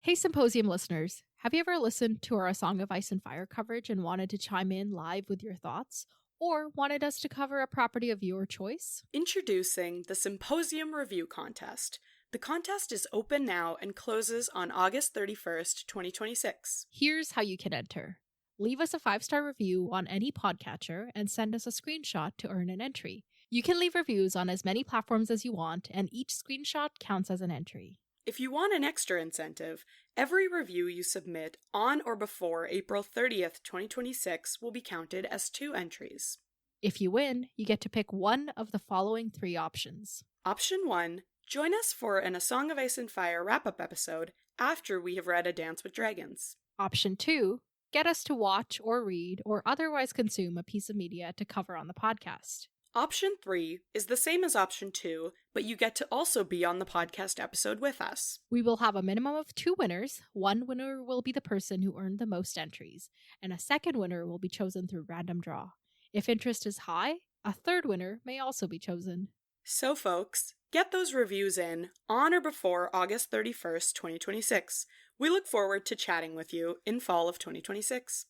Hey, Symposium listeners, have you ever listened to our A Song of Ice and Fire coverage and wanted to chime in live with your thoughts? Or wanted us to cover a property of your choice? Introducing the Symposium Review Contest. The contest is open now and closes on August 31st, 2026. Here's how you can enter. Leave us a 5-star review on any podcatcher and send us a screenshot to earn an entry. You can leave reviews on as many platforms as you want, and each screenshot counts as an entry. If you want an extra incentive, every review you submit on or before April 30th, 2026 will be counted as 2 entries. If you win, you get to pick one of the following 3 options. Option 1, join us for an A Song of Ice and Fire wrap-up episode after we have read A Dance with Dragons. Option 2, get us to watch or read or otherwise consume a piece of media to cover on the podcast. Option 3 is the same as Option 2, but you get to also be on the podcast episode with us. We will have a minimum of 2 winners. One winner will be the person who earned the most entries, and a second winner will be chosen through random draw. If interest is high, a third winner may also be chosen. So folks, get those reviews in on or before August 31st, 2026. We look forward to chatting with you in fall of 2026.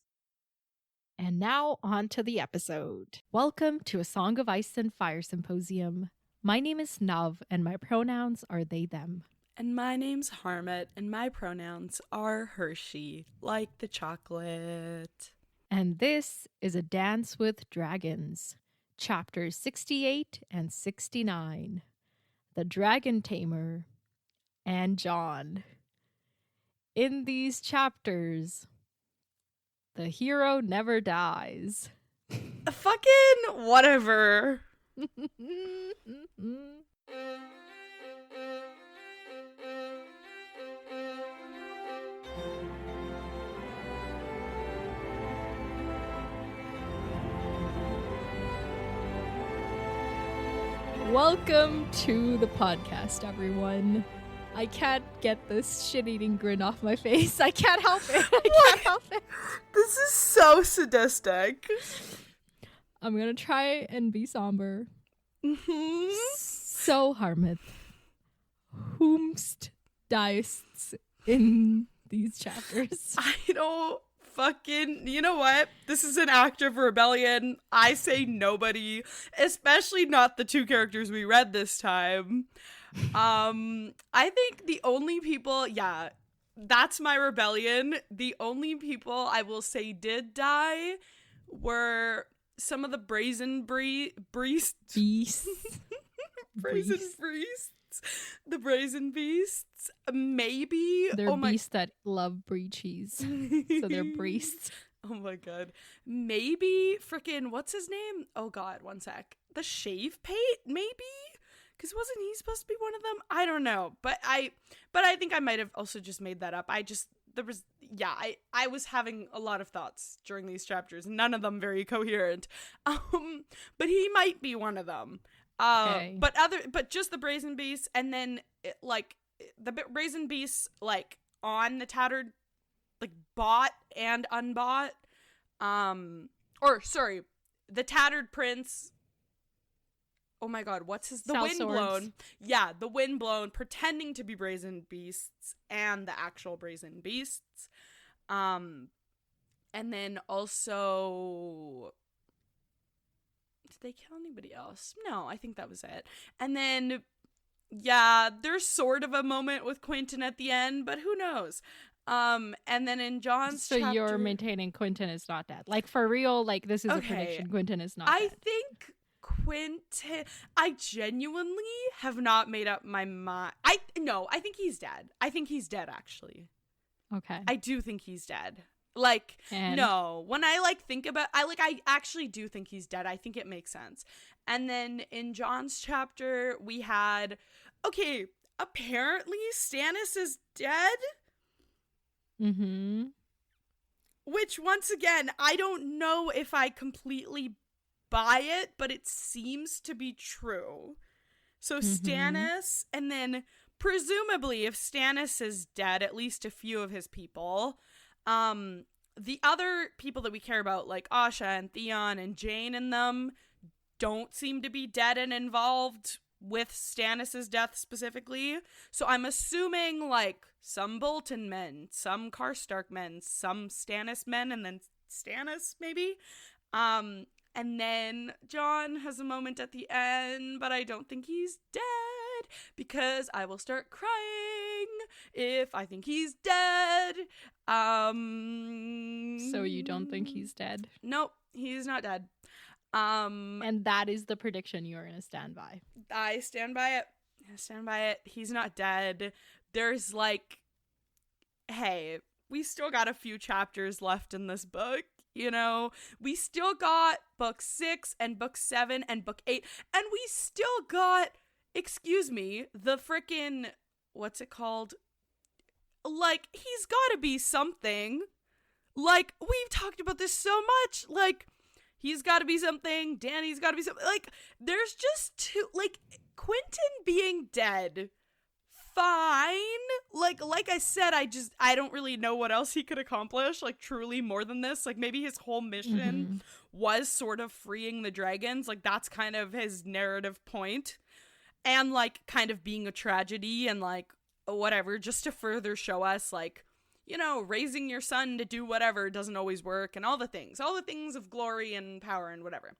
And now on to the episode. Welcome to A Song of Ice and Fire Symposium. My name is Nav, and my pronouns are they, them. And my name's Harmat, and my pronouns are Hershey, like the chocolate. And this is A Dance with Dragons, chapters 68 and 69. The Dragon Tamer and John. In these chapters, the hero never dies. Fucking whatever. Welcome to the podcast, everyone. I can't get this shit-eating grin off my face. I can't help it. I can't help it. This is so sadistic. I'm gonna try and be somber. Mm-hmm. So, Harmat, whomst dies in these chapters? I don't fucking, you know what? This is an act of rebellion. I say nobody, especially not the 2 characters we read this time. I think the only people, that's my rebellion. The only people I will say did die were some of the brazen beasts. Brazen beasts. The brazen beasts. Maybe. They're beasts that love brie cheese. So they're beasts. Oh my god. Maybe frickin' what's his name? Oh god, one sec. The Shave Pate, maybe? Because wasn't he supposed to be one of them? I don't know. But I think I might have also just made that up. I was having a lot of thoughts during these chapters, none of them very coherent. But he might be one of them. Okay. But just the brazen beasts, and then the brazen beasts on the tattered, bought and unbought. The tattered prince. Oh my god, what's his... The Windblown. Yeah, the Windblown pretending to be brazen beasts and the actual brazen beasts. And then also... Did they kill anybody else? No, I think that was it. And then, there's sort of a moment with Quentin at the end, but who knows? And then in John's chapter... So you're maintaining Quentin is not dead. For real, this is a prediction. Quentin is not dead. I think... Quentin, I genuinely have not made up my mind. I think he's dead. I think he's dead, actually. Okay. I do think he's dead. No. When I think about, I actually do think he's dead. I think it makes sense. And then in John's chapter, we had, apparently Stannis is dead. Mm-hmm. Which, once again, I don't know if I completely buy it, but it seems to be true. So Stannis, and then presumably if Stannis is dead, at least a few of his people, the other people that we care about, like Asha and Theon and Jane and them, don't seem to be dead and involved with Stannis' death specifically. So I'm assuming, like, some Bolton men, some Karstark men, some Stannis men, and then Stannis, maybe. And then Jon has a moment at the end, but I don't think he's dead, because I will start crying if I think he's dead. So you don't think he's dead? Nope, he's not dead. And that is the prediction you're going to stand by. I stand by it. He's not dead. There's like, hey, we still got a few chapters left in this book. You know, we still got book 6 and book 7 and book 8, and we still got, excuse me, the frickin', what's it called? Like, he's gotta be something. Like, we've talked about this so much. Like, he's gotta be something. Dany's gotta be something. Like, there's just two, like, Quentin being dead, fine. Like I said, I don't really know what else he could accomplish, like, truly more than this. Like, maybe his whole mission was sort of freeing the dragons. Like, that's kind of his narrative point. And, like, kind of being a tragedy and, like, whatever, just to further show us, like, you know, raising your son to do whatever doesn't always work, and all the things of glory and power and whatever.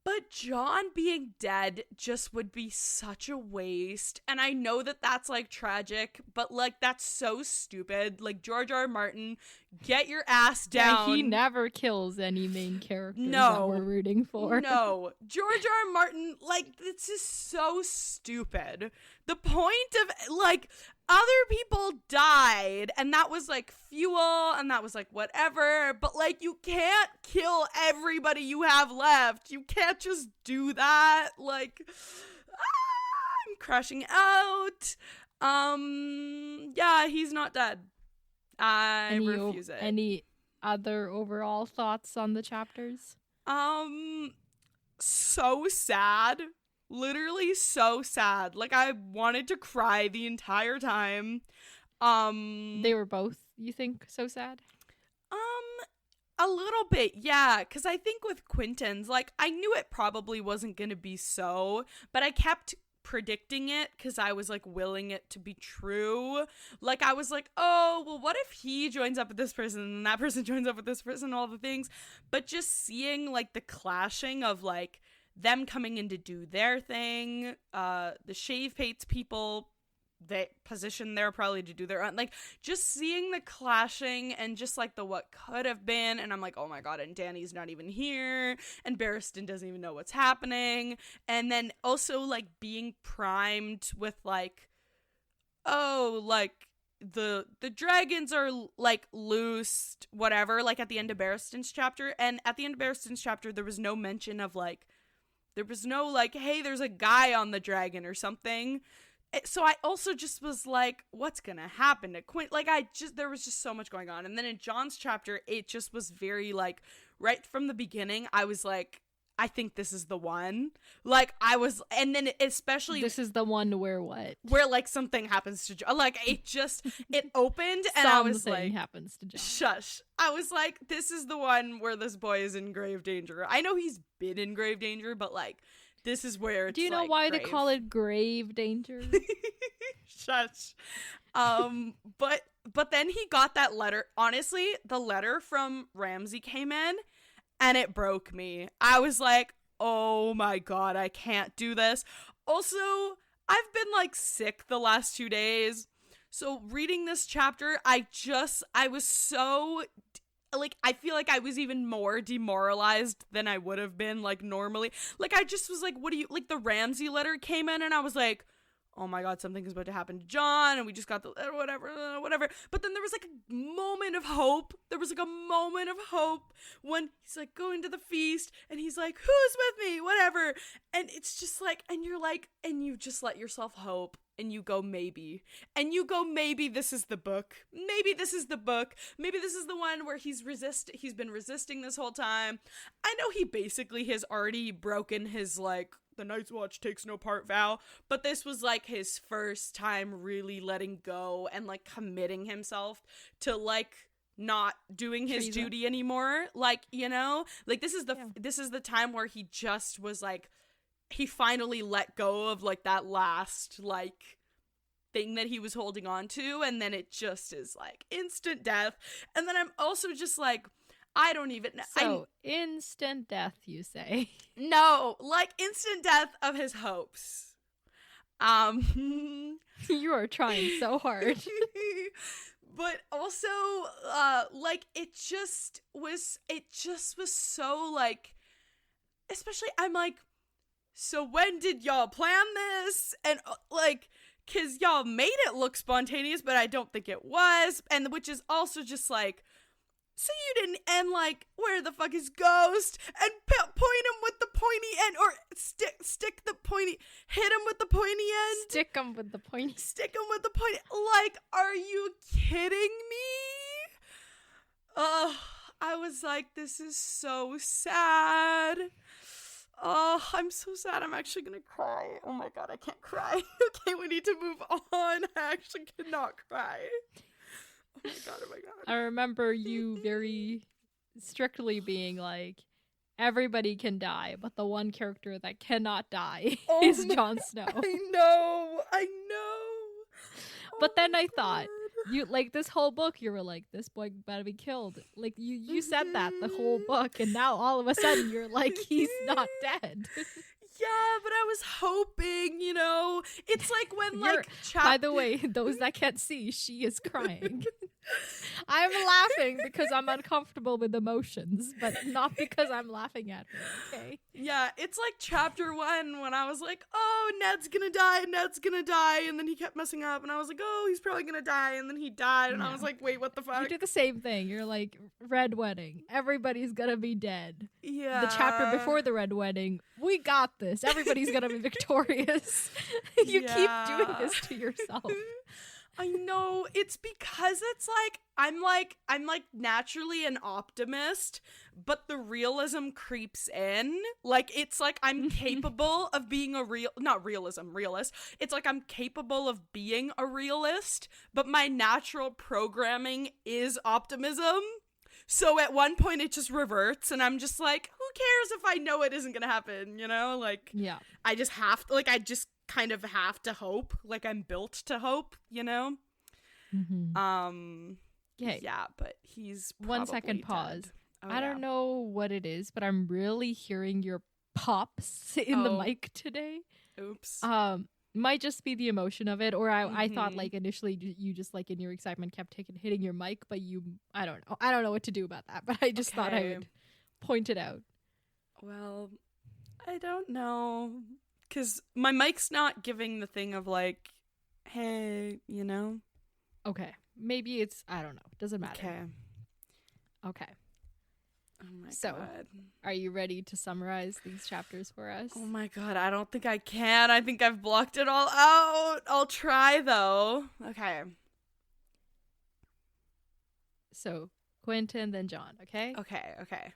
But Jon being dead just would be such a waste. And I know that that's, like, tragic, but, like, that's so stupid. Like, George R. R. Martin, get your ass down. Yeah, he never kills any main characters that we're rooting for. No. George R. R. Martin, like, this is so stupid. The point of, like, other people died, and that was, like, fuel, and that was, like, whatever, but, like, you can't kill everybody you have left. You can't just do that. Like, I'm crashing out. Yeah, he's not dead. I refuse it. Any other overall thoughts on the chapters? So sad. Literally so sad. Like, I wanted to cry the entire time. They were both, you think, so sad? A little bit, yeah. Because I think with Quentin's, like, I knew it probably wasn't going to be so, but I kept predicting it because I was, like, willing it to be true. Like, I was like, oh, well, what if he joins up with this person and that person joins up with this person, all the things. But just seeing, like, the clashing of, like, them coming in to do their thing, the Shave Pates people, they position there probably to do their own, like, just seeing the clashing and just, like, the what could have been, and I'm like, oh my god, and Dany's not even here, and Barristan doesn't even know what's happening, and then also, like, being primed with, like, oh, like, the dragons are, like, loosed, whatever, like, at the end of Barristan's chapter, and at the end of Barristan's chapter, there was no mention of, like, there was no, like, hey, there's a guy on the dragon or something. So I also just was like, what's gonna happen to Quint? Like, there was just so much going on. And then in Jon's chapter, it just was very, like, right from the beginning, I was like, I think this is the one. Like, I was, and then especially... This is the one where what? Where, like, something happens to Jon. Like, it opened, and I was like... Something happens to Jon. Shush. I was like, this is the one where this boy is in grave danger. I know he's been in grave danger, but, like, this is where it's, do you know, like, why grave. They call it grave danger? Shush. But then he got that letter. Honestly, the letter from Ramsay came in, and it broke me. I was like, oh my god, I can't do this. Also, I've been, like, sick the last 2 days. So reading this chapter, I was so, like, I feel like I was even more demoralized than I would have been, like, normally. Like, I just was like, what do you, like, the Ramsay letter came in, and I was like, oh my god, something's about to happen to Jon, and we just got the whatever. But then there was, like, a moment of hope. There was, like, a moment of hope when he's, like, going to the feast, and he's like, who's with me? Whatever. And it's just, like, and you're, like, and you just let yourself hope, and you go, maybe. And you go, maybe this is the book. Maybe this is the book. Maybe this is the one where he's been resisting this whole time. I know he basically has already broken his, like, the Night's Watch takes no part vow, but this was, like, his first time really letting go and, like, committing himself to, like, not doing his duty anymore. Like, you know, like, this is the time where he just was, like, he finally let go of, like, that last, like, thing that he was holding on to, and then it just is, like, instant death. And then I'm also just like, I don't even know. So, instant death, you say? No, like, instant death of his hopes. You are trying so hard. But also, like, it just was so, like, especially, I'm like, so when did y'all plan this? And, like, because y'all made it look spontaneous, but I don't think it was. And which is also just like, so you didn't end, like, where the fuck is Ghost? And point him with the pointy end, or stick the pointy, hit him with the pointy end. Stick him with the pointy. Stick him with the pointy. Like, are you kidding me? I was like, this is so sad. Oh, I'm so sad. I'm actually gonna cry. Oh my god, I can't cry. Okay, we need to move on. I actually cannot cry. Oh my god, oh my god. I remember you very strictly being like, everybody can die, but the one character that cannot die is Jon Snow. I know. But then I thought, you, like, this whole book, you were like, this boy better be killed. Like, you said that the whole book, and now all of a sudden you're like, he's not dead. Yeah, but I was hoping, you know, it's like when, like, by the way, those that can't see, she is crying. I'm laughing because I'm uncomfortable with emotions, but not because I'm laughing at her, okay? Yeah, it's like chapter 1 when I was like, oh, Ned's gonna die, and then he kept messing up, and I was like, oh, he's probably gonna die, and then he died, and I was like, wait, what the fuck? You did the same thing. You're like, Red Wedding, everybody's gonna be dead. Yeah. The chapter before the Red Wedding, we got this. Everybody's gonna be victorious. You keep doing this to yourself. I know, it's because it's like I'm naturally an optimist, but the realism creeps in. Like, it's like I'm capable of being realist. It's like I'm capable of being a realist, but my natural programming is optimism. So at one point it just reverts, and I'm just like, who cares if I know it isn't gonna happen, you know? Like, yeah. I just have to, like, I just kind of have to hope. Like, I'm built to hope, you know? Mm-hmm. Yeah, but he's 1 second pause. Dead. Oh, I don't know what it is, but I'm really hearing your pops in the mic today. Oops. Might just be the emotion of it, or I thought, like, initially you just, like, in your excitement kept hitting your mic, but I don't know what to do about that, but I just thought I would point it out. Well, I don't know, because my mic's not giving the thing of, like, hey, you know? Okay. Maybe it's, I don't know. Doesn't matter. Okay. Oh my god. Are you ready to summarize these chapters for us? Oh my god, I don't think I can. I think I've blocked it all out. I'll try, though. Okay. So, Quentin, then John, okay? Okay.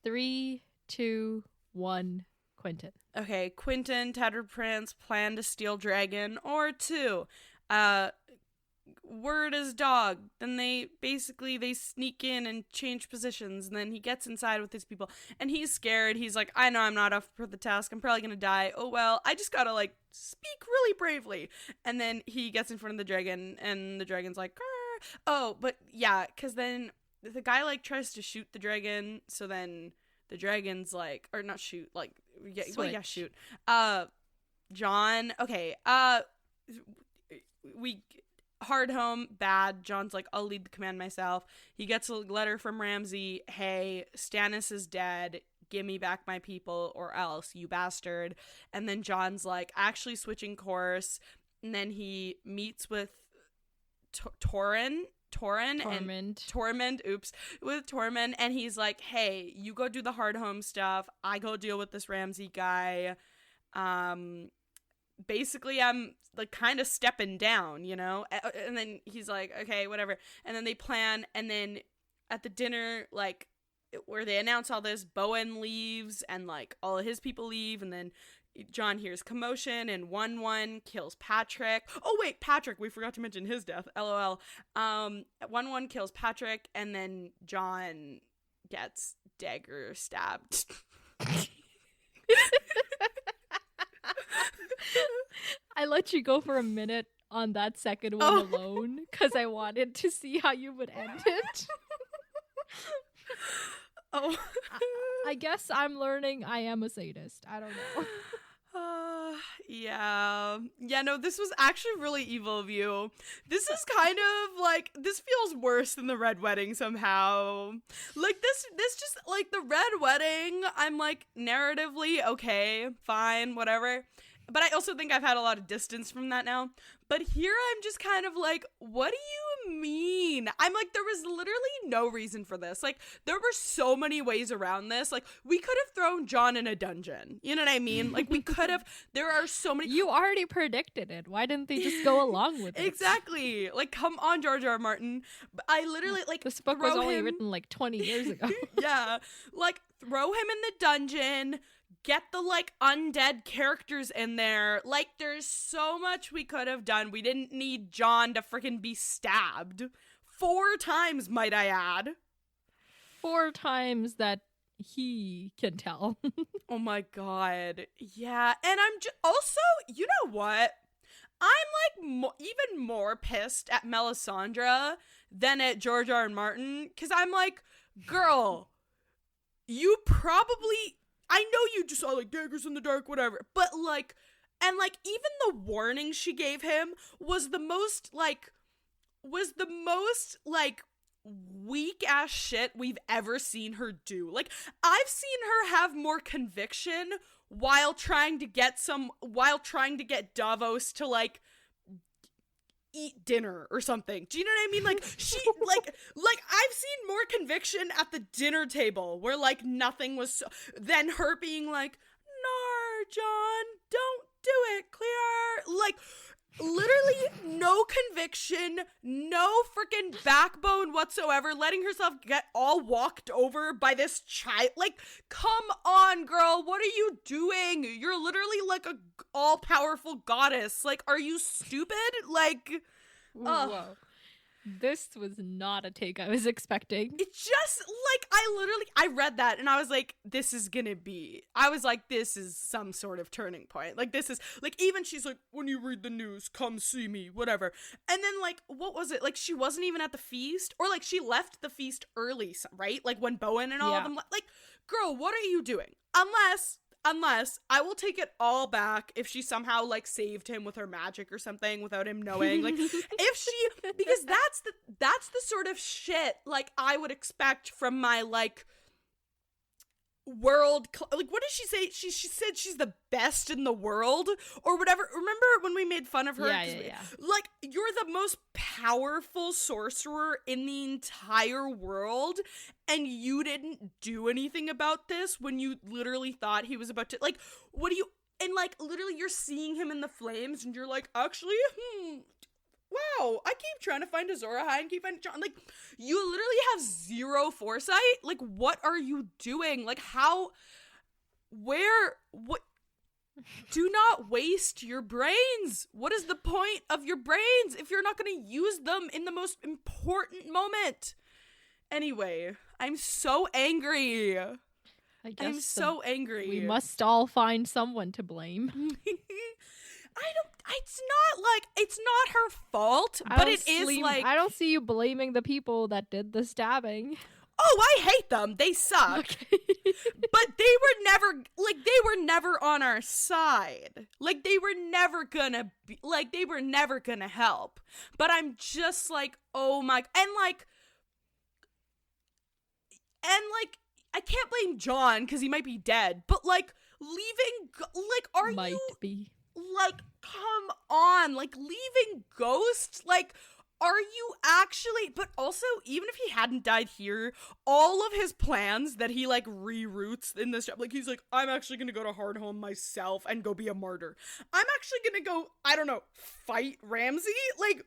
3, 2, 1, Quentin. Okay, Quentin, Tattered Prince, plan to steal dragon, or 2. Word is dog. Then they sneak in and change positions, and then he gets inside with his people, and he's scared. He's like, I know I'm not up for the task. I'm probably gonna die. Oh well, I just gotta, like, speak really bravely. And then he gets in front of the dragon, and the dragon's like, Grr. Oh, but yeah, because then the guy, like, tries to shoot the dragon, so then the dragon's like, or not shoot, like, shoot. John, okay, we hard home, bad. John's like, I'll lead the command myself. He gets a letter from Ramsay. Hey, Stannis is dead. Give me back my people or else, you bastard. And then John's like, actually switching course. And then he meets with Tormund, and he's like, hey, you go do the hard home stuff. I go deal with this Ramsay guy. Basically, I'm, like, kind of stepping down, you know? And then he's like, okay, whatever. And then they plan, and then at the dinner, like, where they announce all this, Bowen leaves, and, like, all of his people leave, and then John hears commotion, and 1-1 kills Patrick. Oh, wait, Patrick, we forgot to mention his death, LOL. 1-1 kills Patrick, and then John gets dagger stabbed. I let you go for a minute on that second one alone because I wanted to see how you would end it. Oh. I guess I'm learning I am a sadist. I don't know. Yeah, no, this was actually really evil of you. This is kind of like, this feels worse than the red wedding somehow. Like, this just, like, the red wedding, I'm like, narratively, okay, fine, whatever. But I also think I've had a lot of distance from that now. But here I'm just kind of like, what do you mean? I'm like, there was literally no reason for this. Like, there were so many ways around this. Like, we could have thrown John in a dungeon. You know what I mean? Like, we could have. There are so many. You already predicted it. Why didn't they just go along with it? Exactly. Like, come on, George R. R. Martin. I literally, like, this book was only written like 20 years ago. Yeah. Like, throw him in the dungeon. Get the, like, undead characters in there. Like, there's so much we could have done. We didn't need John to freaking be stabbed 4 times, might I add. 4 times that he can tell. Oh my god. Yeah, and I'm also, you know what? I'm, like, even more pissed at Melisandre than at George R. R. Martin, because I'm like, girl, you probably... I know you just saw, like, daggers in the dark, whatever, but, like, and, like, even the warning she gave him was the most, like, weak-ass shit we've ever seen her do. Like, I've seen her have more conviction while trying to get Davos to, like, eat dinner or something. Do you know what I mean? Like, she, like I've seen more conviction at the dinner table where, like, nothing was than her being like, no, John, don't do it, clear. Like, literally no conviction, no freaking backbone whatsoever, letting herself get all walked over by this child. Like, come on, girl, what are you doing? You're literally like a all-powerful goddess. Like, are you stupid? Like, whoa. This was not a take I was expecting. It's just, like, I read that and I was like, this is some sort of turning point. Like, this is, like, even she's like, when you read the news, come see me, whatever. And then, like, what was it? Like, she wasn't even at the feast? Or, like, she left the feast early, right? Like, when Bowen and all of them, like, girl, what are you doing? Unless I will take it all back if she somehow, like, saved him with her magic or something without him knowing. Like, because that's the sort of shit, like, I would expect from my, like, like, what did she say? She said she's the best in the world or whatever. Remember when we made fun of her? Yeah. Like, you're the most powerful sorcerer in the entire world and you didn't do anything about this when you literally thought he was about to, like, what do you, and, like, literally you're seeing him in the flames and you're like, actually, wow, I keep trying to find Azor Ahai and keep finding John. Like, you literally have zero foresight. Like, what are you doing? Like, what? Do not waste your brains. What is the point of your brains if you're not going to use them in the most important moment? Anyway, I'm so angry. I'm so angry. We must all find someone to blame. It's not her fault, but it is, like, I don't see you blaming the people that did the stabbing. Oh, I hate them. They suck. Okay. But they were never on our side. Like, they were never gonna be, like, they were never gonna help. But I'm just like, oh my, and I can't blame John because he might be dead, but, like, leaving, like, might be. Like, come on, like, leaving Ghost, like, are you actually, but also, even if he hadn't died here, all of his plans that he, like, reroutes in this job, like, he's like, I'm actually gonna go to Hardhome myself and go be a martyr. I'm actually gonna go, I don't know, fight Ramsay? Like,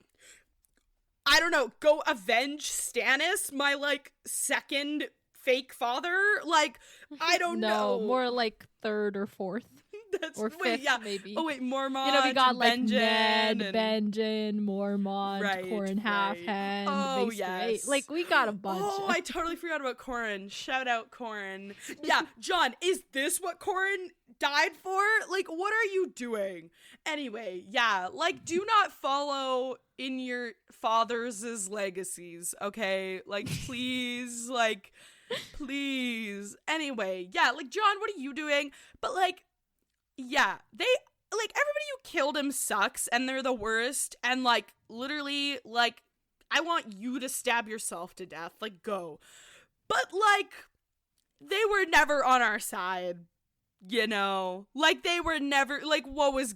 I don't know, go avenge Stannis, my, like, second fake father? Like, I don't know. No, more like third or fourth. Or fifth, maybe. Oh, wait, Mormont. You know, we got, like, Benjen Ned, Benjen, Mormont, Corran Halfhand. Oh, yes. Like, we got a bunch. Oh, I totally forgot about Corran. Shout out Corran. Yeah, John, is this what Corran died for? Like, what are you doing? Anyway, yeah, like, do not follow in your father's legacies, okay? Like, please, like, please. Anyway, yeah, like, John, what are you doing? But, like, yeah, like, everybody who killed him sucks, and they're the worst, and, like, literally, like, I want you to stab yourself to death. Like, go. But, like, they were never on our side, you know? Like, they were never, like, what was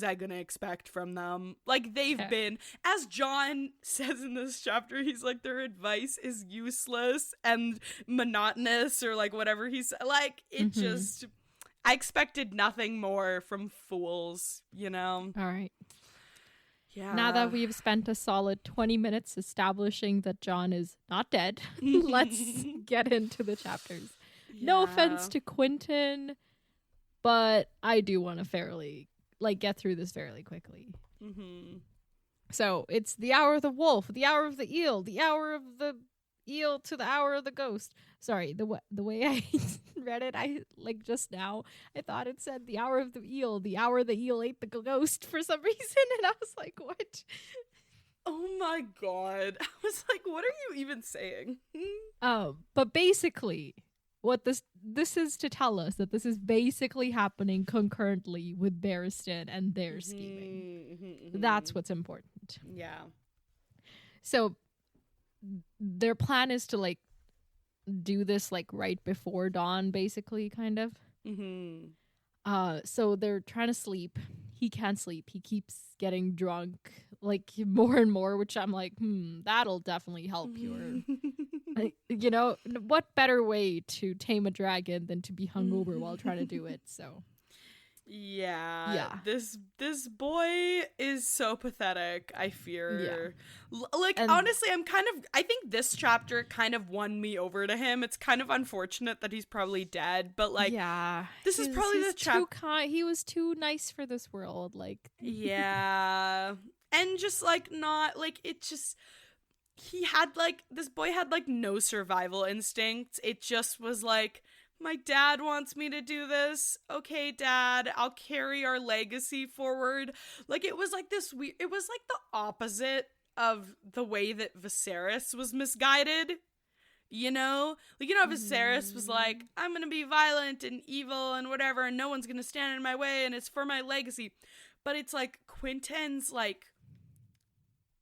I gonna expect from them? Like, they've been, as John says in this chapter, he's like, their advice is useless and monotonous, or, like, whatever he's, like, it just, I expected nothing more from fools, you know? All right. Yeah. Now that we've spent a solid 20 minutes establishing that John is not dead, let's get into the chapters. Yeah. No offense to Quentin, but I do want to get through this fairly quickly. So it's the hour of the wolf, the hour of the eel, the hour of the eel to the hour of the ghost. Sorry, the way I read it, I like just now, I thought it said the hour of the eel, the hour the eel ate the ghost for some reason, and I was like, what? Oh my god. I was like, what are you even saying? But basically, what this is to tell us that this is basically happening concurrently with Barristan and their scheming. That's what's important. Yeah. So their plan is to like do this like right before dawn, basically, kind of. So they're trying to sleep. He can't sleep. He keeps getting drunk, like, more and more, which I'm like, that'll definitely help you. You know, what better way to tame a dragon than to be hungover while trying to do it? So yeah. This boy is so pathetic, I fear. Like, honestly, I think this chapter kind of won me over to him. It's kind of unfortunate that he's probably dead, but like, this is probably the chapter. He was too nice for this world, like. Yeah. And just like, not like, it just, this boy had like no survival instincts. It just was like, my dad wants me to do this. Okay, Dad, I'll carry our legacy forward. Like, it was like this weird, it was like the opposite of the way that Viserys was misguided. You know? Like, you know, Viserys was like, I'm gonna be violent and evil and whatever, and no one's gonna stand in my way, and it's for my legacy. But it's like, Quentin's like,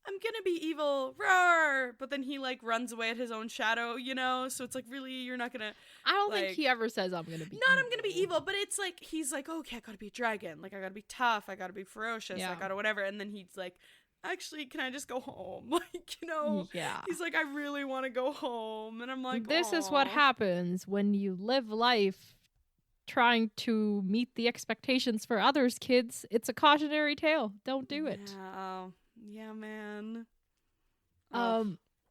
I'm gonna be evil, roar! But then he, like, runs away at his own shadow, you know? So it's like, really, you're not gonna... I don't think he ever says, I'm gonna be evil. I'm gonna be evil, but it's like, he's like, okay, I gotta be a dragon. Like, I gotta be tough, I gotta be ferocious, I gotta whatever. And then he's like, actually, can I just go home? Like, you know? Yeah. He's like, I really want to go home. And I'm like, this is what happens when you live life trying to meet the expectations for others, kids. It's a cautionary tale. Don't do it. Yeah, man.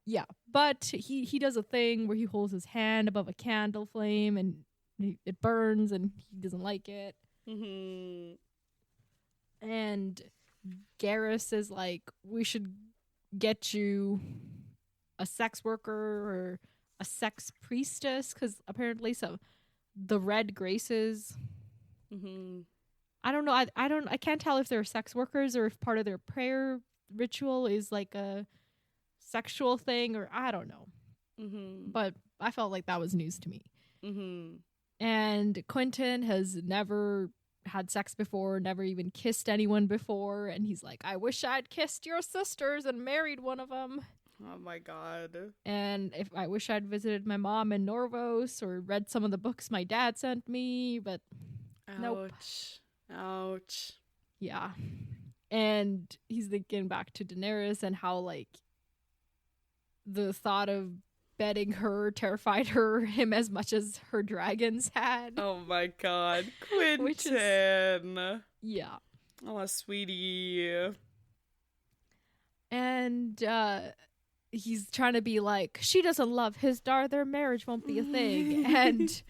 Yeah, but he does a thing where he holds his hand above a candle flame and it burns and he doesn't like it. And Garrus is like, we should get you a sex worker or a sex priestess, because apparently the Red Graces. I don't know. I can't tell if they're sex workers or if part of their prayer ritual is like a sexual thing, or I don't know. But I felt like that was news to me. And Quentin has never had sex before, never even kissed anyone before, and he's like, I wish I'd kissed your sisters and married one of them. Oh my god. And if I wish I'd visited my mom in Norvos or read some of the books my dad sent me, but nope. Ouch. Yeah. And he's thinking back to Daenerys and how, like, the thought of bedding her terrified him as much as her dragons had. Oh my god. Quentin. Yeah. Oh, sweetie. And he's trying to be like, she doesn't love his daughter, their marriage won't be a thing. And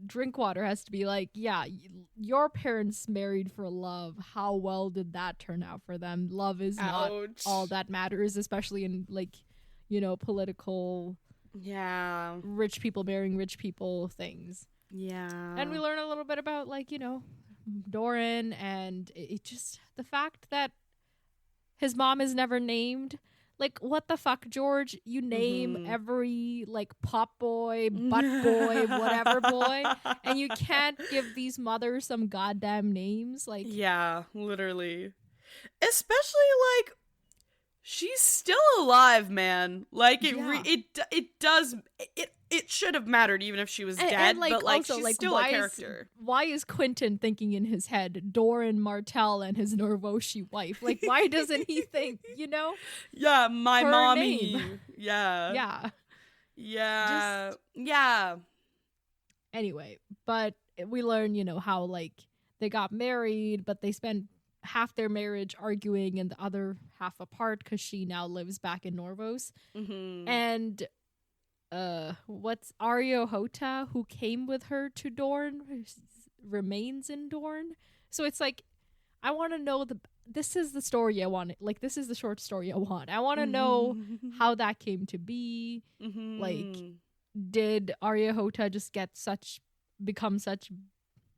Drinkwater has to be like, yeah, your parents married for love. How well did that turn out for them? Love is not all that matters, especially in, like, you know, political, rich people marrying rich people things. Yeah. And we learn a little bit about, like, Doran, and it just, the fact that his mom is never named. Like, what the fuck, George? You name every, like, pop boy, butt boy, whatever boy, and you can't give these mothers some goddamn names? Like, yeah, literally. Especially, like, she's still alive, man. Like, it should have mattered even if she was dead, and, like, but, like, also, she's like, still a character. Why is Quentin thinking in his head Doran Martell and his Norvoshi wife? Like, why doesn't he think, Yeah, my her mommy. name? Yeah. Yeah. Yeah. Yeah. Anyway, but we learn, how, like, they got married, but they spent half their marriage arguing and the other half apart because she now lives back in Norvos. And what's Arya Hota, who came with her to Dorne, remains in Dorne. So it's like, I want to know this is the story I want. Like, this is the short story I want. I want to know how that came to be. Like, did Arya Hota just become such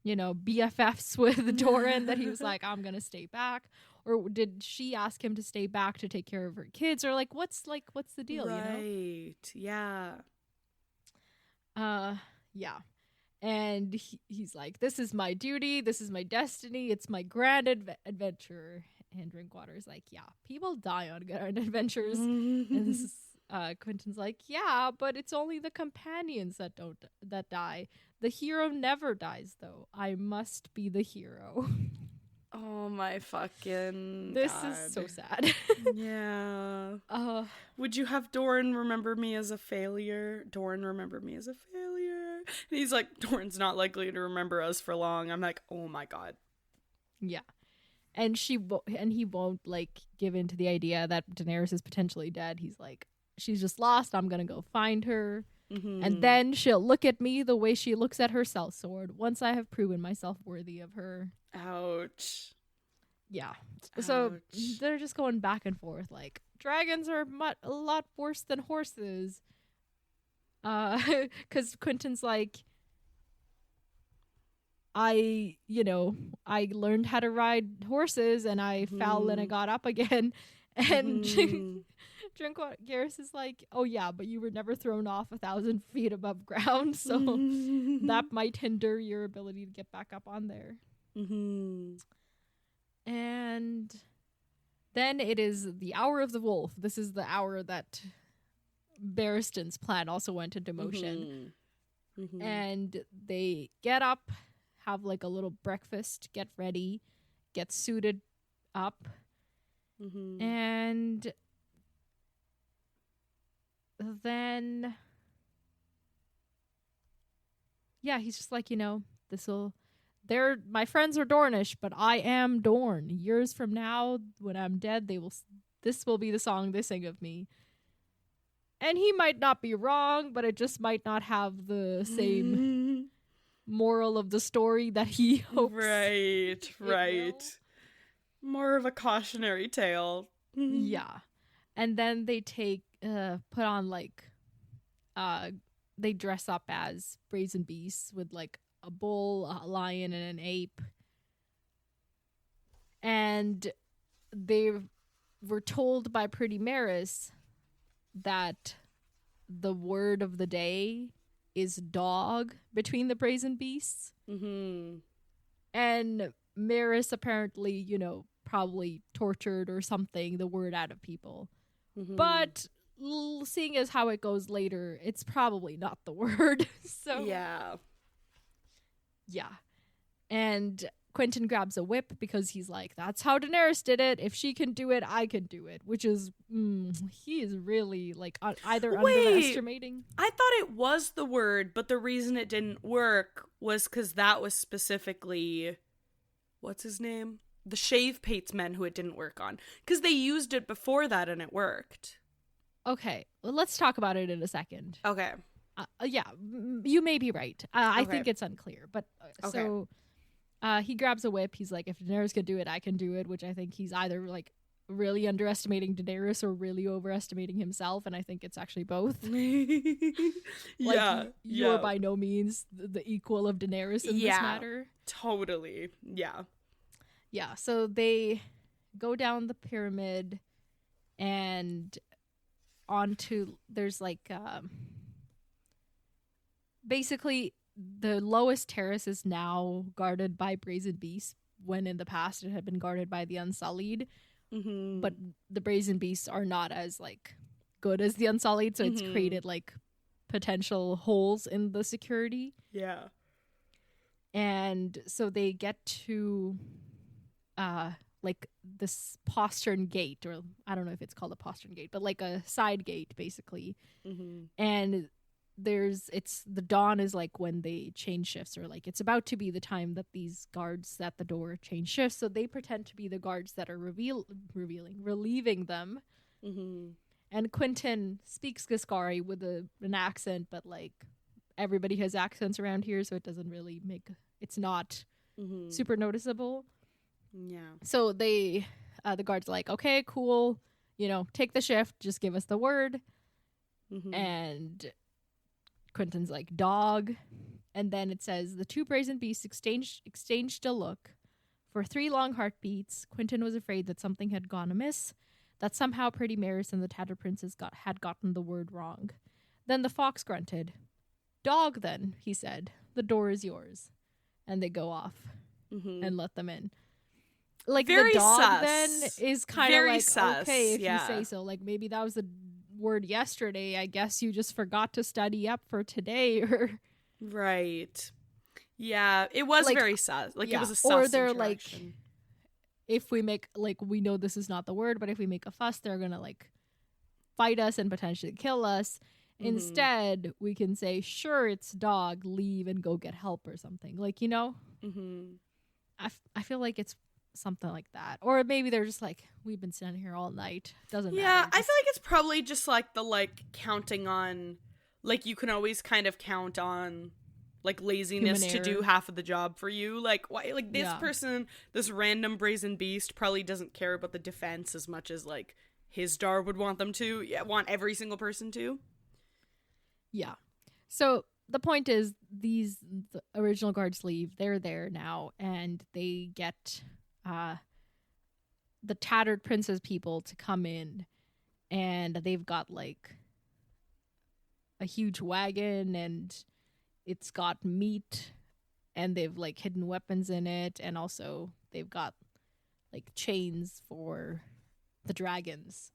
BFFs with Doran that he was like, I'm gonna stay back? Or did she ask him to stay back to take care of her kids? Or like what's the deal? Right. Yeah. Yeah. And he's like, this is my duty, this is my destiny, it's my grand adventure. And Drinkwater's like, yeah, people die on grand adventures. And this is Quentin's like, yeah, but it's only the companions that die. The hero never dies, though. I must be the hero. Oh my fucking This God. is so sad. Yeah. Would you have Doran remember me as a failure? Doran remember me as a failure? And he's like, Doran's not likely to remember us for long. I'm like, oh my God. Yeah. And he won't, like, give in to the idea that Daenerys is potentially dead. He's like, she's just lost. I'm gonna go find her. And then she'll look at me the way she looks at her sellsword once I have proven myself worthy of her. Ouch. Yeah. Ouch. So they're just going back and forth. Like, dragons are a lot worse than horses. Because Quentin's like, I learned how to ride horses and I fell and I got up again. And Garrus is like, oh yeah, but you were never thrown off 1,000 feet above ground, so that might hinder your ability to get back up on there. And then it is the hour of the wolf. This is the hour that Barristan's plan also went into motion. And they get up, have like a little breakfast, get ready, get suited up, and then he's just like, my friends are Dornish, but I am Dorne. Years from now, when I'm dead, this will be the song they sing of me. And he might not be wrong, but it just might not have the same moral of the story that he hopes. Right. More of a cautionary tale. Yeah. And then they put on, like, they dress up as brazen beasts with, like, a bull, a lion, and an ape. And they were told by Pretty Maris that the word of the day is dog between the brazen beasts. And Maris apparently, probably tortured or something the word out of people. But seeing as how it goes later, it's probably not the word. So yeah. And Quentin grabs a whip because he's like, that's how Daenerys did it. If she can do it, I can do it. Which is, he is really, like, underestimating. I thought it was the word, but the reason it didn't work was because that was specifically, what's his name? The Shave Pates men who it didn't work on. Because they used it before that and it worked. Okay, well, let's talk about it in a second. Okay. Yeah, you may be right. I think it's unclear. But okay. So he grabs a whip. He's like, if Daenerys can do it, I can do it. Which I think he's either, like, really underestimating Daenerys or really overestimating himself, and I think it's actually both. You're by no means the equal of Daenerys in this matter. Totally. Yeah. Yeah, so they go down the pyramid and onto, there's like basically the lowest terrace is now guarded by brazen beasts, when in the past it had been guarded by the Unsullied. Mm-hmm. But the brazen beasts are not as like good as the Unsullied, so it's created like potential holes in the security. Yeah. And so they get to like this postern gate, or I don't know if it's called a postern gate, but like a side gate basically. Mm-hmm. And the dawn is like when they change shifts, or like it's about to be the time that these guards at the door change shifts, so they pretend to be the guards that are relieving them. Mm-hmm. And Quentin speaks Giscari with an accent, but like everybody has accents around here, so it doesn't really it's not super noticeable. Yeah. So they the guards are like, okay, cool, take the shift, just give us the word. And Quentin's like, dog. And then it says, the two brazen beasts exchanged a look. For 3 long heartbeats, Quentin was afraid that something had gone amiss, that somehow Pretty Maris and the Tattered Princess had gotten the word wrong. Then the fox grunted. Dog, then, he said. The door is yours. And they go off and let them in. Like, very the dog sus. Then is kind of like, sus. Okay, if you say so. Like, maybe that was the word yesterday. I guess you just forgot to study up for today, or right. Yeah, it was like, very sus. Like, it was a sus or they're like, if we make, like, we know this is not the word, but if we make a fuss, they're gonna like fight us and potentially kill us. Instead, we can say, sure, it's dog, leave and go get help or something. Like, I feel like it's something like that. Or maybe they're just like, we've been sitting here all night. Doesn't matter. Yeah, I feel like it's probably just like the like counting on, like, you can always kind of count on like laziness to do half of the job for you. Like, why, like, this person, this random brazen beast probably doesn't care about the defense as much as like his Dar would want them to. Yeah, want every single person to. Yeah. So the point is, the original guards leave. They're there now, and they get the Tattered Princess people to come in, and they've got like a huge wagon, and it's got meat, and they've like hidden weapons in it, and also they've got like chains for the dragons.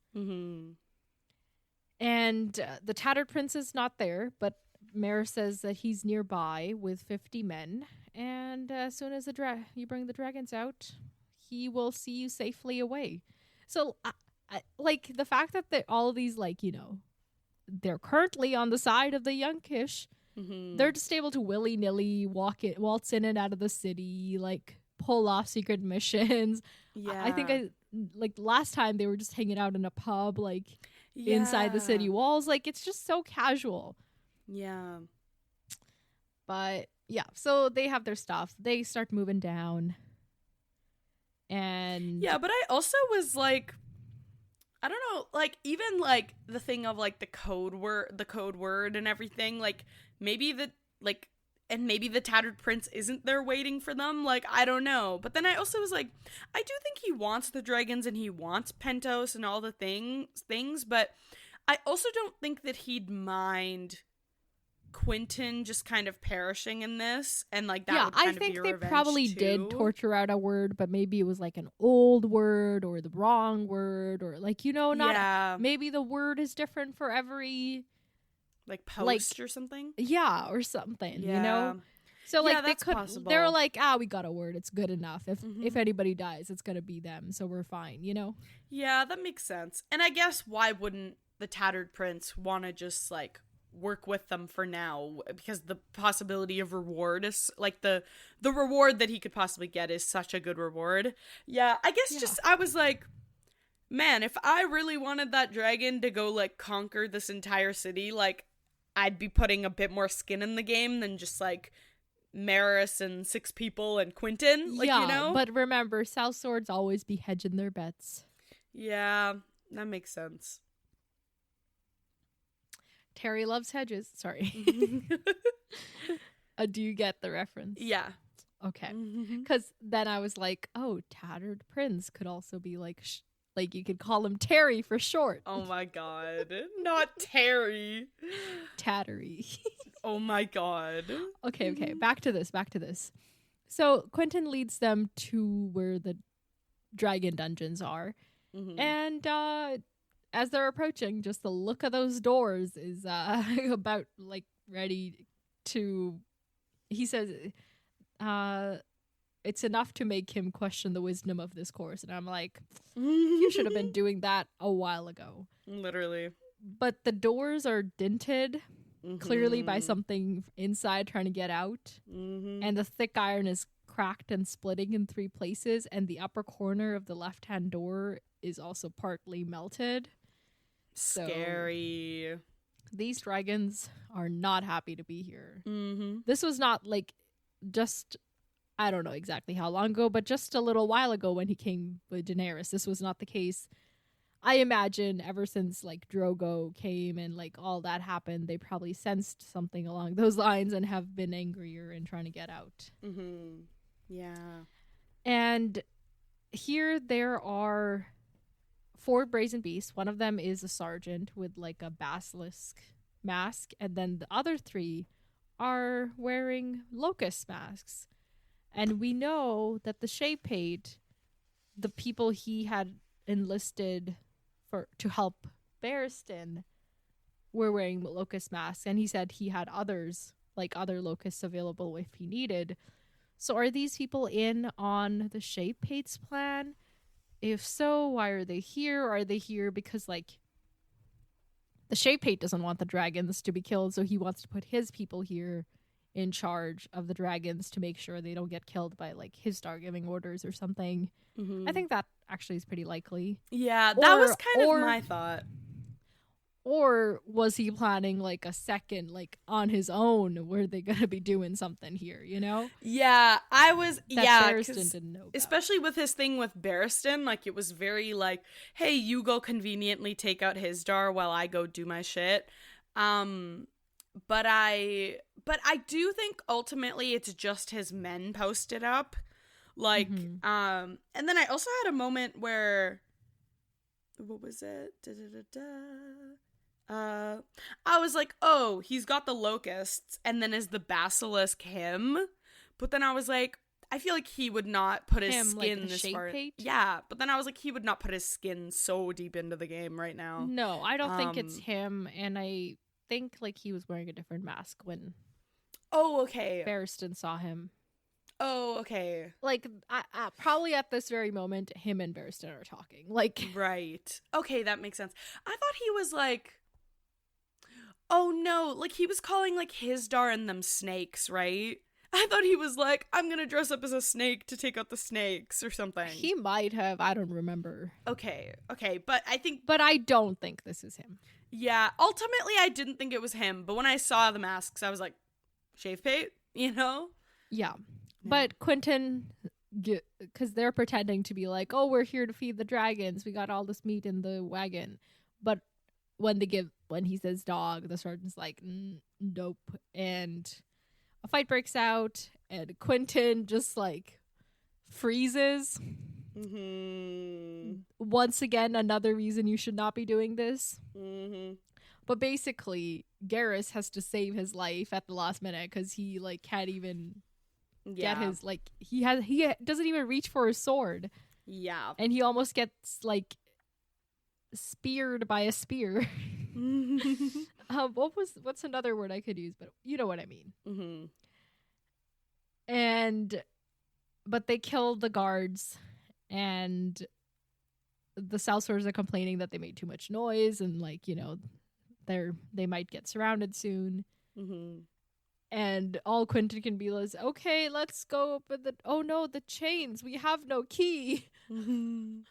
And the Tattered Prince is not there, but Mare says that he's nearby with 50 men, and as soon as you bring the dragons out, he will see you safely away. So, I like the fact that all of these, like, they're currently on the side of the Yunkish. They're just able to willy-nilly waltz in and out of the city, like, pull off secret missions. Yeah. I think, like, last time they were just hanging out in a pub, like, inside the city walls. Like, it's just so casual. Yeah. But, yeah, so they have their stuff. They start moving down. And yeah, but I also was like, I don't know, like, even like the thing of like the code word and everything, like maybe maybe the Tattered Prince isn't there waiting for them, like, I don't know. But then I also was like, I do think he wants the dragons and he wants Pentos and all the things, but I also don't think that he'd mind Quentin just kind of perishing in this, and like that would kind of be a revenge. I think they probably did torture out a word, but maybe it was like an old word or the wrong word, or like, maybe the word is different for every like post or something. Yeah, or something, So like they could possible. They were like, we got a word, it's good enough. If anybody dies, it's gonna be them, so we're fine, Yeah, that makes sense. And I guess why wouldn't the Tattered Prince want to just like work with them for now, because the possibility of reward is like the reward that he could possibly get is such a good reward. Yeah, I guess just I was like, man, if I really wanted that dragon to go like conquer this entire city, like I'd be putting a bit more skin in the game than just like Maris and 6 people and Quentin, like, but remember, South Swords always be hedging their bets. Yeah, that makes sense. Terry loves hedges. Sorry. Do you get the reference? Yeah. Okay. Because then I was like, oh, Tattered Prince could also be like you could call him Terry for short. Oh my god. Not Terry. Tattery. Oh my god. Okay. Back to this. So Quentin leads them to where the dragon dungeons are. And as they're approaching, just the look of those doors is about like ready to, he says, it's enough to make him question the wisdom of this course. And I'm like, you should have been doing that a while ago. Literally. But the doors are dinted, clearly by something inside trying to get out. And the thick iron is cracked and splitting in 3 places. And the upper corner of the left-hand door is also partly melted. Scary. So, these dragons are not happy to be here. This was not like just, I don't know exactly how long ago, but just a little while ago when he came with Daenerys. This was not the case. I imagine ever since like Drogo came and like all that happened, they probably sensed something along those lines and have been angrier and trying to get out. Yeah. And here there are 4 brazen beasts. One of them is a sergeant with like a basilisk mask, and then the other 3 are wearing locust masks. And we know that the Shape-Pate, the people he had enlisted to help Barristan, were wearing locust masks, and he said he had others, like other locusts available if he needed. So are these people in on the Shape-Pate's plan? If so, why are they here? Are they here because like the Shape-Pate doesn't want the dragons to be killed, so he wants to put his people here in charge of the dragons to make sure they don't get killed by like his star giving orders or something. I think that actually is pretty likely. Yeah, that was kind of my thought. Or was he planning like a second, like on his own, were they gonna be doing something here, you know? Yeah, I was, that Barristan didn't know about. Especially with his thing with Barristan, like it was very like, hey, you go conveniently take out his dar while I go do my shit. But I do think ultimately it's just his men posted up. Like, and then I also had a moment where, what was it? I was like, oh, he's got the locusts, and then is the basilisk him? But then I was like, I feel like he would not put his skin like this far. Shape-Pate? Yeah, but then I was like, he would not put his skin so deep into the game right now. No, I don't think it's him, and I think like he was wearing a different mask when Barristan saw him. Oh, okay. Like, probably at this very moment, him and Barristan are talking. Like, right. Okay, that makes sense. I thought he was like, oh no, like he was calling like his dar and them snakes, right? I thought he was like, I'm gonna dress up as a snake to take out the snakes or something. He might have. I don't remember. Okay, but I don't think this is him. Yeah, ultimately I didn't think it was him, but when I saw the masks, I was like, Shape-Pate, you know? Yeah. But Quentin, because they're pretending to be like, oh, we're here to feed the dragons. We got all this meat in the wagon. But when he says dog, the sergeant's like, nope. And a fight breaks out, and Quentin just like freezes. Once again, another reason you should not be doing this. But basically, Garrus has to save his life at the last minute because he like can't even get his like he doesn't even reach for his sword. Yeah, and he almost gets like speared by a spear. What's another word I could use? But you know what I mean. But they killed the guards, and the Sellswords are complaining that they made too much noise, and like, you know, they might get surrounded soon. And all Quentin can be is, okay, let's go open the chains, we have no key. And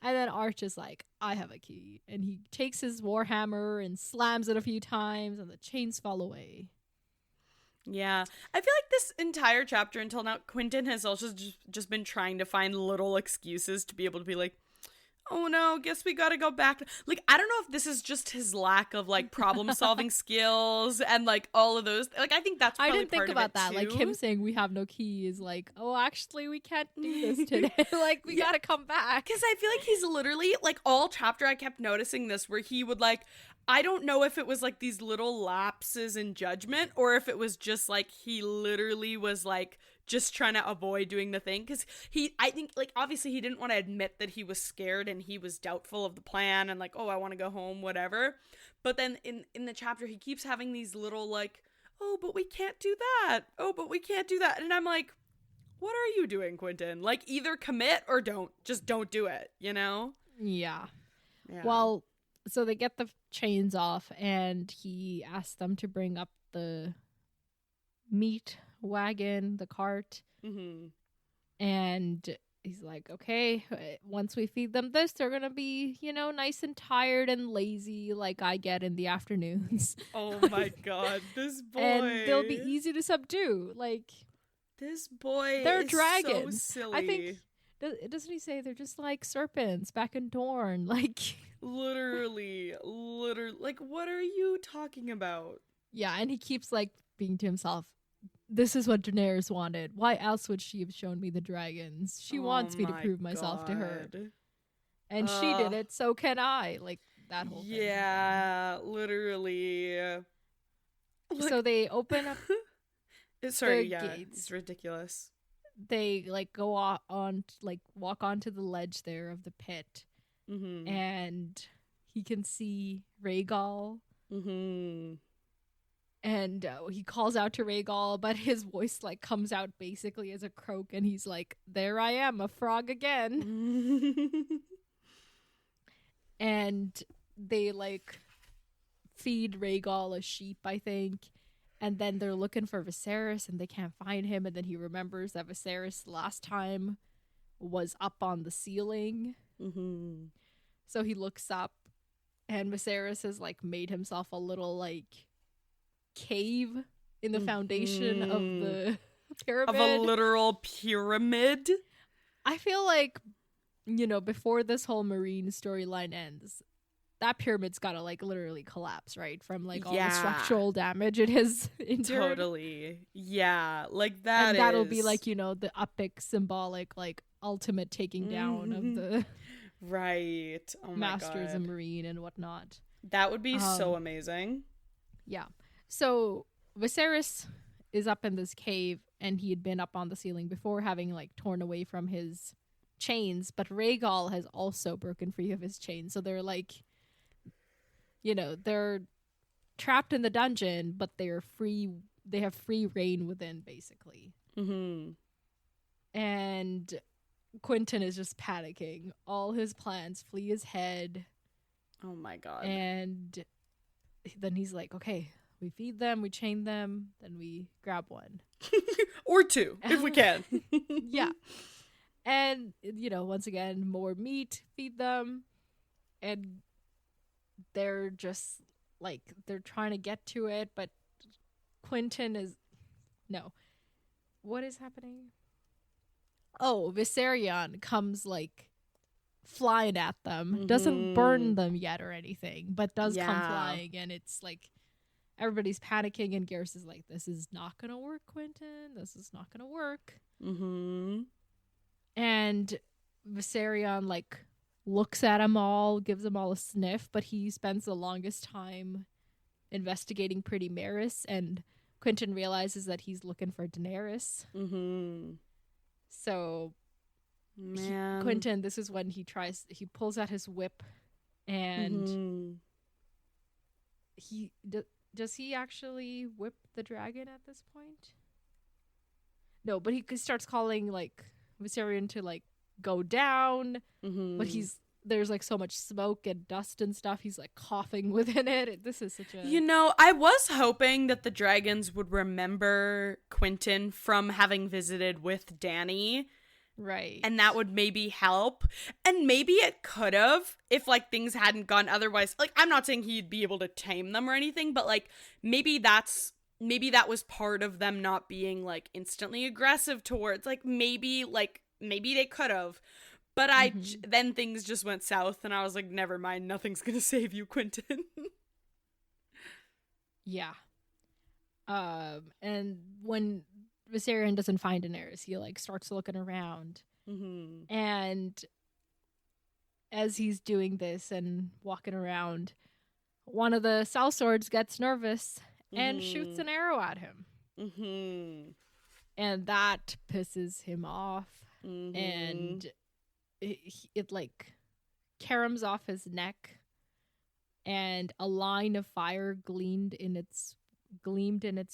then Arch is like, I have a key, and he takes his warhammer and slams it a few times, and the chains fall away. Yeah, I feel like this entire chapter until now, Quentin has also just been trying to find little excuses to be able to be like, oh no, guess we gotta go back. Like, I don't know if this is just his lack of, like, problem-solving skills and, like, all of those. Like, I think that's probably I didn't think about that. too. Like, him saying we have no keys, like, oh, actually, we can't do this today. Like, we gotta come back. Because I feel like he's literally, like, all chapter I kept noticing this, where he would, like, I don't know if it was, like, these little lapses in judgment, or if it was just, like, he literally was, like, just trying to avoid doing the thing. Because I think, like, obviously he didn't want to admit that he was scared and he was doubtful of the plan and, like, oh, I want to go home, whatever. But then in the chapter, he keeps having these little, like, oh, but we can't do that. Oh, but we can't do that. And I'm like, what are you doing, Quentin? Like, either commit or don't. Just don't do it, you know? Yeah. Well, so they get the chains off, and he asks them to bring up the meat wagon, the cart. Mm-hmm. And he's like, okay, once we feed them this, they're gonna be, you know, nice and tired and lazy like I get in the afternoons. Oh my god, this boy. And they'll be easy to subdue. Like, this boy they're is dragons. so silly. I think, doesn't he say they're just like serpents back in Dorne? Like, literally, like, what are you talking about? yeah, and he keeps like being to himself, this is what Daenerys wanted. Why else would she have shown me the dragons? She wants me to prove myself to her. And she did it, so can I. Like, that whole thing. Yeah, literally. So they open up Sorry, the gates. It's ridiculous. They, like, go on, like, walk onto the ledge there of the pit. Mm-hmm. And he can see Rhaegal. Mm-hmm. And he calls out to Rhaegal, but his voice, like, comes out basically as a croak, and he's like, there I am, a frog again. And they, like, feed Rhaegal a sheep, I think, and then they're looking for Viserys, and they can't find him, and then he remembers that Viserys last time was up on the ceiling. Mm-hmm. So he looks up, and Viserys has, like, made himself a little, like, cave in the foundation of the pyramid. Of a literal pyramid. I feel like, you know, before this whole Marine storyline ends, that pyramid's gotta, like, literally collapse, right? From, like, all the structural damage it has endured. Totally. Yeah, like that. And that'll be, like, you know, the epic, symbolic, like, ultimate taking down of the right. Oh my Masters God. of Marine and whatnot. That would be so amazing. Yeah. So Viserys is up in this cave, and he had been up on the ceiling before, having, like, torn away from his chains, but Rhaegal has also broken free of his chains. So they're, like, you know, they're trapped in the dungeon, but they're free. They have free reign within, basically. Mm-hmm. And Quentin is just panicking. All his plans flee his head. Oh my God. And then he's like, okay, we feed them, we chain them, then we grab one. Or two, if we can. Yeah. And, you know, once again, more meat, feed them. And they're just, like, they're trying to get to it, but Quentin is... No. What is happening? Oh, Viserion comes, like, flying at them. Mm-hmm. Doesn't burn them yet or anything, but does come Yeah. flying. And it's, like, everybody's panicking, and Garrus is like, this is not gonna work, Quentin. This is not gonna work. Mm-hmm. And Viserion, like, looks at them all, gives them all a sniff, but he spends the longest time investigating Pretty Maris, and Quentin realizes that he's looking for Daenerys. Mm-hmm. So, Man. Quentin, this is when he pulls out his whip, and does he actually whip the dragon at this point? No, but he starts calling, like, Viserion to, like, go down, but there's, like, so much smoke and dust and stuff, he's, like, coughing within it. This is such a... You know, I was hoping that the dragons would remember Quentin from having visited with Dany. Right. And that would maybe help. And maybe it could have if, like, things hadn't gone otherwise. Like, I'm not saying he'd be able to tame them or anything, but, like, maybe that was part of them not being, like, instantly aggressive towards, like, maybe they could have. But then things just went south, and I was like, never mind, nothing's gonna save you, Quentin. Yeah. And when Viserion doesn't find Daenerys, he like starts looking around. Mm-hmm. And as he's doing this and walking around, one of the sellswords gets nervous and shoots an arrow at him. Mm-hmm. And that pisses him off. Mm-hmm. And it like caroms off his neck, and a line of fire gleamed in its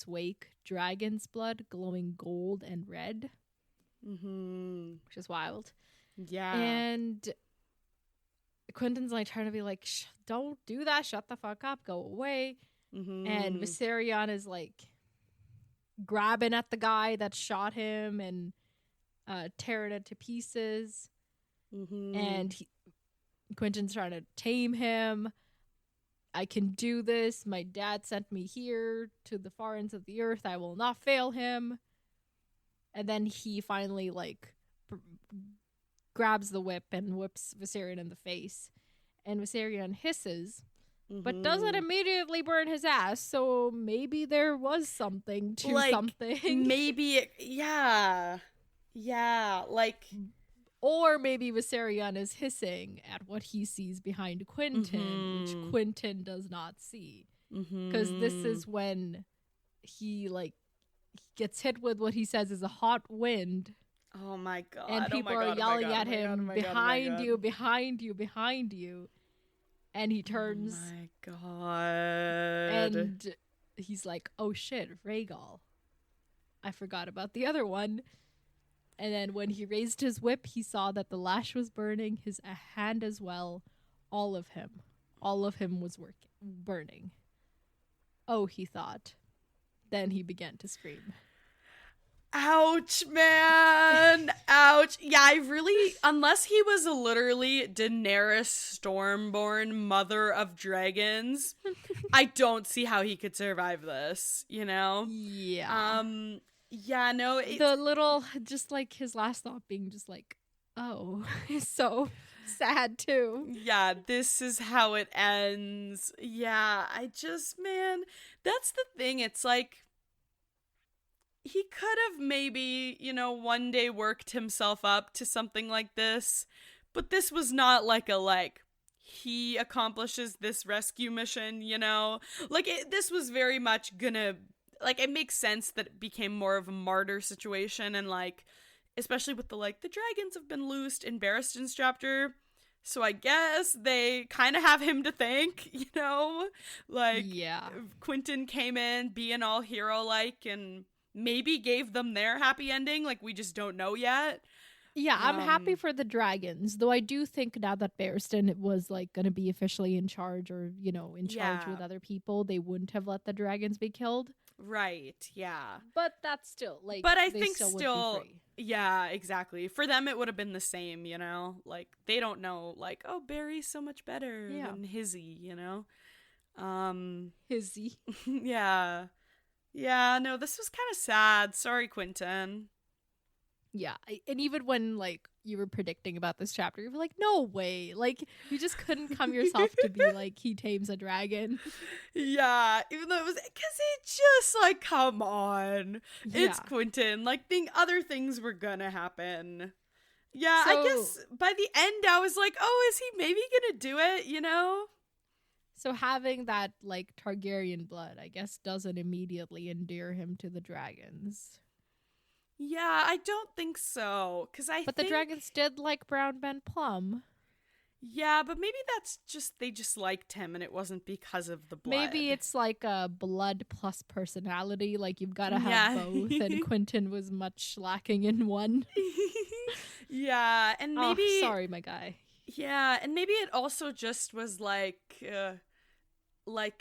wake, dragon's blood glowing gold and red. Mm-hmm. Which is wild. Yeah. And Quentin's like trying to be like, don't do that, shut the fuck up, go away. Mm-hmm. And Viserion is like grabbing at the guy that shot him and tearing it to pieces. Mm-hmm. And Quentin's trying to tame him. I can do this. My dad sent me here to the far ends of the earth. I will not fail him. And then he finally like grabs the whip and whips Viserion in the face. And Viserion hisses, but doesn't immediately burn his ass. So maybe there was something to like, something. Maybe yeah, like. Or maybe Viserion is hissing at what he sees behind Quentin, which Quentin does not see. Because this is when he gets hit with what he says is a hot wind. Oh my god. And people are yelling at him, behind you, behind you, behind you. And he turns. Oh my god. And he's like, oh shit, Rhaegal. I forgot about the other one. And then when he raised his whip, he saw that the lash was burning, his hand as well. All of him was burning. Oh, he thought. Then he began to scream. Ouch, man. Ouch. Yeah, I really, unless he was literally Daenerys Stormborn, mother of dragons, I don't see how he could survive this, you know? Yeah. Yeah, no. The little, just like his last thought being just like, oh, it's so sad too. Yeah, this is how it ends. Yeah, man, that's the thing. It's like, he could have maybe, one day worked himself up to something like this, but this was not like he accomplishes this rescue mission, this was very much gonna, it makes sense that it became more of a martyr situation, and especially with the dragons have been loosed in Barristan's chapter, so I guess they kind of have him to thank, yeah. Quentin came in being all hero-like and maybe gave them their happy ending, we just don't know yet. Yeah, I'm happy for the dragons, though I do think now that Barristan was going to be officially in charge, or in charge with other people, they wouldn't have let the dragons be killed. Right, yeah. But that's still, but I think still yeah, exactly. For them, it would have been the same, they don't know, oh, Barry's so much better than Hizzy, Hizzy. Yeah. Yeah, no, this was kind of sad. Sorry, Quentin. Yeah, and even when, you were predicting about this chapter, you were like, no way. You just couldn't come yourself to be he tames a dragon. Yeah, even though it was, because it just, come on. It's Quentin. Other things were gonna happen. Yeah, so, I guess by the end, I was like, oh, is he maybe gonna do it, So having that, Targaryen blood, I guess, doesn't immediately endear him to the dragons. Yeah, I don't think so, But the dragons did like Brown Ben Plum. Yeah, but maybe that's they just liked him, and it wasn't because of the blood. Maybe it's a blood plus personality, you've got to have both, and Quentin was much lacking in one. Yeah, and maybe... Oh, sorry, my guy. Yeah, and maybe it also just was I don't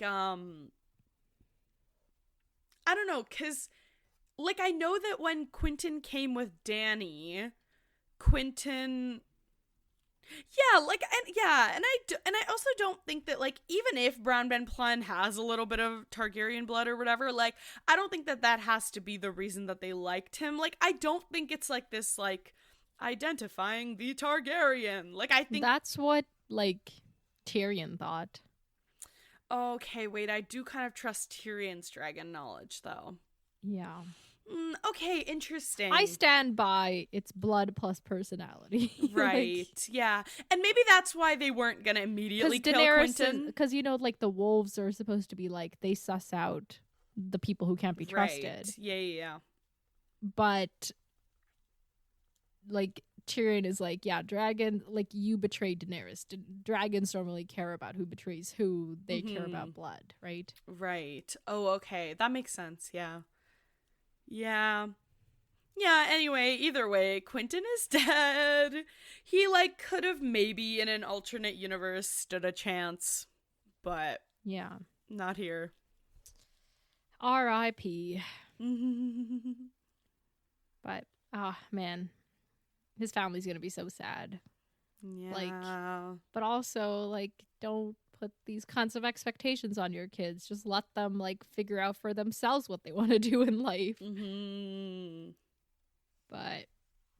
know, because... I know that when Quentin came with Dany, Quentin, and I also don't think that, even if Brown Ben Plum has a little bit of Targaryen blood or whatever, I don't think that has to be the reason that they liked him. I don't think it's this, identifying the Targaryen. Like, I think that's what, like, Tyrion thought. Okay, wait, I do kind of trust Tyrion's dragon knowledge, though. Yeah. Okay, interesting. I stand by its blood plus personality. Right, like, yeah. And maybe that's why they weren't gonna immediately kill Quentyn. Because, you know, like, the wolves are supposed to be, like, they suss out the people who can't be trusted. Yeah. But, like, Tyrion is like, yeah, dragon, like, you betrayed Daenerys. Dragons normally care about who betrays who. They care about blood, right? Right. Oh, okay. That makes sense, yeah. Yeah, anyway, either way, Quentyn is dead. He, like, could have maybe in an alternate universe stood a chance, but yeah, not here. R.I.P. But, man, his family's gonna be so sad. Yeah. Like, but also, like, don't put these kinds of expectations on your kids. Just let them, like, figure out for themselves what they want to do in life. But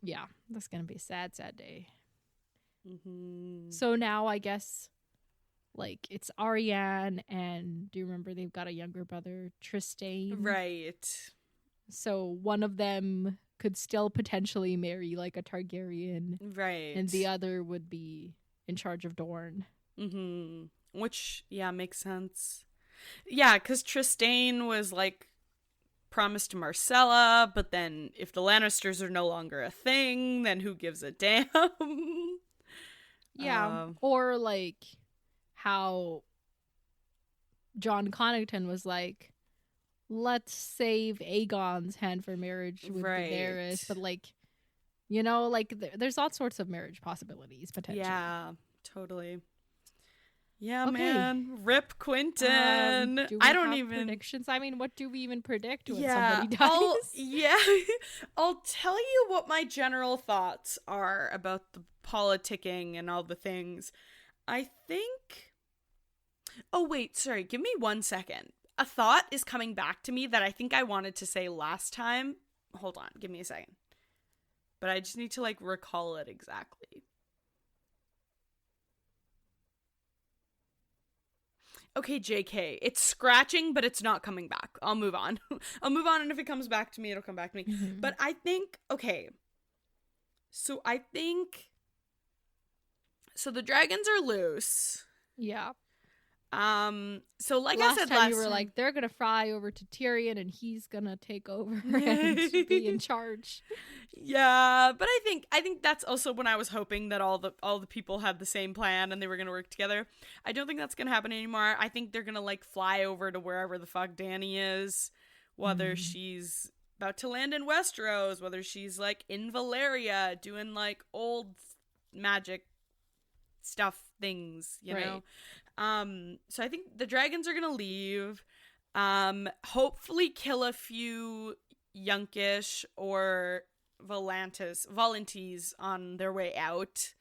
yeah, that's gonna be a sad day. So now I guess, like, it's Arianne, and do you remember they've got a younger brother, Trystane? Right. So one of them could still potentially marry, like, a Targaryen, right, and the other would be in charge of Dorne. Which, yeah, makes sense. Yeah, because Trystane was, like, promised to Marcella, but then if the Lannisters are no longer a thing, then who gives a damn? Yeah, or, like, how John Connington was like, let's save Aegon's hand for marriage with Daenerys, but, like, you know, like, there's all sorts of marriage possibilities, potentially. Yeah, totally. Yeah, okay. Man. Rip Quentyn. I don't even predictions. I mean, what do we even predict when somebody dies? I'll tell you what my general thoughts are about the politicking and all the things. I think. Oh wait, sorry. Give me 1 second. A thought is coming back to me that I think I wanted to say last time. Hold on, give me a second. But I just need to, like, recall it exactly. Okay, JK. It's scratching, but it's not coming back. I'll move on. And if it comes back to me, it'll come back to me. But I think, okay. So I think, so the dragons are loose. Yeah. So like I said last time, you were like, they're gonna fly over to Tyrion and he's gonna take over and be in charge. Yeah, but I think that's also when I was hoping that all the people had the same plan and they were gonna work together. I don't think that's gonna happen anymore. I think they're gonna, like, fly over to wherever the fuck Dany is, whether she's about to land in Westeros, whether she's, like, in Valyria doing, like, old magic stuff things, you know. So I think the dragons are gonna leave, hopefully kill a few Yunkish or Volantes on their way out,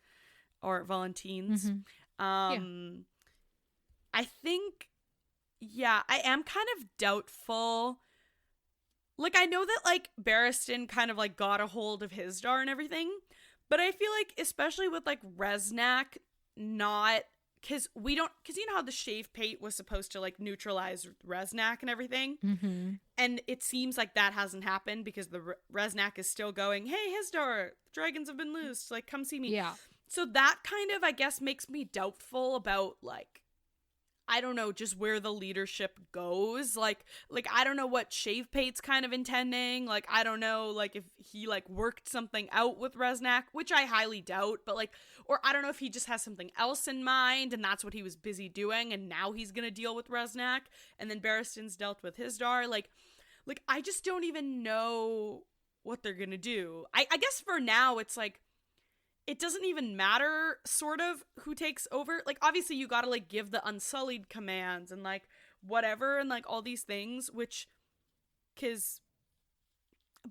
or Volantines. I think, yeah, I am kind of doubtful. Like, I know that, like, Barristan kind of, like, got a hold of Hizdahr and everything, but I feel like, especially with, like, Resnack not... Because you know how the shave pate was supposed to, like, neutralize Resnack and everything? And it seems like that hasn't happened because the Resnack is still going, hey, Hizdahr, dragons have been loosed, like, come see me. Yeah. So that kind of, I guess, makes me doubtful about, like, I don't know, just where the leadership goes. Like I don't know what Shave Pate's kind of intending. Like, I don't know, like, if he, like, worked something out with Resnack, which I highly doubt, but, like, or I don't know if he just has something else in mind and that's what he was busy doing and now he's gonna deal with Resnack and then Barristan's dealt with Hizdahr. Like, I just don't even know what they're gonna do. I guess for now it's, like, it doesn't even matter, sort of, who takes over. Like, obviously, you gotta, like, give the Unsullied commands and, like, whatever, and, like, all these things, which,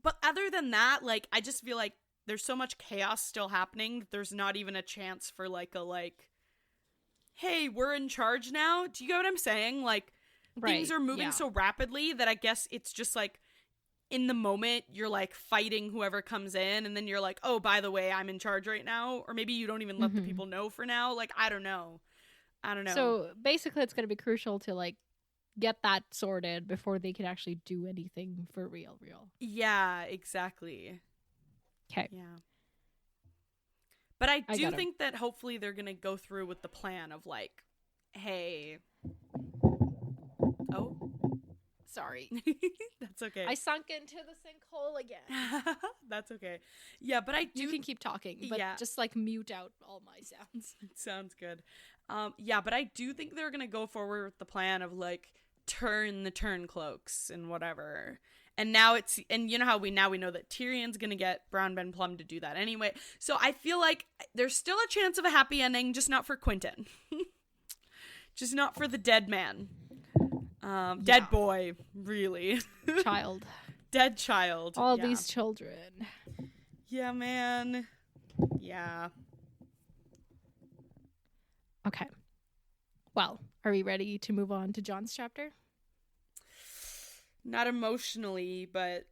but other than that, like, I just feel like there's so much chaos still happening that there's not even a chance for, like, hey, we're in charge now. Do you get what I'm saying? Like, things are moving so rapidly that I guess it's just, like, in the moment you're like fighting whoever comes in, and then you're like, oh, by the way, I'm in charge right now. Or maybe you don't even let the people know for now. Like, I don't know. So basically it's going to be crucial to like get that sorted before they can actually do anything for real. Yeah, exactly. Okay. Yeah. But I do think that hopefully they're going to go through with the plan of like, hey. Oh. Sorry. That's okay. I sunk into the sinkhole again. That's okay. Yeah, but I do... You can keep talking, but just like mute out all my sounds. Sounds good. Yeah, but I do think they're going to go forward with the plan of like turn the turncloaks and whatever. And now and you know how we know that Tyrion's going to get Brown Ben Plum to do that anyway. So I feel like there's still a chance of a happy ending, just not for Quentin. Just not for the dead man. Dead boy, really. Child. Dead child. All these children. Yeah, man. Yeah. Okay. Well, are we ready to move on to Jon's chapter? Not emotionally, but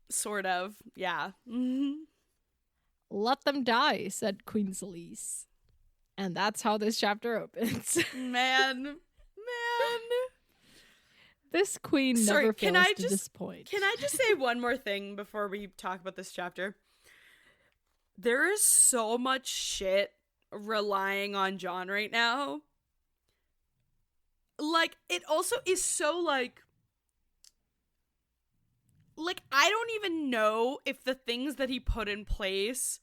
sort of. Yeah. Let them die, said Queen Selyse. And that's how this chapter opens. Man. This queen never fails to disappoint. Can I just say one more thing before we talk about this chapter? There is so much shit relying on Jon right now. Like, it also is so, like, I don't even know if the things that he put in place...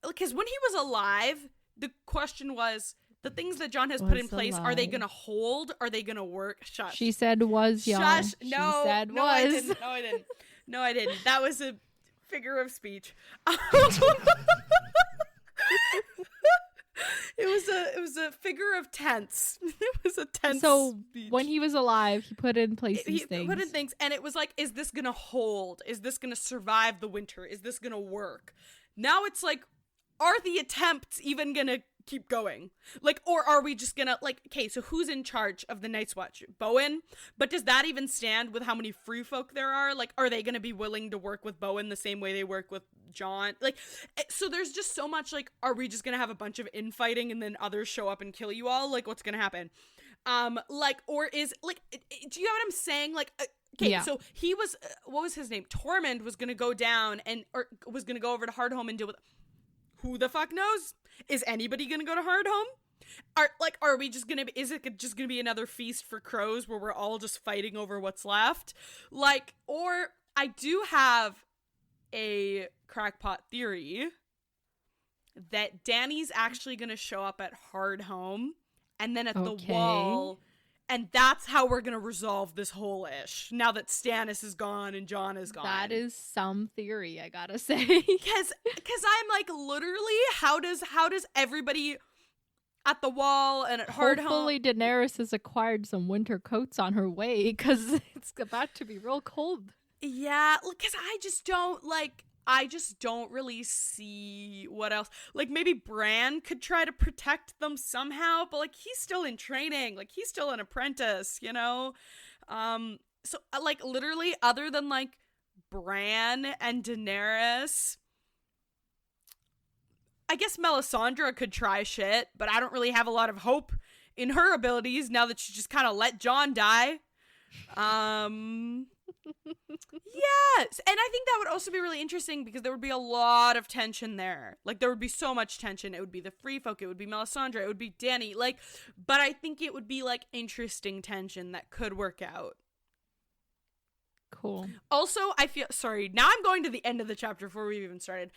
Because when he was alive, the question was... The things that Jon has put in place, are they going to hold? Are they going to work? Shush. She said was, Jon. Shush. No, she said was. I didn't. That was a figure of speech. It was a figure of tense. It was a tense speech. When he was alive, he put in place these things. He put in things, and it was like, is this going to hold? Is this going to survive the winter? Is this going to work? Now it's like, are the attempts even going to keep going? Like, or are we just gonna, like, okay, so who's in charge of the Night's Watch? Bowen? But does that even stand with how many free folk there are? Like, are they gonna be willing to work with Bowen the same way they work with Jon? Like, so there's just so much, like, are we just gonna have a bunch of infighting and then others show up and kill you all? Like, what's gonna happen? Like, or is, like, do you know what I'm saying? Like, okay, yeah. So he was, what was his name? Tormund was gonna go down or was gonna go over to Hardhome and deal with, who the fuck knows? Is anybody gonna go to Hardhome? Are we just gonna be, is it just gonna be another feast for crows where we're all just fighting over what's left? Like, or I do have a crackpot theory that Dany's actually gonna show up at Hardhome and then at the wall, and that's how we're gonna resolve this whole ish now that Stannis is gone and Jon is gone. That is some theory, I gotta say. Because I'm like, literally, how does everybody at the wall and at Hardhome... Hopefully Daenerys has acquired some winter coats on her way, because it's about to be real cold. Yeah, because I just don't really see what else. Like, maybe Bran could try to protect them somehow, but, like, he's still in training. Like, he's still an apprentice, you know? So, like, literally, other than, like, Bran and Daenerys, I guess Melisandre could try shit, but I don't really have a lot of hope in her abilities now that she just kind of let Jon die. Yes, and I think that would also be really interesting because there would be a lot of tension there. Like, there would be so much tension. It would be the Free Folk, it would be Melisandre, it would be Dany, like, but I think it would be, like, interesting tension that could work out. Cool. Also, I feel, sorry, now I'm going to the end of the chapter before we've even started.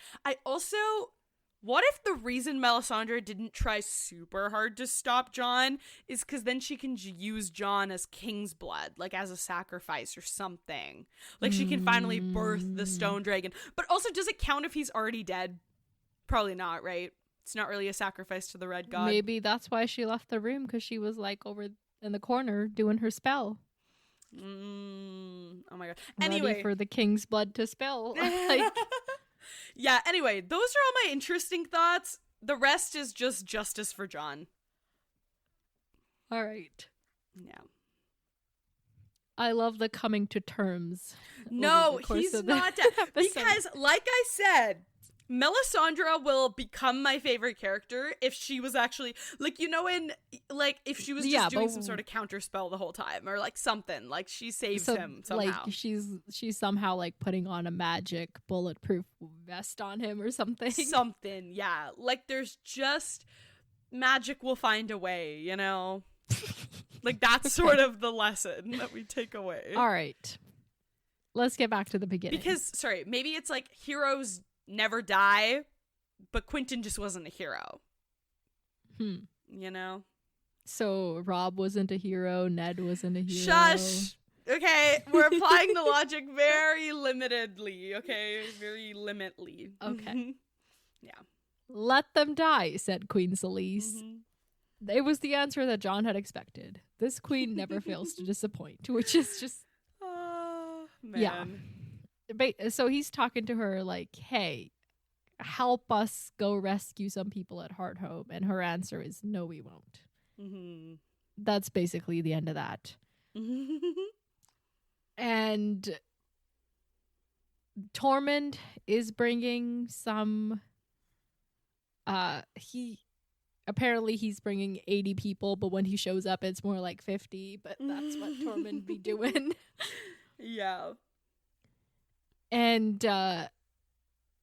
What if the reason Melisandre didn't try super hard to stop Jon is because then she can use Jon as king's blood, like as a sacrifice or something? Like, she can finally birth the stone dragon. But also, does it count if he's already dead? Probably not, right? It's not really a sacrifice to the Red God. Maybe that's why she left the room, because she was, like, over in the corner doing her spell. Oh my god. Anyway. Ready for the king's blood to spill. Like... Yeah, anyway, those are all my interesting thoughts. The rest is just justice for Jon. All right. Yeah. I love the coming to terms. No, he's not dead. Because, like I said, Melisandre will become my favorite character if she was actually, like, you know, if she was just doing some sort of counter spell the whole time, or like something, like she saves him somehow. Like she's somehow like putting on a magic bulletproof vest on him or something. Something, yeah. Like there's just magic will find a way, you know? Like that's sort of the lesson that we take away. All right. Let's get back to the beginning. Because, sorry, maybe it's like heroes never die, but Quentin just wasn't a hero. You know? So Rob wasn't a hero, Ned wasn't a hero. Shush! Okay, we're applying the logic very limitedly, okay? Very limitly. Okay. Yeah. Let them die, said Queen Selyse. It was the answer that John had expected. This queen never fails to disappoint, which is just... man. Yeah. So he's talking to her like, hey, help us go rescue some people at Hardhome. And her answer is, no, we won't. That's basically the end of that. And Tormund is bringing some... Apparently he's bringing 80 people, but when he shows up, it's more like 50. But that's what Tormund be doing. Yeah. And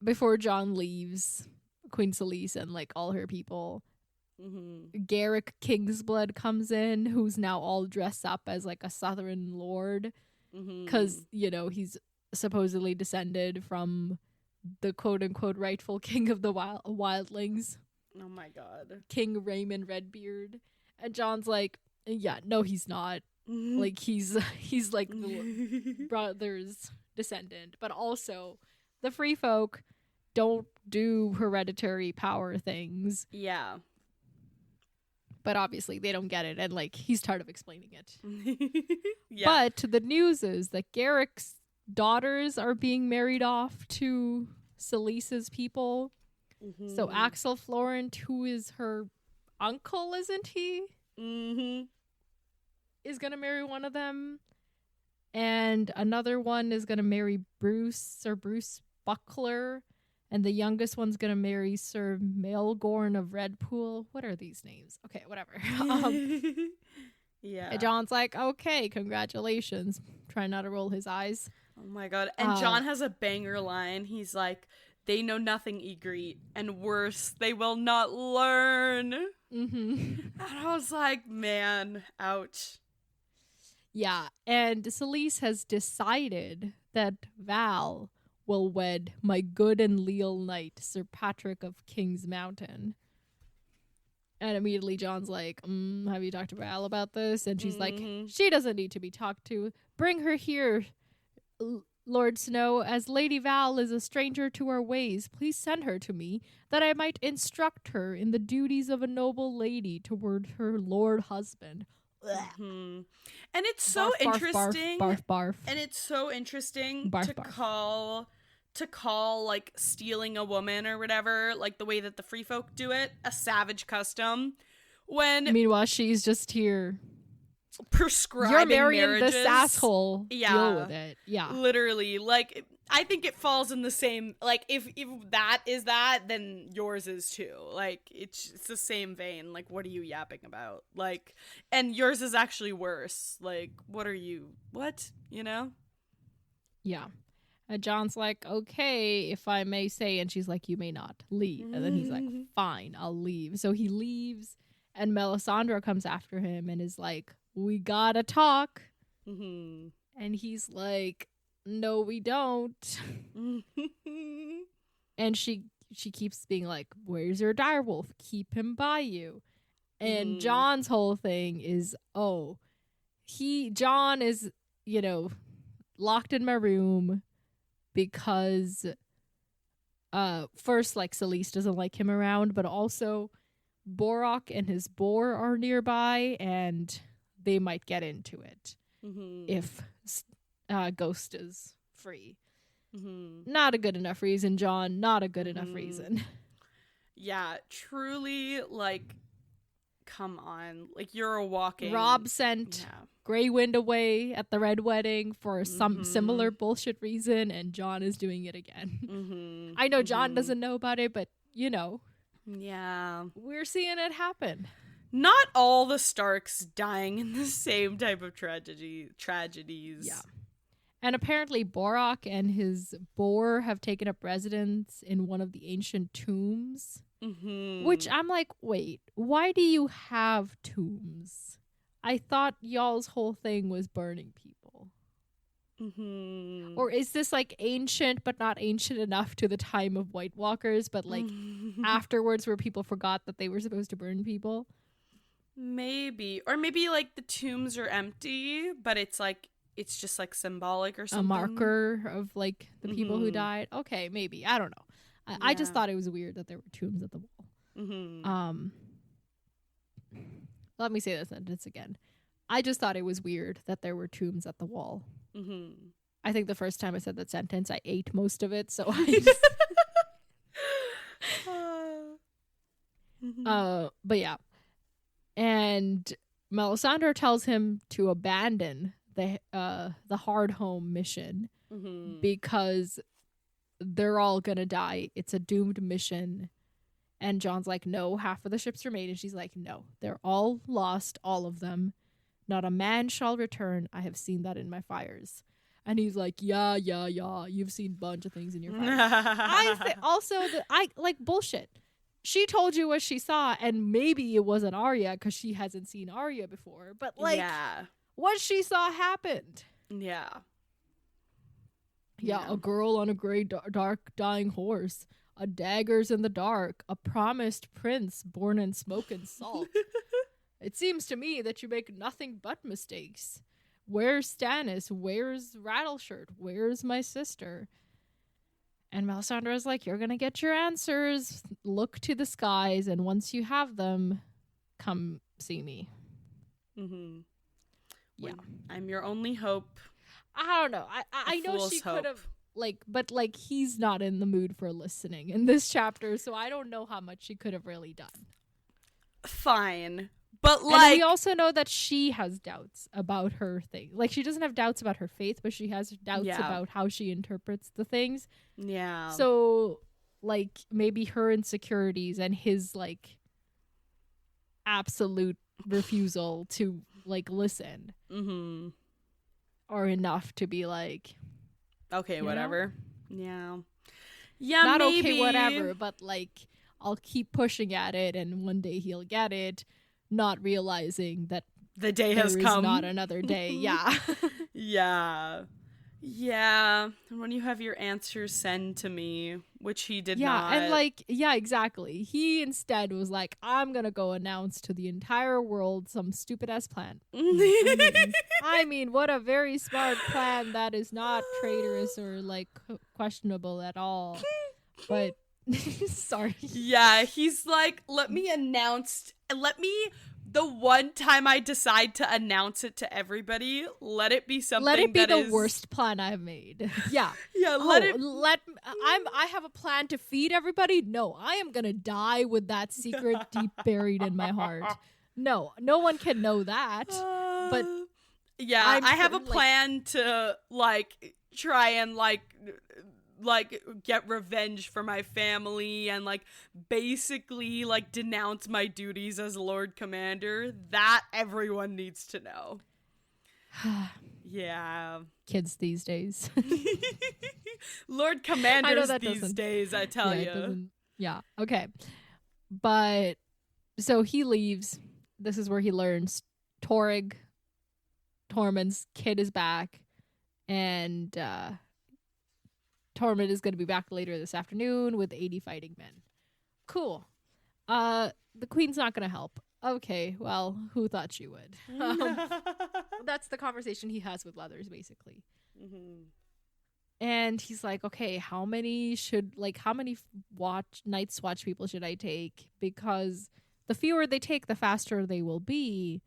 before John leaves, Queen Selyse and like all her people, Garrick Kingsblood comes in, who's now all dressed up as like a southern lord, because you know he's supposedly descended from the quote-unquote rightful king of the wildlings. Oh my god. King Raymond Redbeard. And John's like, yeah, no, he's not. Like, he's like the brother's descendant. But also, the free folk don't do hereditary power things. Yeah. But obviously, they don't get it. And, like, he's tired of explaining it. Yeah. But the news is that Garrick's daughters are being married off to Selyse's people. So Axel Florent, who is her uncle, isn't he? Is going to marry one of them. And another one is going to marry Bruce Buckler. And the youngest one's going to marry Sir Maelgorn of Redpool. What are these names? Okay, whatever. Yeah. And John's like, okay, congratulations. Trying not to roll his eyes. Oh my god. And John has a banger line. He's like, they know nothing, Ygritte, and worse, they will not learn. And I was like, man, ouch. Yeah, and Selyse has decided that Val will wed my good and leal knight, Sir Patrick of King's Mountain. And immediately John's like, have you talked to Val about this? And she's like, she doesn't need to be talked to. Bring her here, Lord Snow, as Lady Val is a stranger to our ways. Please send her to me, that I might instruct her in the duties of a noble lady toward her lord husband. And it's so interesting. Barf, barf. And it's so interesting Barf, to barf. call like stealing a woman or whatever, like the way that the free folk do it, a savage custom. When meanwhile she's just here prescribing you're marrying marriages. This asshole. Yeah, deal with it. Yeah, literally. Like, I think it falls in the same. Like, if that is that, then yours is too. Like, it's the same vein. Like, what are you yapping about? Like, and yours is actually worse. Like, what are you? What, you know? Yeah. And John's like, okay, if I may say, and she's like, you may not leave. And then he's like, fine, I'll leave. So he leaves, and Melisandre comes after him and is like, we gotta talk. And he's like, no, we don't. And she keeps being like, where's your direwolf? Keep him by you. And John's whole thing is, John is, you know, locked in my room because first, like, Selyse doesn't like him around, but also Borok and his boar are nearby, and they might get into it if Ghost is free. Not a good enough reason, John. Not a good enough reason. Yeah, truly, like, come on. Like, you're a walking... Rob sent Grey Wind away at the Red Wedding for some similar bullshit reason, and Jon is doing it again. I know Jon doesn't know about it, but, you know. Yeah. We're seeing it happen. Not all the Starks dying in the same type of tragedies. Yeah. And apparently Borok and his boar have taken up residence in one of the ancient tombs. Which I'm like, wait, why do you have tombs? I thought y'all's whole thing was burning people. Or is this like ancient but not ancient enough to the time of White Walkers, but like afterwards where people forgot that they were supposed to burn people? Maybe. Or maybe like the tombs are empty, but it's just like symbolic or something. A marker of like the people who died. Okay, maybe. I don't know. I just thought it was weird that there were tombs at the wall. Let me say this sentence again. I just thought it was weird that there were tombs at the wall. I think the first time I said that sentence, I ate most of it, so I just... But yeah. And Melisandre tells him to abandon the Hardhome mission because they're all gonna die. It's a doomed mission. And Jon's like, no, half of the ships remain. And she's like, no, they're all lost, all of them. Not a man shall return. I have seen that in my fires. And he's like, yeah, you've seen a bunch of things in your fires. I think also that I like bullshit. She told you what she saw, and maybe it wasn't Arya because she hasn't seen Arya before. But like, what she saw happened. Yeah, a girl on a gray, dark, dying horse. A daggers in the dark. A promised prince born in smoke and salt. It seems to me that you make nothing but mistakes. Where's Stannis? Where's Rattleshirt? Where's my sister? And Melisandre is like, you're going to get your answers. Look to the skies, and once you have them, come see me. Yeah. I'm your only hope. I don't know. I know she could have, but he's not in the mood for listening in this chapter, so I don't know how much she could have really done. Fine. But and we also know that she has doubts about her thing. Like, she doesn't have doubts about her faith, but she has doubts about how she interprets the things. Yeah. So, like, maybe her insecurities and his, like, absolute refusal to, like, listen are enough to be like, okay, whatever. Know? Yeah, not maybe. Okay, whatever, but, like, I'll keep pushing at it, and one day he'll get it. Not realizing that the day has come. Not another day. Yeah. Yeah. And when you have your answers, send to me, which he did not. And like, yeah, exactly. He instead was like, I'm going to go announce to the entire world some stupid ass plan. I mean, what a very smart plan that is not traitorous or like questionable at all. But sorry. Yeah, he's like, the one time I decide to announce it to everybody, let it be something that is... Let it be the worst plan I've made. Yeah. Yeah, I have a plan to feed everybody. No, I am gonna die with that secret deep buried in my heart. No one can know that. But yeah, I have a plan to, like, try and, like get revenge for my family and like basically like denounce my duties as Lord Commander. That everyone needs to know. Yeah. Kids these days. Lord Commanders these days, I tell you. Yeah. Okay. But so he leaves. This is where he learns Tormund's kid is back, and Tormund is going to be back later this afternoon with 80 fighting men. Cool. The queen's not going to help. Okay, well, who thought she would? That's the conversation he has with Leathers, basically. And he's like, okay, how many Night's Watch people should I take? Because the fewer they take, the faster they will be.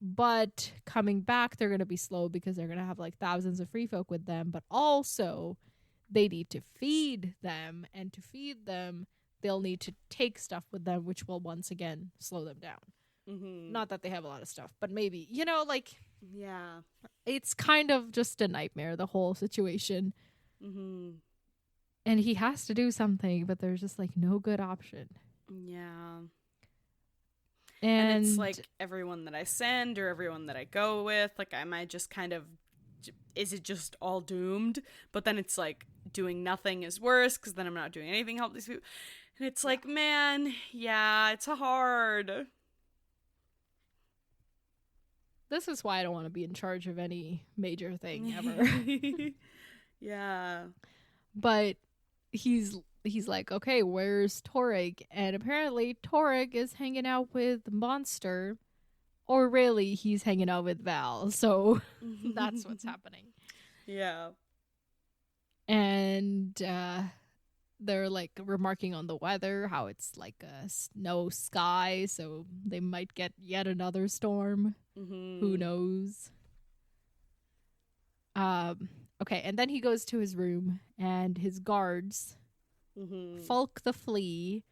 But coming back, they're going to be slow because they're going to have like thousands of free folk with them. But also, they need to feed them, and to feed them, they'll need to take stuff with them, which will once again slow them down. Not that they have a lot of stuff, but maybe, you know, like, yeah, it's kind of just a nightmare, the whole situation. And he has to do something, but there's just like no good option. Yeah. And it's like everyone that I send or everyone that I go with, like, am I just kind of, is it just all doomed? But then it's like doing nothing is worse because then I'm not doing anything to help these people. And it's like, man, yeah, it's hard. This is why I don't want to be in charge of any major thing ever. Yeah. But he's like, okay, where's Torrig? And apparently Torrig is hanging out with Monster. Or really, he's hanging out with Val. So that's what's happening. Yeah. And they're like remarking on the weather, how it's like a snow sky, so they might get yet another storm. Who knows? Okay, and then he goes to his room, and his guards, Fulk the Flea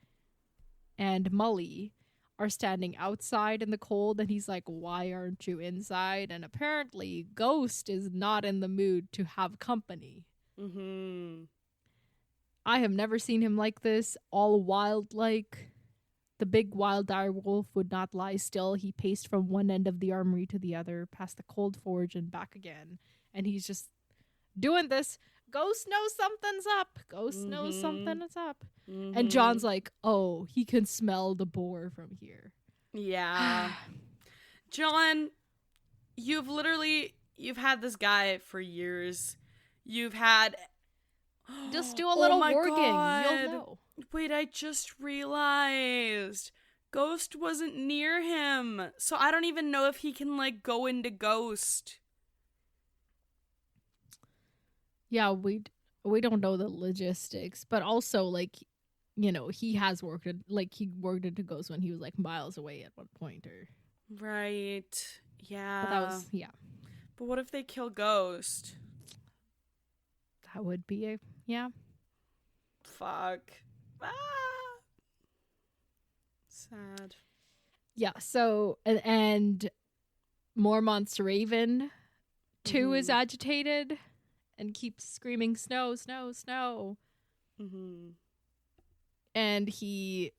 and Mully, are standing outside in the cold, and he's like, why aren't you inside? And apparently Ghost is not in the mood to have company. I have never seen him like this, all wild-like. The big wild dire wolf would not lie still. He paced from one end of the armory to the other, past the cold forge and back again. And he's just doing this. Ghost knows something's up. Ghost knows something is up. And John's like, oh, he can smell the boar from here. Yeah. John, you've had this guy for years. You've had... Just do a little warging. God. You'll know. Wait, I just realized Ghost wasn't near him. So I don't even know if he can, like, go into Ghost. Yeah, we don't know the logistics, but also, like, you know, he worked into Ghost when he was like miles away at one point, or right. Yeah. But that was But what if they kill Ghost? That would be Fuck. Sad. Yeah. So and Mormont's Raven too is agitated and keeps screaming, "Snow, snow, snow!" And he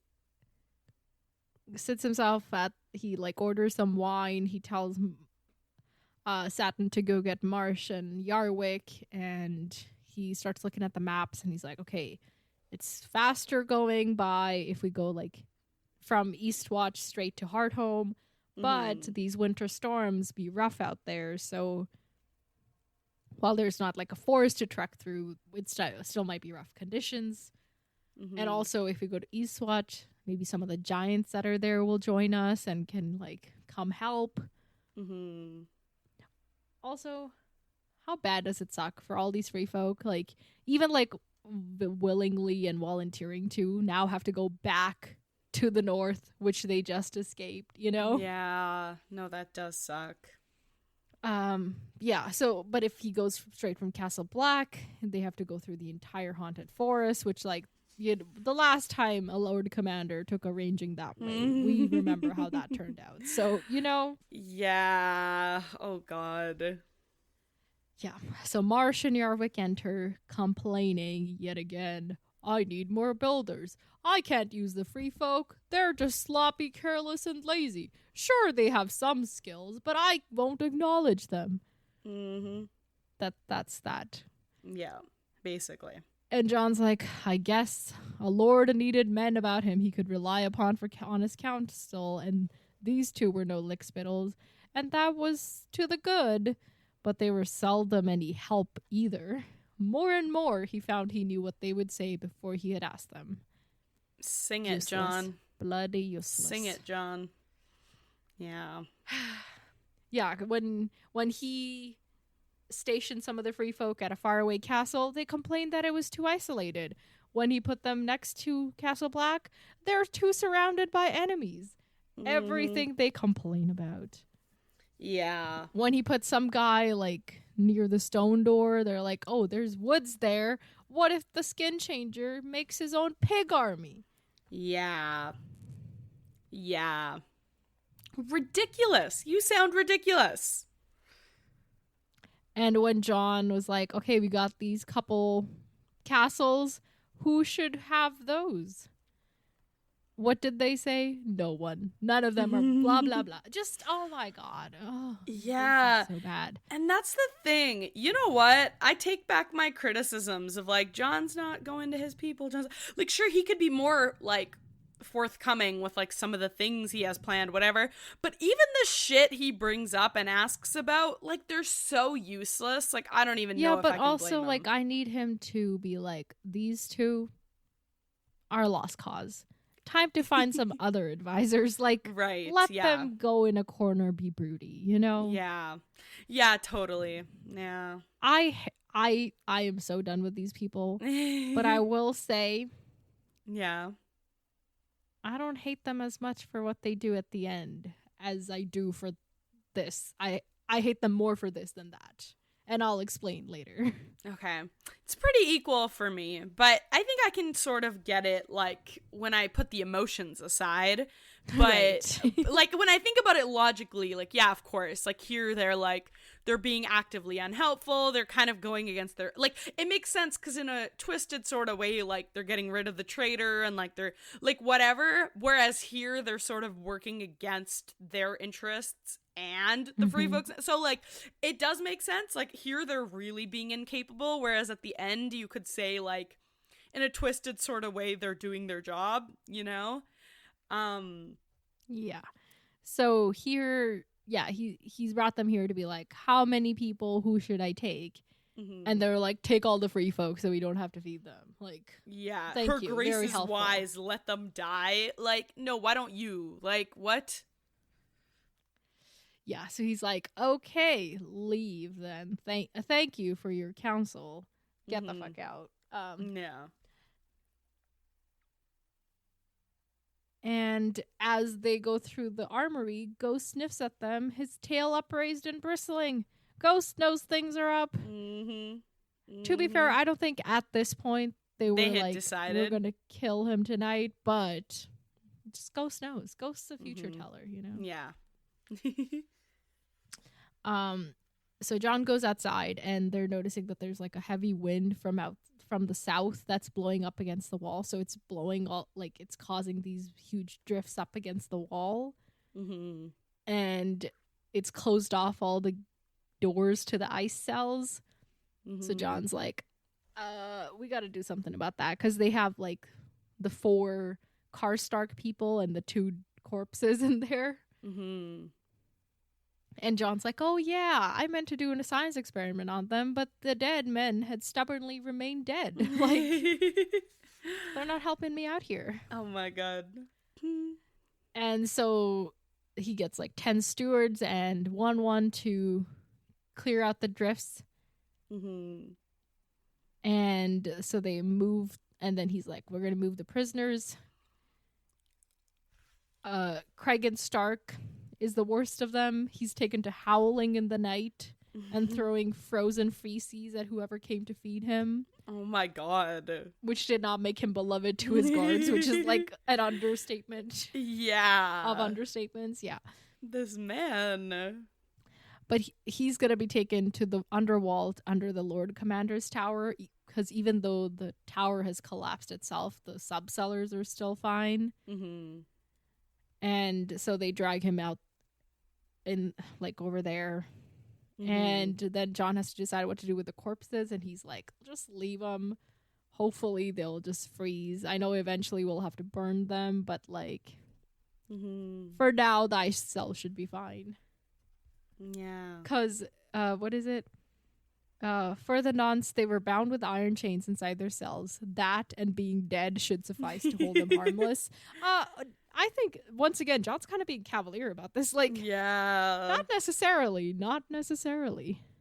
sits himself he like orders some wine. He tells Satin to go get Marsh and Yarwick, and he starts looking at the maps, and he's like, okay, it's faster going by if we go like from Eastwatch straight to Hardhome, but these winter storms be rough out there, so while there's not like a forest to trek through, it still might be rough conditions. And also, if we go to Eastwatch, maybe some of the giants that are there will join us and can like come help. Also, how bad does it suck for all these free folk, like even like willingly and volunteering to now have to go back to the north, which they just escaped, you know? Yeah, no, that does suck. Yeah, so but if he goes straight from Castle Black, they have to go through the entire haunted forest, which like the last time a Lord Commander took a ranging that way, we remember how that turned out. So, you know. Yeah. Oh, God. Yeah. So Marsh and Yarwick enter, complaining yet again. I need more builders. I can't use the free folk. They're just sloppy, careless, and lazy. Sure, they have some skills, but I won't acknowledge them. That's that. Yeah, basically. And John's like, I guess a lord needed men about him he could rely upon on his counsel, and these two were no lickspittles, and that was to the good, but they were seldom any help either. More and more he found he knew what they would say before he had asked them. Sing it, Useless. John. Bloody useless. Sing it, John. Yeah. Yeah, when he stationed some of the free folk at a faraway castle, they complained that it was too isolated. When he put them next to Castle Black, they're too surrounded by enemies. Everything they complain about. Yeah. When he put some guy like near the stone door, they're like, oh, there's woods there. What if the skin changer makes his own pig army? Yeah. Yeah. Ridiculous. You sound ridiculous. And when John was like, okay, we got these couple castles, who should have those? What did they say? No one. None of them are blah, blah, blah. Just, oh my God. Oh, yeah. So bad. And that's the thing. You know what? I take back my criticisms of, like, John's not going to his people. Like, sure, he could be more, like, forthcoming with, like, some of the things he has planned, whatever. But even the shit he brings up and asks about, like, they're so useless. Like, I don't even know if I can blame him. Yeah, but also, like, I need him to be like, these two are lost cause. Time to find some other advisors. Like, let them go in a corner, be broody, you know? Yeah, totally. Yeah. I am so done with these people. But I will say, yeah, I don't hate them as much for what they do at the end as I do for this. I hate them more for this than that. And I'll explain later. Okay. It's pretty equal for me, but I think I can sort of get it, like, when I put the emotions aside. But, like, when I think about it logically, like, yeah, of course. Like, here they're, like, they're being actively unhelpful. They're kind of going against their, like, it makes sense because in a twisted sort of way, like, they're getting rid of the traitor and, like, they're, like, whatever. Whereas here they're sort of working against their interests and the free folks. So, like, it does make sense. Like, here they're really being incapable, whereas at the end you could say, like, in a twisted sort of way, they're doing their job, you know? Yeah. So here, yeah, he's brought them here to be like, how many people, who should I take? And they're like, take all the free folks so we don't have to feed them. Like, yeah, thank her you. grace Very is helpful. wise, let them die. Like, no, why don't you? Like, what? Yeah, so he's like, okay, leave then. Thank you for your counsel. Get the fuck out. Yeah. And as they go through the armory, Ghost sniffs at them, his tail upraised and bristling. Ghost knows things are up. To be fair, I don't think at this point they were like, decided we're going to kill him tonight, but just Ghost knows. Ghost's a future teller, you know? Yeah. So John goes outside and they're noticing that there's like a heavy wind from the south that's blowing up against the wall. So it's blowing all, like, it's causing these huge drifts up against the wall. And it's closed off all the doors to the ice cells. So John's like, we got to do something about that, because they have like the 4 Karstark people and the 2 corpses in there. And John's like, oh yeah, I meant to do a science experiment on them, but the dead men had stubbornly remained dead. Like, they're not helping me out here. Oh my God. And so he gets like 10 stewards and 1 to clear out the drifts. And so they move, and then he's like, we're going to move the prisoners. Cregan Stark is the worst of them. He's taken to howling in the night and throwing frozen feces at whoever came to feed him. Oh my God. Which did not make him beloved to his guards, which is like an understatement. Yeah. Of understatements, yeah. This man. But he's going to be taken to the underworld under the Lord Commander's tower, because even though the tower has collapsed itself, the subcellars are still fine. And so they drag him out in, like, over there. And then John has to decide what to do with the corpses, and he's like, just leave them. Hopefully they'll just freeze. I know eventually we'll have to burn them, but, like, for now, the ice cell should be fine. Yeah. Because, what is it? For the nonce, they were bound with iron chains inside their cells. That and being dead should suffice to hold them harmless. I think, once again, John's kind of being cavalier about this. Like, yeah. Not necessarily.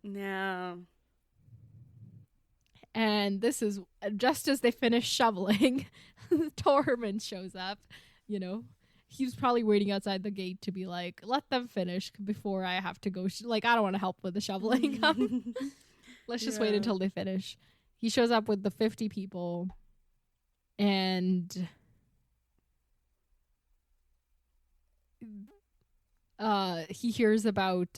Yeah. And this is just as they finish shoveling, Tormund shows up, you know. He was probably waiting outside the gate to be like, let them finish before I have to go. I don't want to help with the shoveling. Let's just wait until they finish. He shows up with the 50 people. And he hears about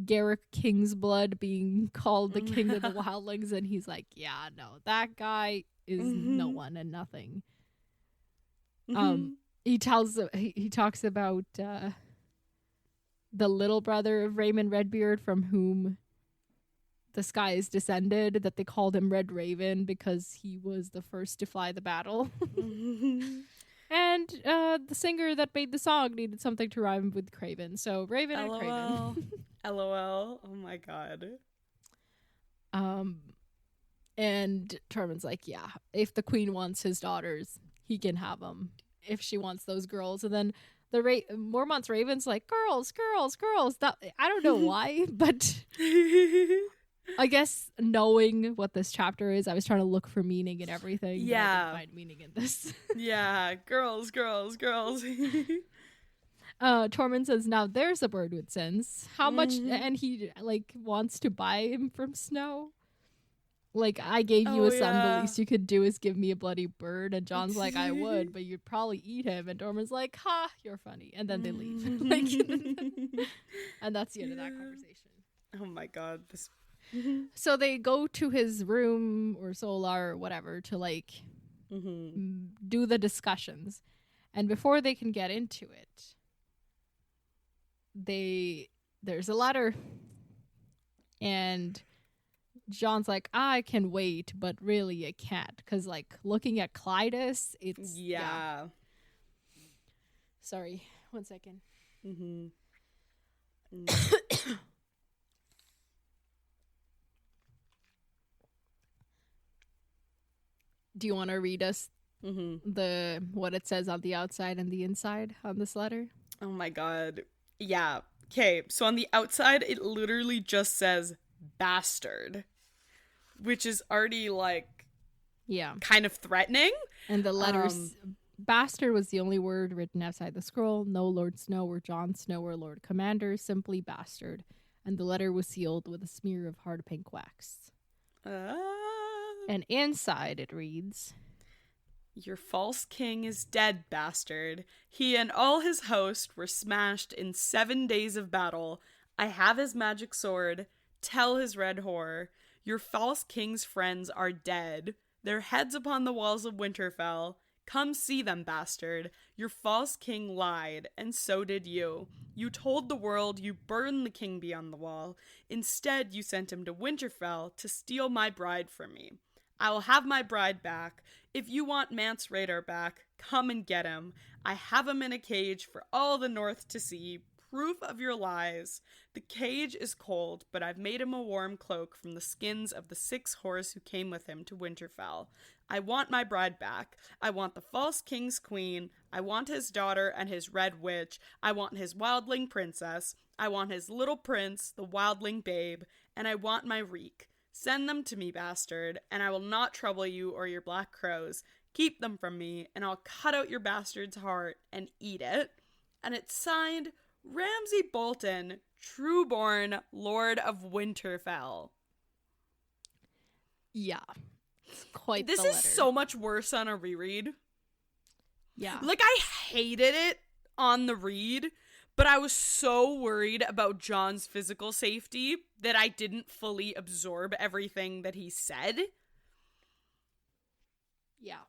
Garrick Kingsblood being called the king of the wildlings, and he's like, yeah, no, that guy is no one and nothing. He talks about the little brother of Raymond Redbeard, from whom the sky is descended, that they called him Red Raven because he was the first to fly the battle. And the singer that made the song needed something to rhyme with Craven, so Raven and Craven. LOL. Oh my god. And Tormund's like, yeah, if the queen wants his daughters, he can have them. If she wants those girls. And then Mormont's Raven's like, girls. That, I don't know why, but I guess knowing what this chapter is, I was trying to look for meaning in everything. Yeah. But I didn't find meaning in this. Yeah, girls. Tormund says, now there's a bird with sense. How much? And he wants to buy him from Snow. Like, I gave you a son, the least you could do is give me a bloody bird. And John's like, I would, but you'd probably eat him. And Tormund's like, ha, you're funny. And then they leave. And that's the end of that conversation. Oh my god. So they go to his room or solar or whatever to do the discussions. And before they can get into it, there's a letter. And John's like, I can wait, but really I can't. Because, looking at Clytus, it's... Yeah. Sorry. 1 second. Do you want to read us what it says on the outside and the inside on this letter? Oh my god. Yeah. Okay, so on the outside, it literally just says bastard, which is already kind of threatening. And the letters, bastard was the only word written outside the scroll. No Lord Snow or Jon Snow or Lord Commander, simply bastard. And the letter was sealed with a smear of hard pink wax. And inside it reads, your false king is dead, bastard. He and all his host were smashed in 7 days of battle. I have his magic sword. Tell his red whore. Your false king's friends are dead. Their heads upon the walls of Winterfell. Come see them, bastard. Your false king lied, and so did you. You told the world you burned the king beyond the wall. Instead, you sent him to Winterfell to steal my bride from me. I will have my bride back. If you want Mance Rayder back, come and get him. I have him in a cage for all the North to see. Proof of your lies. The cage is cold, but I've made him a warm cloak from the skins of the 6 horse who came with him to Winterfell. I want my bride back. I want the false king's queen. I want his daughter and his red witch. I want his wildling princess. I want his little prince, the wildling babe. And I want my reek. Send them to me, bastard, and I will not trouble you or your black crows. Keep them from me, and I'll cut out your bastard's heart and eat it. And it's signed Ramsay Bolton, Trueborn, Lord of Winterfell. Yeah. Quite this the is letter. So much worse on a reread. Yeah. I hated it on the read, but I was so worried about John's physical safety that I didn't fully absorb everything that he said. Yeah.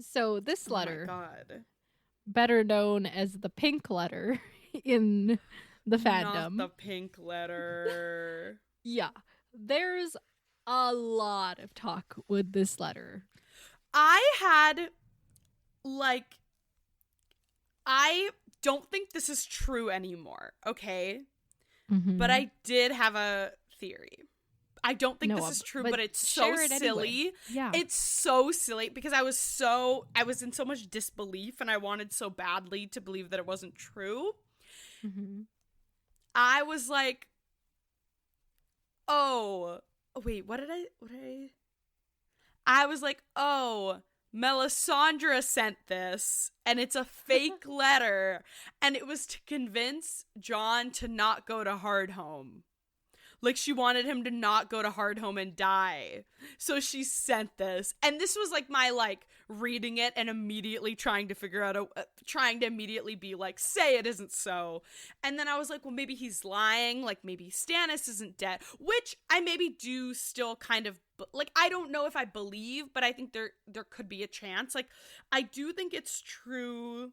So this letter, oh my God, better known as the pink letter in the fandom. Not the pink letter. Yeah. There's a lot of talk with this letter. I don't think this is true anymore, okay? Mm-hmm. But I did have a theory. I don't think this is true, but it's so silly. Anyway. Yeah. It's so silly because I was in so much disbelief and I wanted so badly to believe that it wasn't true. Mm-hmm. I was like, oh, wait, what did I was like, oh, Melisandre sent this and it's a fake letter and it was to convince Jon to not go to Hardhome. Like, she wanted him to not go to Hardhome and die. So she sent this. And this was, like, my, like, reading it and immediately trying to figure out trying to immediately be like, say it isn't so. And then I was like, well, maybe he's lying. Like, maybe Stannis isn't dead. Which I maybe do still kind of, like, I don't know if I believe, but I think there could be a chance. Like, I do think it's true.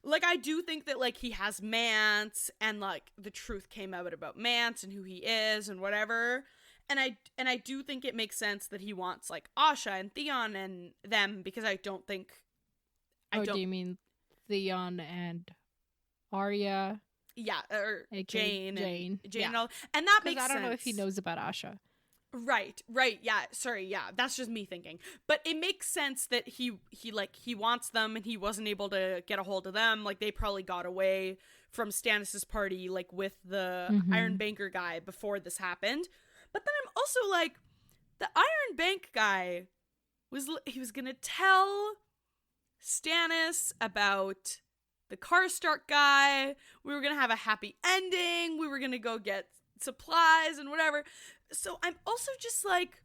Like, I do think that, like, he has Mance, and, like, the truth came out about Mance and who he is and whatever. And I do think it makes sense that he wants, like, Asha and Theon and them, because I don't think... do you mean Theon and Arya? Yeah, or Jane. Jane. And all. And that makes sense. I don't know if he knows about Asha. Right, yeah, sorry, yeah, that's just me thinking. But it makes sense that he wants them, and he wasn't able to get a hold of them. Like, they probably got away from Stannis' party, like, with the Iron Banker guy before this happened. But then I'm also like, the Iron Bank guy was gonna tell Stannis about the Karstark guy. We were gonna have a happy ending. We were gonna go get supplies and whatever. So I'm also just like,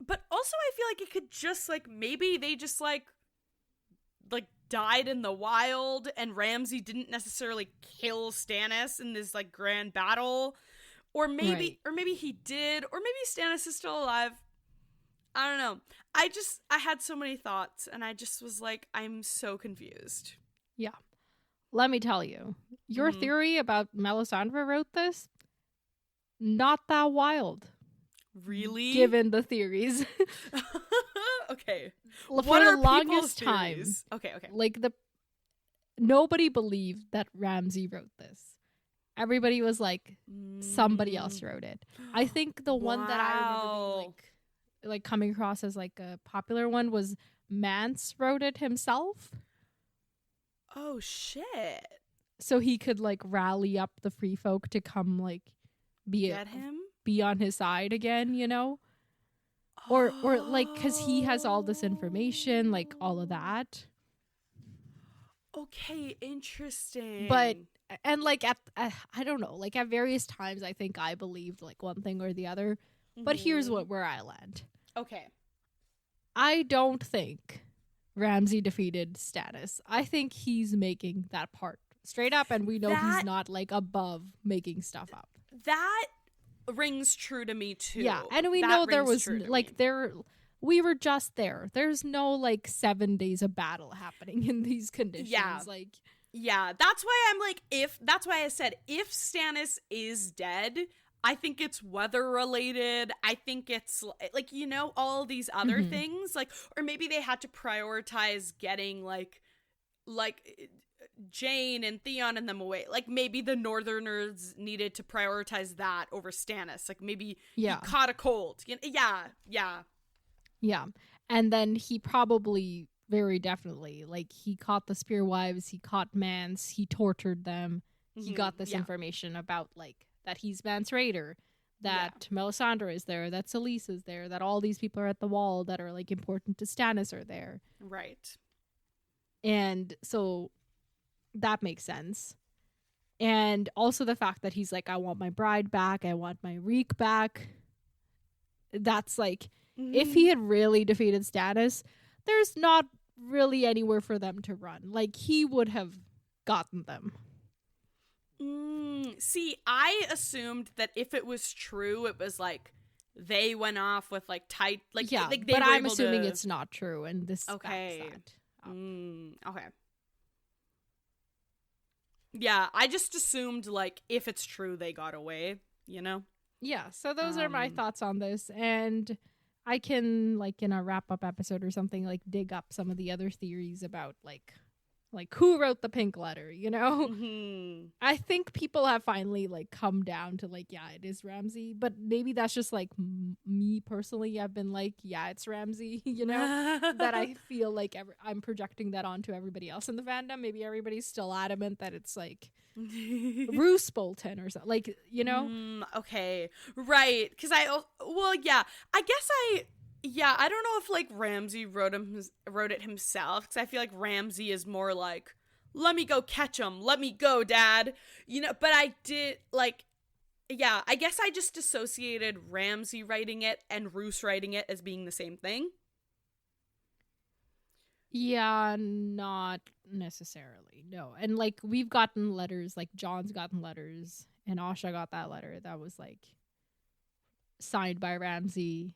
but also I feel like it could just, like, maybe they just like died in the wild, and Ramsay didn't necessarily kill Stannis in this, like, grand battle, or maybe he did, or maybe Stannis is still alive. I don't know. I had so many thoughts, and I just was like, I'm so confused. Yeah. Let me tell you, your theory about Melisandre wrote this, not that wild. Really? Given the theories. Okay. For the longest time. Okay. Like, nobody believed that Ramsay wrote this. Everybody was like, somebody else wrote it. I think the one that I remember being, like coming across as, like, a popular one was Mance wrote it himself. Oh, shit. So he could, like, rally up the free folk to come, like, be on his side again, you know? Or like, because he has all this information, like, all of that. Okay, interesting. But, and, like, I don't know, like, at various times, I think I believed, like, one thing or the other. But here's where I land. Okay. I don't think Ramsay defeated Stannis. I think he's making that part straight up, and we know he's not, like, above making stuff up. That rings true to me too. Yeah, and we know there was like we were just there. There's no, like, 7 days of battle happening in these conditions. Yeah, that's why I'm like, that's why I said if Stannis is dead, I think it's weather related. I think it's like, you know, all these other things, like, or maybe they had to prioritize getting like Jane and Theon and them away. Like, maybe the Northerners needed to prioritize that over Stannis. Like, maybe he caught a cold. Yeah. And then he probably, very definitely, like, he caught the Spearwives, he caught Mance, he tortured them. He got this information about, like, that he's Mance Rayder, that Melisandre is there, that Selyse is there, that all these people are at the wall that are, like, important to Stannis are there. Right. And so that makes sense. And also the fact that he's like, I want my bride back, I want my reek back. That's like, if he had really defeated Stannis, there's not really anywhere for them to run. Like, he would have gotten them. See, I assumed that if it was true, it was like they went off with, like, tight, like, yeah, they but were I'm able assuming to... it's not true, and this backs that. Okay. Yeah, I just assumed, like, if it's true, they got away, you know? Yeah, so those are my thoughts on this, and I can, like, in a wrap-up episode or something, like, dig up some of the other theories about, like who wrote the pink letter, you know? I think people have finally, like, come down to, like, yeah, it is Ramsay, but maybe that's just, like, me personally. I've been like, yeah, it's Ramsay, you know? That I feel like I'm projecting that onto everybody else in the fandom. Maybe everybody's still adamant that it's, like, Roose Bolton or something, like, you know? Okay, right, because I don't know if, like, Ramsay wrote it himself, because I feel like Ramsay is more like, let me go catch him, let me go, dad, you know, but I did, like, yeah, I guess I just associated Ramsay writing it and Roose writing it as being the same thing. Yeah, not necessarily. No. And like we've gotten letters, like John's gotten letters and Asha got that letter that was like signed by Ramsay.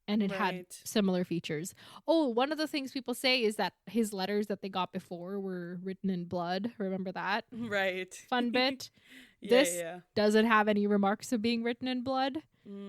And it had similar features. Oh, one of the things people say is that his letters that they got before were written in blood. Remember that? Right. Fun bit. This doesn't have any remarks of being written in blood.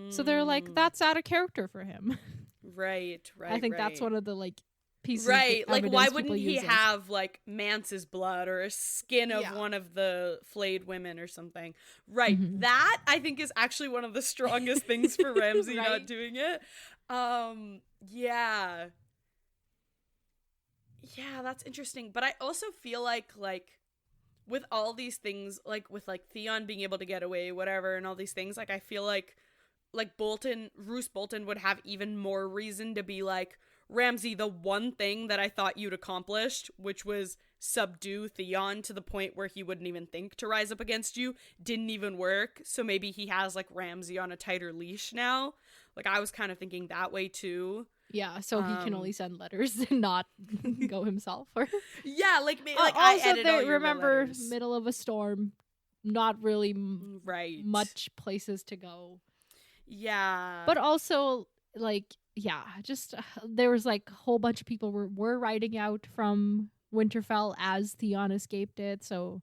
So they're like, that's out of character for him. Right. I think that's one of the like pieces. Right. Like, why wouldn't he have like Mance's blood or a skin of one of the flayed women or something? Right. Mm-hmm. That I think is actually one of the strongest things for Ramsay not doing it. Yeah, that's interesting. But I also feel like with all these things, like with like Theon being able to get away, whatever, and all these things, like I feel like Roose Bolton would have even more reason to be like, Ramsay, the one thing that I thought you'd accomplished, which was subdue Theon to the point where he wouldn't even think to rise up against you, didn't even work. So maybe he has like Ramsay on a tighter leash now. Like I was kind of thinking that way too. Yeah, so he can only send letters and not go himself. Or yeah, like also I edit all your remember letters. Middle of a storm, not really much places to go. Yeah, but also like just there was like a whole bunch of people were writing out from Winterfell as Theon escaped it, so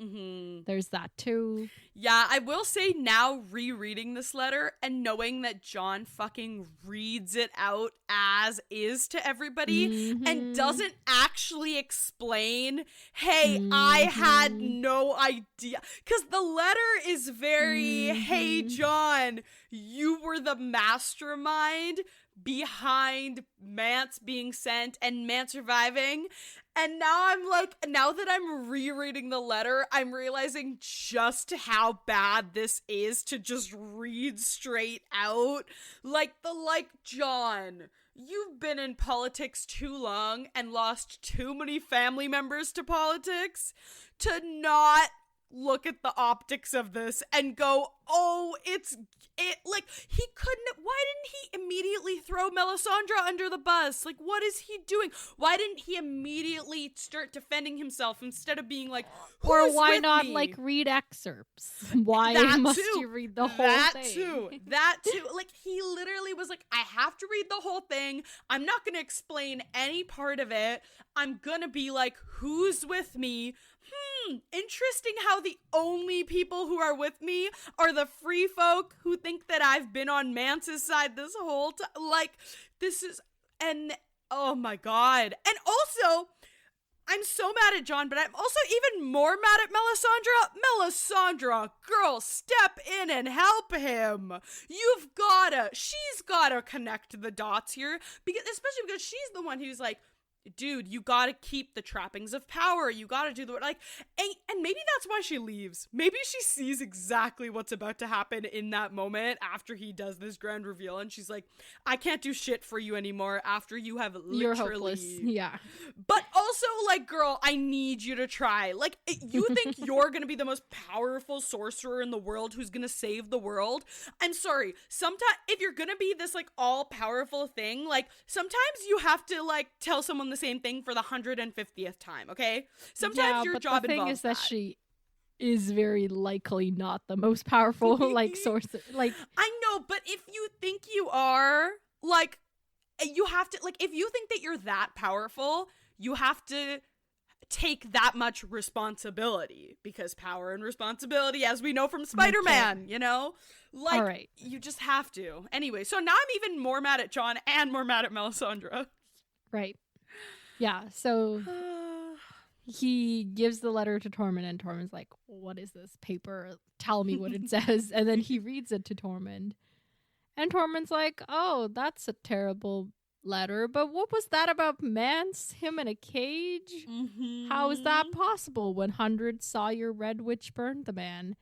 there's that too. Yeah, I will say now, rereading this letter and knowing that John fucking reads it out as is to everybody and doesn't actually explain, hey, I had no idea. Because the letter is very, hey, John, you were the mastermind behind Mance being sent and Mance surviving. And now I'm like, now that I'm rereading the letter, I'm realizing just how bad this is to just read straight out. Like, John, you've been in politics too long and lost too many family members to politics to not look at the optics of this and go, oh, like, he couldn't, why didn't he immediately throw Melisandre under the bus? Like, what is he doing? Why didn't he immediately start defending himself instead of being like, or why not like read excerpts? Why must you read the whole thing? That too. Like, he literally was like, I have to read the whole thing. I'm not going to explain any part of it. I'm going to be like, who's with me? Interesting how the only people who are with me are the free folk who think that I've been on Mance's side this whole time. Like, this is, and oh my god. And also, I'm so mad at John, but I'm also even more mad at Melisandre. Melisandre, girl, step in and help him. She's gotta connect the dots here, especially because she's the one who's like, dude, you gotta keep the trappings of power. You gotta do and maybe that's why she leaves. Maybe she sees exactly what's about to happen in that moment after he does this grand reveal, and she's like, I can't do shit for you anymore after you have literally. You're hopeless. Yeah. But also, like, girl, I need you to try. Like, you think you're gonna be the most powerful sorcerer in the world who's gonna save the world? I'm sorry. Sometimes, if you're gonna be this, like, all-powerful thing, like, sometimes you have to, like, tell someone the same thing for the 150th time, okay? Sometimes your job involves that. The thing is that she is very likely not the most powerful, like, sorcerer. Like, I know, but if you think you are, like, you have to, like, if you think that you're that powerful, you have to take that much responsibility, because power and responsibility, as we know from Spider-Man, you know? Like, right. You just have to. Anyway, so now I'm even more mad at John and more mad at Melisandre. Right. Yeah, so he gives the letter to Tormund, and Tormund's like, what is this paper? Tell me what it says. And then he reads it to Tormund. And Tormund's like, oh, that's a terrible letter, but what was that about Mance? Him in a cage? How is that possible when hundreds saw your red witch burn the man?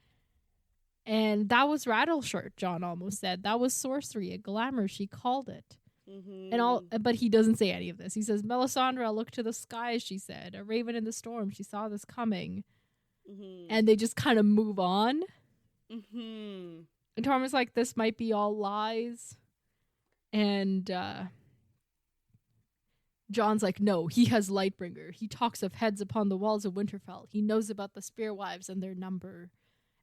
And that was Rattleshirt, John almost said. That was sorcery, a glamour, she called it. But he doesn't say any of this. He says, Melisandre looked to the skies, she said. A raven in the storm, she saw this coming. And they just kind of move on. Mm-hmm. And Tamer's like, this might be all lies. And John's like, no, he has Lightbringer. He talks of heads upon the walls of Winterfell. He knows about the Spearwives and their number.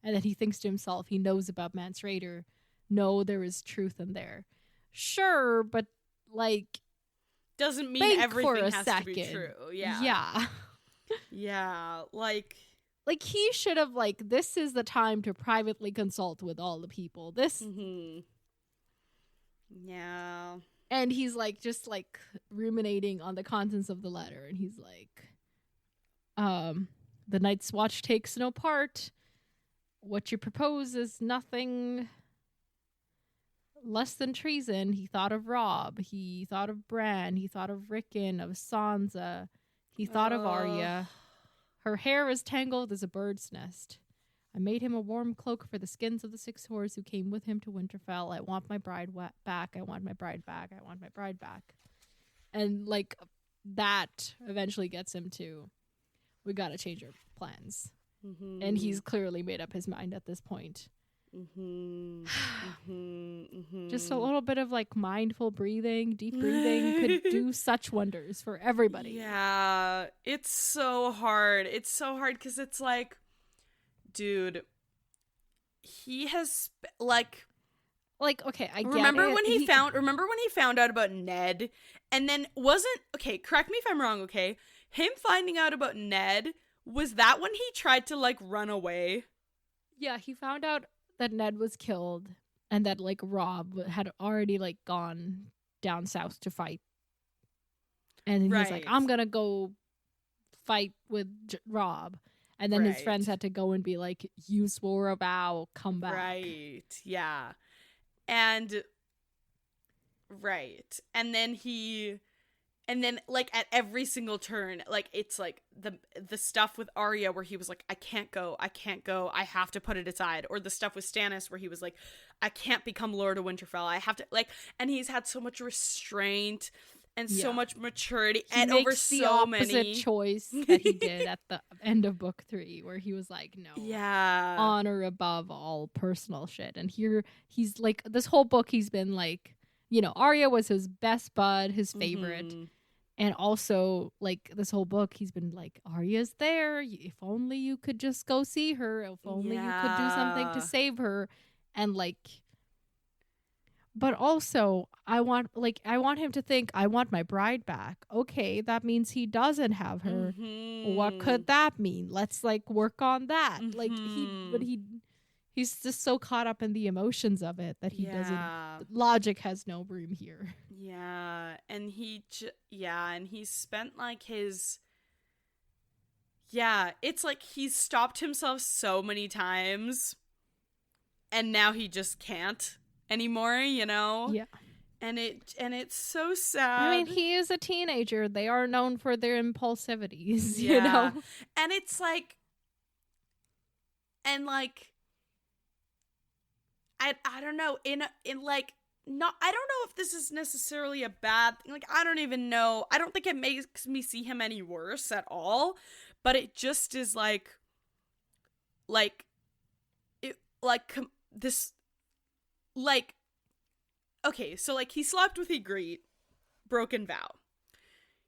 And then he thinks to himself, he knows about Mance Rayder. No, there is truth in there. Sure, but like, doesn't mean everything has second. to be true. Yeah. Yeah. Yeah, like he should have, like, this is the time to privately consult with all the people. This. Mm-hmm. Yeah. And he's like, just like ruminating on the contents of the letter. And he's like, the Night's Watch takes no part. What you propose is nothing less than treason. He thought of Robb. He thought of Bran. He thought of Rickon, of Sansa. He thought of Arya. Her hair is tangled as a bird's nest. I made him a warm cloak for the skins of the 6 whores who came with him to Winterfell. I want my bride back. I want my bride back. I want my bride back. And, like, that eventually gets him to, we gotta change our plans. Mm-hmm. And he's clearly made up his mind at this point. Mm-hmm. Mm-hmm. Mm-hmm. Just a little bit of, like, mindful breathing, deep breathing could do such wonders for everybody. Yeah, it's so hard. It's so hard because it's like, dude, he has okay, I get remember it. when he found out about Ned, and then okay, correct me if I'm wrong, okay? Him finding out about Ned, was that when he tried to, like, run away? Yeah, he found out that Ned was killed and that, like, Robb had already, like, gone down south to fight. And he's like, I'm gonna go fight with Robb. And then his friends had to go and be like, you swore a vow, come back. Right, yeah. And then like at every single turn, like it's like the stuff with Arya where he was like, I can't go, I have to put it aside. Or the stuff with Stannis where he was like, I can't become Lord of Winterfell, I have to, like, and he's had so much restraint and so much maturity he and makes over the so opposite many choice that he did at the end of book 3, where he was like, no, honor above all personal shit. And here he's like, this whole book he's been like, you know, Arya was his best bud, his favorite. Mm-hmm. And also, like, this whole book, he's been like, Arya's there. If only you could just go see her. If only you could do something to save her. And, like, but also, I want him to think, I want my bride back. Okay, that means he doesn't have her. Mm-hmm. What could that mean? Let's, like, work on that. Mm-hmm. Like, he's just so caught up in the emotions of it that he doesn't. Logic has no room here. Yeah, and he spent like his. Yeah, it's like he's stopped himself so many times, and now he just can't anymore. You know. Yeah. And it's so sad. I mean, he is a teenager. They are known for their impulsivities. You know. And it's like. And like. I don't know, in like, not, I don't know if this is necessarily a bad thing. Like, I don't even know. I don't think it makes me see him any worse at all, but it just is like this, like, okay, so like he slept with Ygritte, broken vow.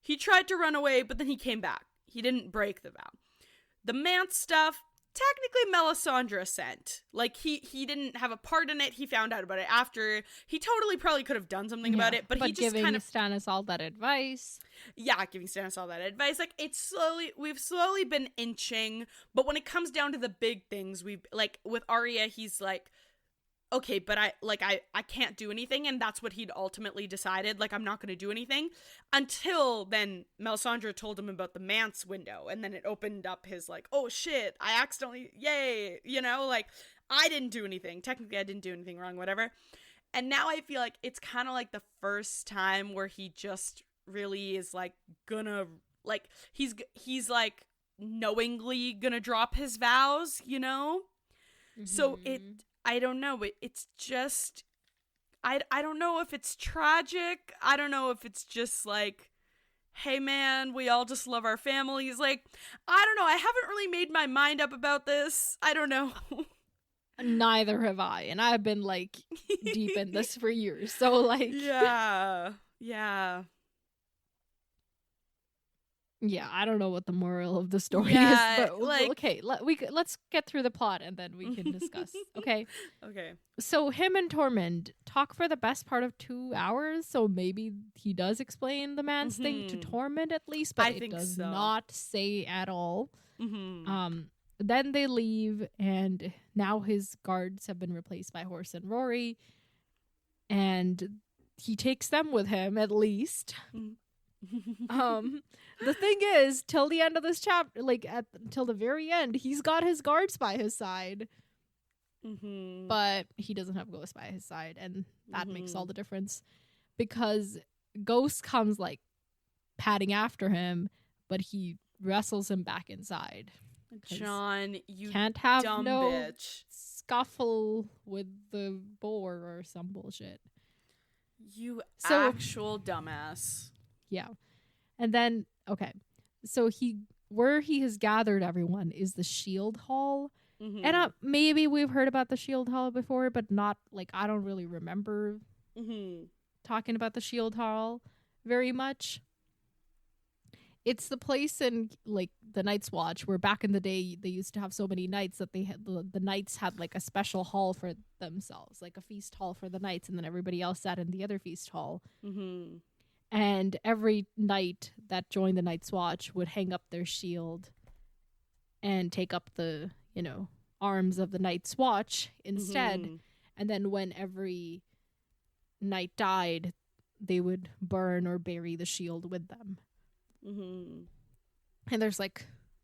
He tried to run away, but then he came back. He didn't break the vow. The Mance stuff, technically Melisandre sent. Like, he didn't have a part in it. He found out about it after. He totally probably could have done something about it, but he just kind of... Stannis all that advice. Yeah, giving Stannis all that advice. Like, we've slowly been inching, but when it comes down to the big things, like, with Arya, he's like, okay, but I can't do anything, and that's what he'd ultimately decided. Like, I'm not going to do anything. Until then, Melisandre told him about the Mance window, and then it opened up his, like, oh shit, I accidentally, yay, you know, like, I didn't do anything. Technically, I didn't do anything wrong, whatever. And now I feel like it's kind of like the first time where he just really is, like, gonna, like, he's like, knowingly gonna drop his vows, you know? Mm-hmm. So I don't know. It's just, I don't know if it's tragic. I don't know if it's just like, hey man, we all just love our families. Like, I don't know. I haven't really made my mind up about this. I don't know. Neither have I, and I've been like deep in this for years. So like, yeah. I don't know what the moral of the story is, but like, okay, let's get through the plot and then we can discuss. Okay. Okay. So him and Tormund talk for the best part of 2 hours. So maybe he does explain the man's thing to Tormund at least, but it does not say at all. Then they leave, and now his guards have been replaced by Horse and Rory, and he takes them with him at least. The thing is, till the end of this chapter, like till the very end, he's got his guards by his side, but he doesn't have Ghost by his side, and that makes all the difference, because Ghost comes like patting after him, but he wrestles him back inside. John, you can't have dumb no bitch. Scuffle with the boar or some bullshit. You actual dumbass. Yeah. And then, okay. So where he has gathered everyone is the Shield Hall. And maybe we've heard about the Shield Hall before, but not, like, I don't really remember talking about the Shield Hall very much. It's the place in, like, the Night's Watch where back in the day they used to have so many knights that they had the knights had like a special hall for themselves, like a feast hall for the knights, and then everybody else sat in the other feast hall. And every knight that joined the Night's Watch would hang up their shield and take up the, arms of the Night's Watch instead. And then when every knight died, they would burn or bury the shield with them. And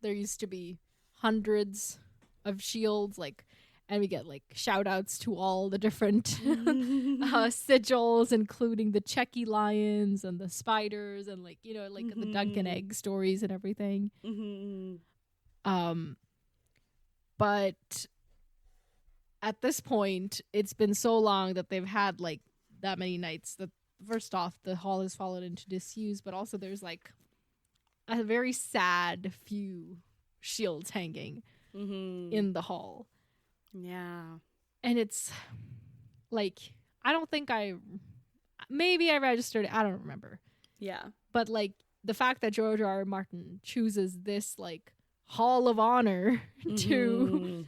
there used to be hundreds of shields, like, and we get like shout outs to all the different sigils, including the Checky lions and the spiders and like, the Duncan egg stories and everything. But at this point, it's been so long that they've had like that many knights that first off, the hall has fallen into disuse, but also there's like a very sad few shields hanging in the hall. Yeah. And it's like, I don't think maybe I registered it, I don't remember. Yeah. But like the fact that George R. R. Martin chooses this like hall of honor to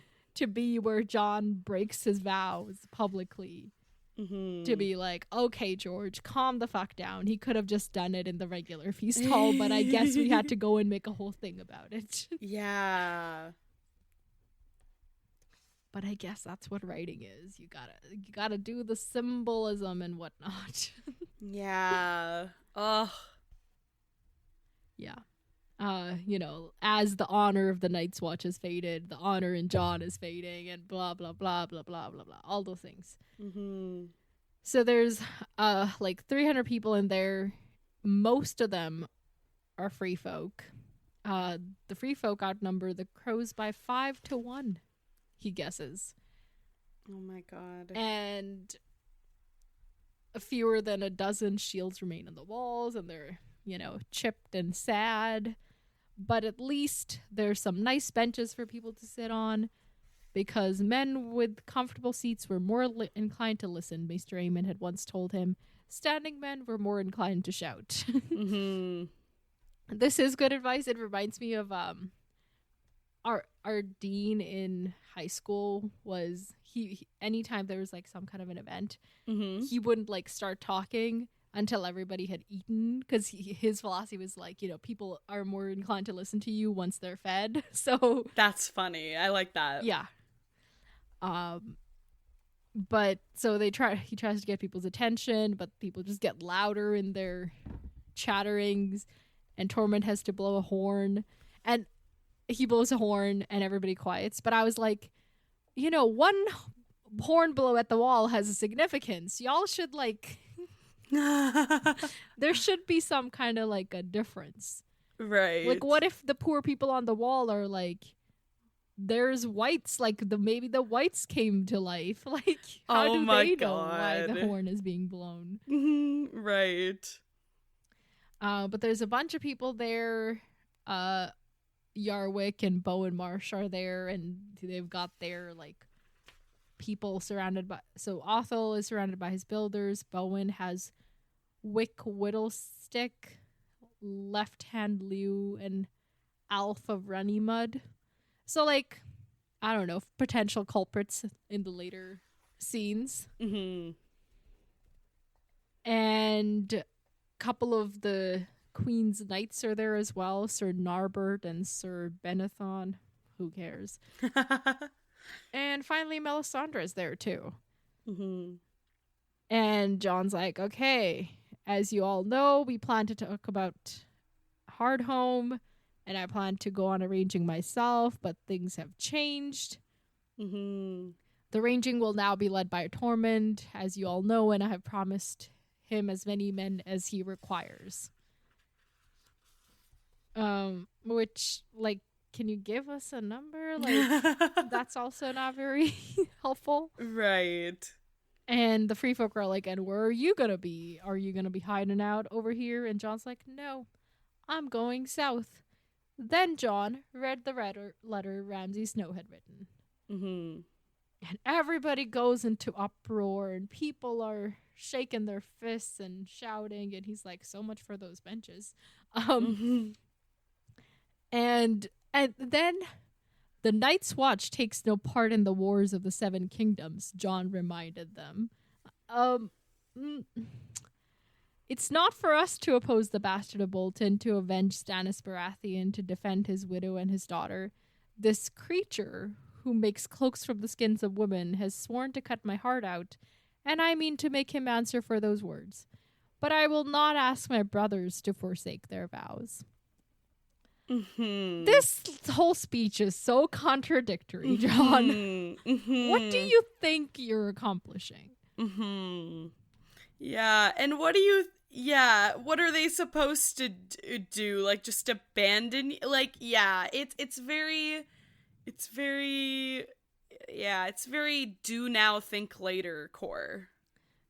be where John breaks his vows publicly. To be like, okay, George, calm the fuck down. He could have just done it in the regular feast hall, but I guess we had to go and make a whole thing about it. Yeah. But I guess that's what writing is. You gotta do the symbolism and whatnot. Yeah. Ugh. Yeah. As the honor of the Night's Watch has faded, the honor in John is fading, and blah blah blah blah blah blah blah. All those things. So there's like 300 people in there. Most of them are free folk. The free folk outnumber the crows by 5-1. He guesses. Oh my god. And fewer than a dozen shields remain on the walls, and they're chipped and sad. But at least there's some nice benches for people to sit on, because men with comfortable seats were more inclined to listen. Maester Aemon had once told him standing men were more inclined to shout. This is good advice. It reminds me of our dean in high school. Was he anytime there was like some kind of an event, he wouldn't like start talking until everybody had eaten, because his philosophy was like, people are more inclined to listen to you once they're fed. So that's funny. I like that. Yeah. But so he tries to get people's attention, but people just get louder in their chatterings, and Tormund has to blow a horn, and he blows a horn and everybody quiets. But I was like, one horn blow at the wall has a significance. Y'all should like there should be some kind of like a difference, right? Like, what if the poor people on the wall are like, there's whites, like maybe the whites came to life, like how do they know why the horn is being blown? Right. But there's a bunch of people there. Yarwick and Bowen Marsh are there, and they've got their like people surrounded by. So Othel is surrounded by his builders. Bowen has Wick Whittlestick, Left Hand Liu, and Alf of Runnymud. So, like, I don't know, potential culprits in the later scenes. Mm-hmm. And a couple of the Queen's knights are there as well. Sir Narbert and Sir Benathon. Who cares? And finally, Melisandre's there too. Mm-hmm. And John's like, okay, as you all know, we plan to talk about Hardhome, and I plan to go on arranging myself, but things have changed. Mm-hmm. The arranging will now be led by Tormund, as you all know, and I have promised him as many men as he requires. Which, like, can you give us a number? Like, that's also not very helpful. Right. And the free folk are like, and where are you gonna be? Are you gonna be hiding out over here? And John's like, no, I'm going south. Then John read the letter Ramsay Snow had written. Mm-hmm. And everybody goes into uproar, and people are shaking their fists and shouting, and he's like, so much for those benches. Mm-hmm. And then the Night's Watch takes no part in the wars of the Seven Kingdoms, John reminded them. It's not for us to oppose the Bastard of Bolton, to avenge Stannis Baratheon, to defend his widow and his daughter. This creature, who makes cloaks from the skins of women, has sworn to cut my heart out, and I mean to make him answer for those words. But I will not ask my brothers to forsake their vows. Mm-hmm. This whole speech is so contradictory, John. Mm-hmm. What do you think you're accomplishing? Mm-hmm. Yeah, and what are they supposed to do? Like, just abandon? Like, yeah, it's very do now, think later core.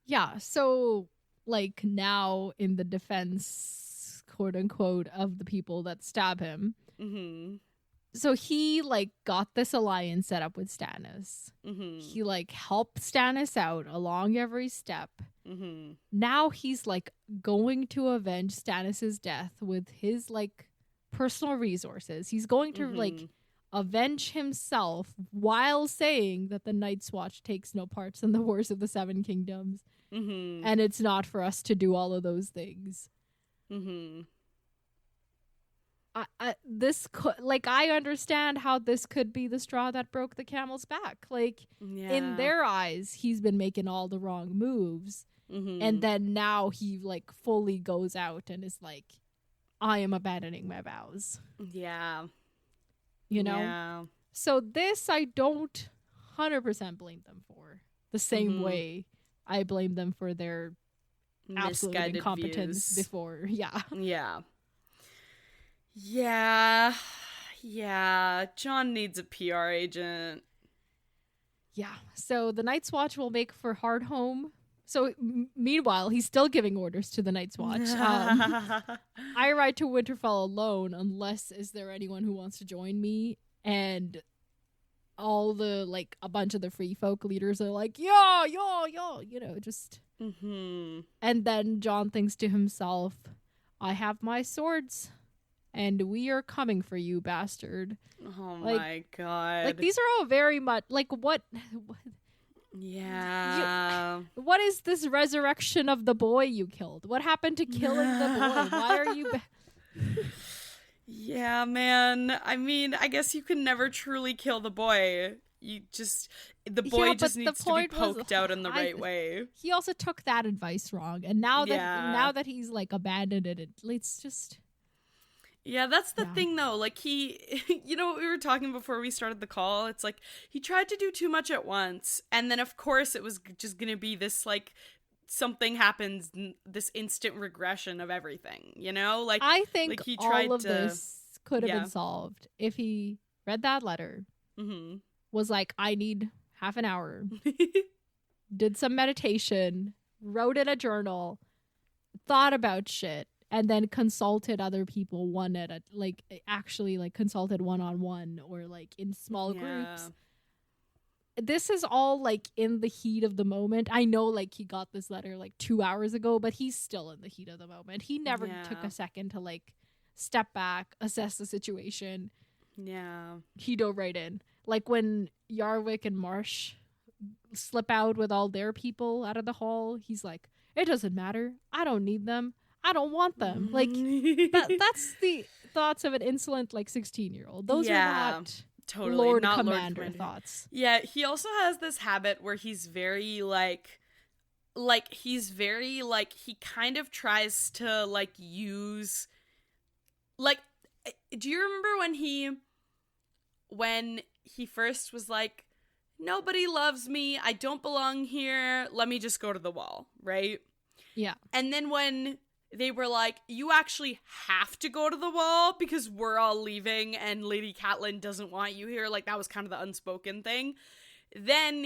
Yeah, so, like, now in the defense, quote unquote, of the people that stab him. Mm-hmm. So he, like, got this alliance set up with Stannis. Mm-hmm. He, like, helped Stannis out along every step. Mm-hmm. Now he's, like, going to avenge Stannis's death with his, like, personal resources. He's going to, like, avenge himself while saying that the Night's Watch takes no parts in the wars of the Seven Kingdoms. Mm-hmm. And it's not for us to do all of those things. Mm-hmm. I understand how this could be the straw that broke the camel's back. Like, in their eyes, he's been making all the wrong moves. Mm-hmm. And then now he, like, fully goes out and is like, I am abandoning my vows. Yeah. You know? Yeah. So this I don't 100% blame them for. The same way I blame them for their absolute Misguided incompetence views. before. Yeah. Yeah. Yeah. Yeah. John needs a PR agent. Yeah. So the Night's Watch will make for Hardhome. So meanwhile, he's still giving orders to the Night's Watch. I ride to Winterfell alone unless is there anyone who wants to join me. And all the, like, a bunch of the free folk leaders are like, yo, you know, just. Mm-hmm. And then John thinks to himself, I have my swords and we are coming for you, bastard. Oh, like, my God. Like, these are all very much, like, what yeah. what is this resurrection of the boy you killed? What happened to killing the boy? Why are you... Yeah, man. I mean, I guess you can never truly kill the boy. The boy just needs to be poked out in the right way. He also took that advice wrong. And now that he's, like, abandoned it, it's just... Yeah, that's the thing, though. Like, you know what we were talking before we started the call? It's like, he tried to do too much at once. And then, of course, it was just going to be this, like, something happens, this instant regression of everything, you know? Like, I think like he tried all of this could have been solved if he read that letter, was like, I need half an hour, did some meditation, wrote in a journal, thought about shit, and then consulted other people consulted one-on-one or, like, in small groups. this is all like in the heat of the moment. I know like he got this letter like 2 hours ago, but he's still in the heat of the moment. He never took a second to like step back, assess the situation. Yeah. He dove right in. Like when Yarwick and Marsh slip out with all their people out of the hall, he's like, it doesn't matter. I don't need them. I don't want them. Like that's the thoughts of an insolent like 16-year-old. Those are not totally Lord not Commander thoughts. Yeah, he also has this habit where he's very he kind of tries to like use like, do you remember when he first was like, nobody loves me, I don't belong here, let me just go to the wall, right? Yeah. And then when they were like, you actually have to go to the wall because we're all leaving and Lady Catelyn doesn't want you here, like that was kind of the unspoken thing. Then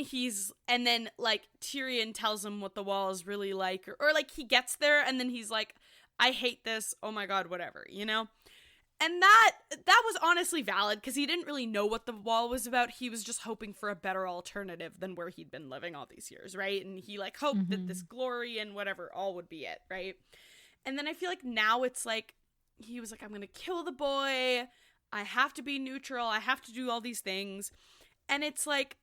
like Tyrion tells him what the wall is really like, or like he gets there and then he's like, I hate this, oh my god, whatever, you know? And that was honestly valid because he didn't really know what the wall was about. He was just hoping for a better alternative than where he'd been living all these years, right? And he like hoped that this glory and whatever all would be it, right? And then I feel like now it's like, he was like, I'm going to kill the boy. I have to be neutral. I have to do all these things. And it's like,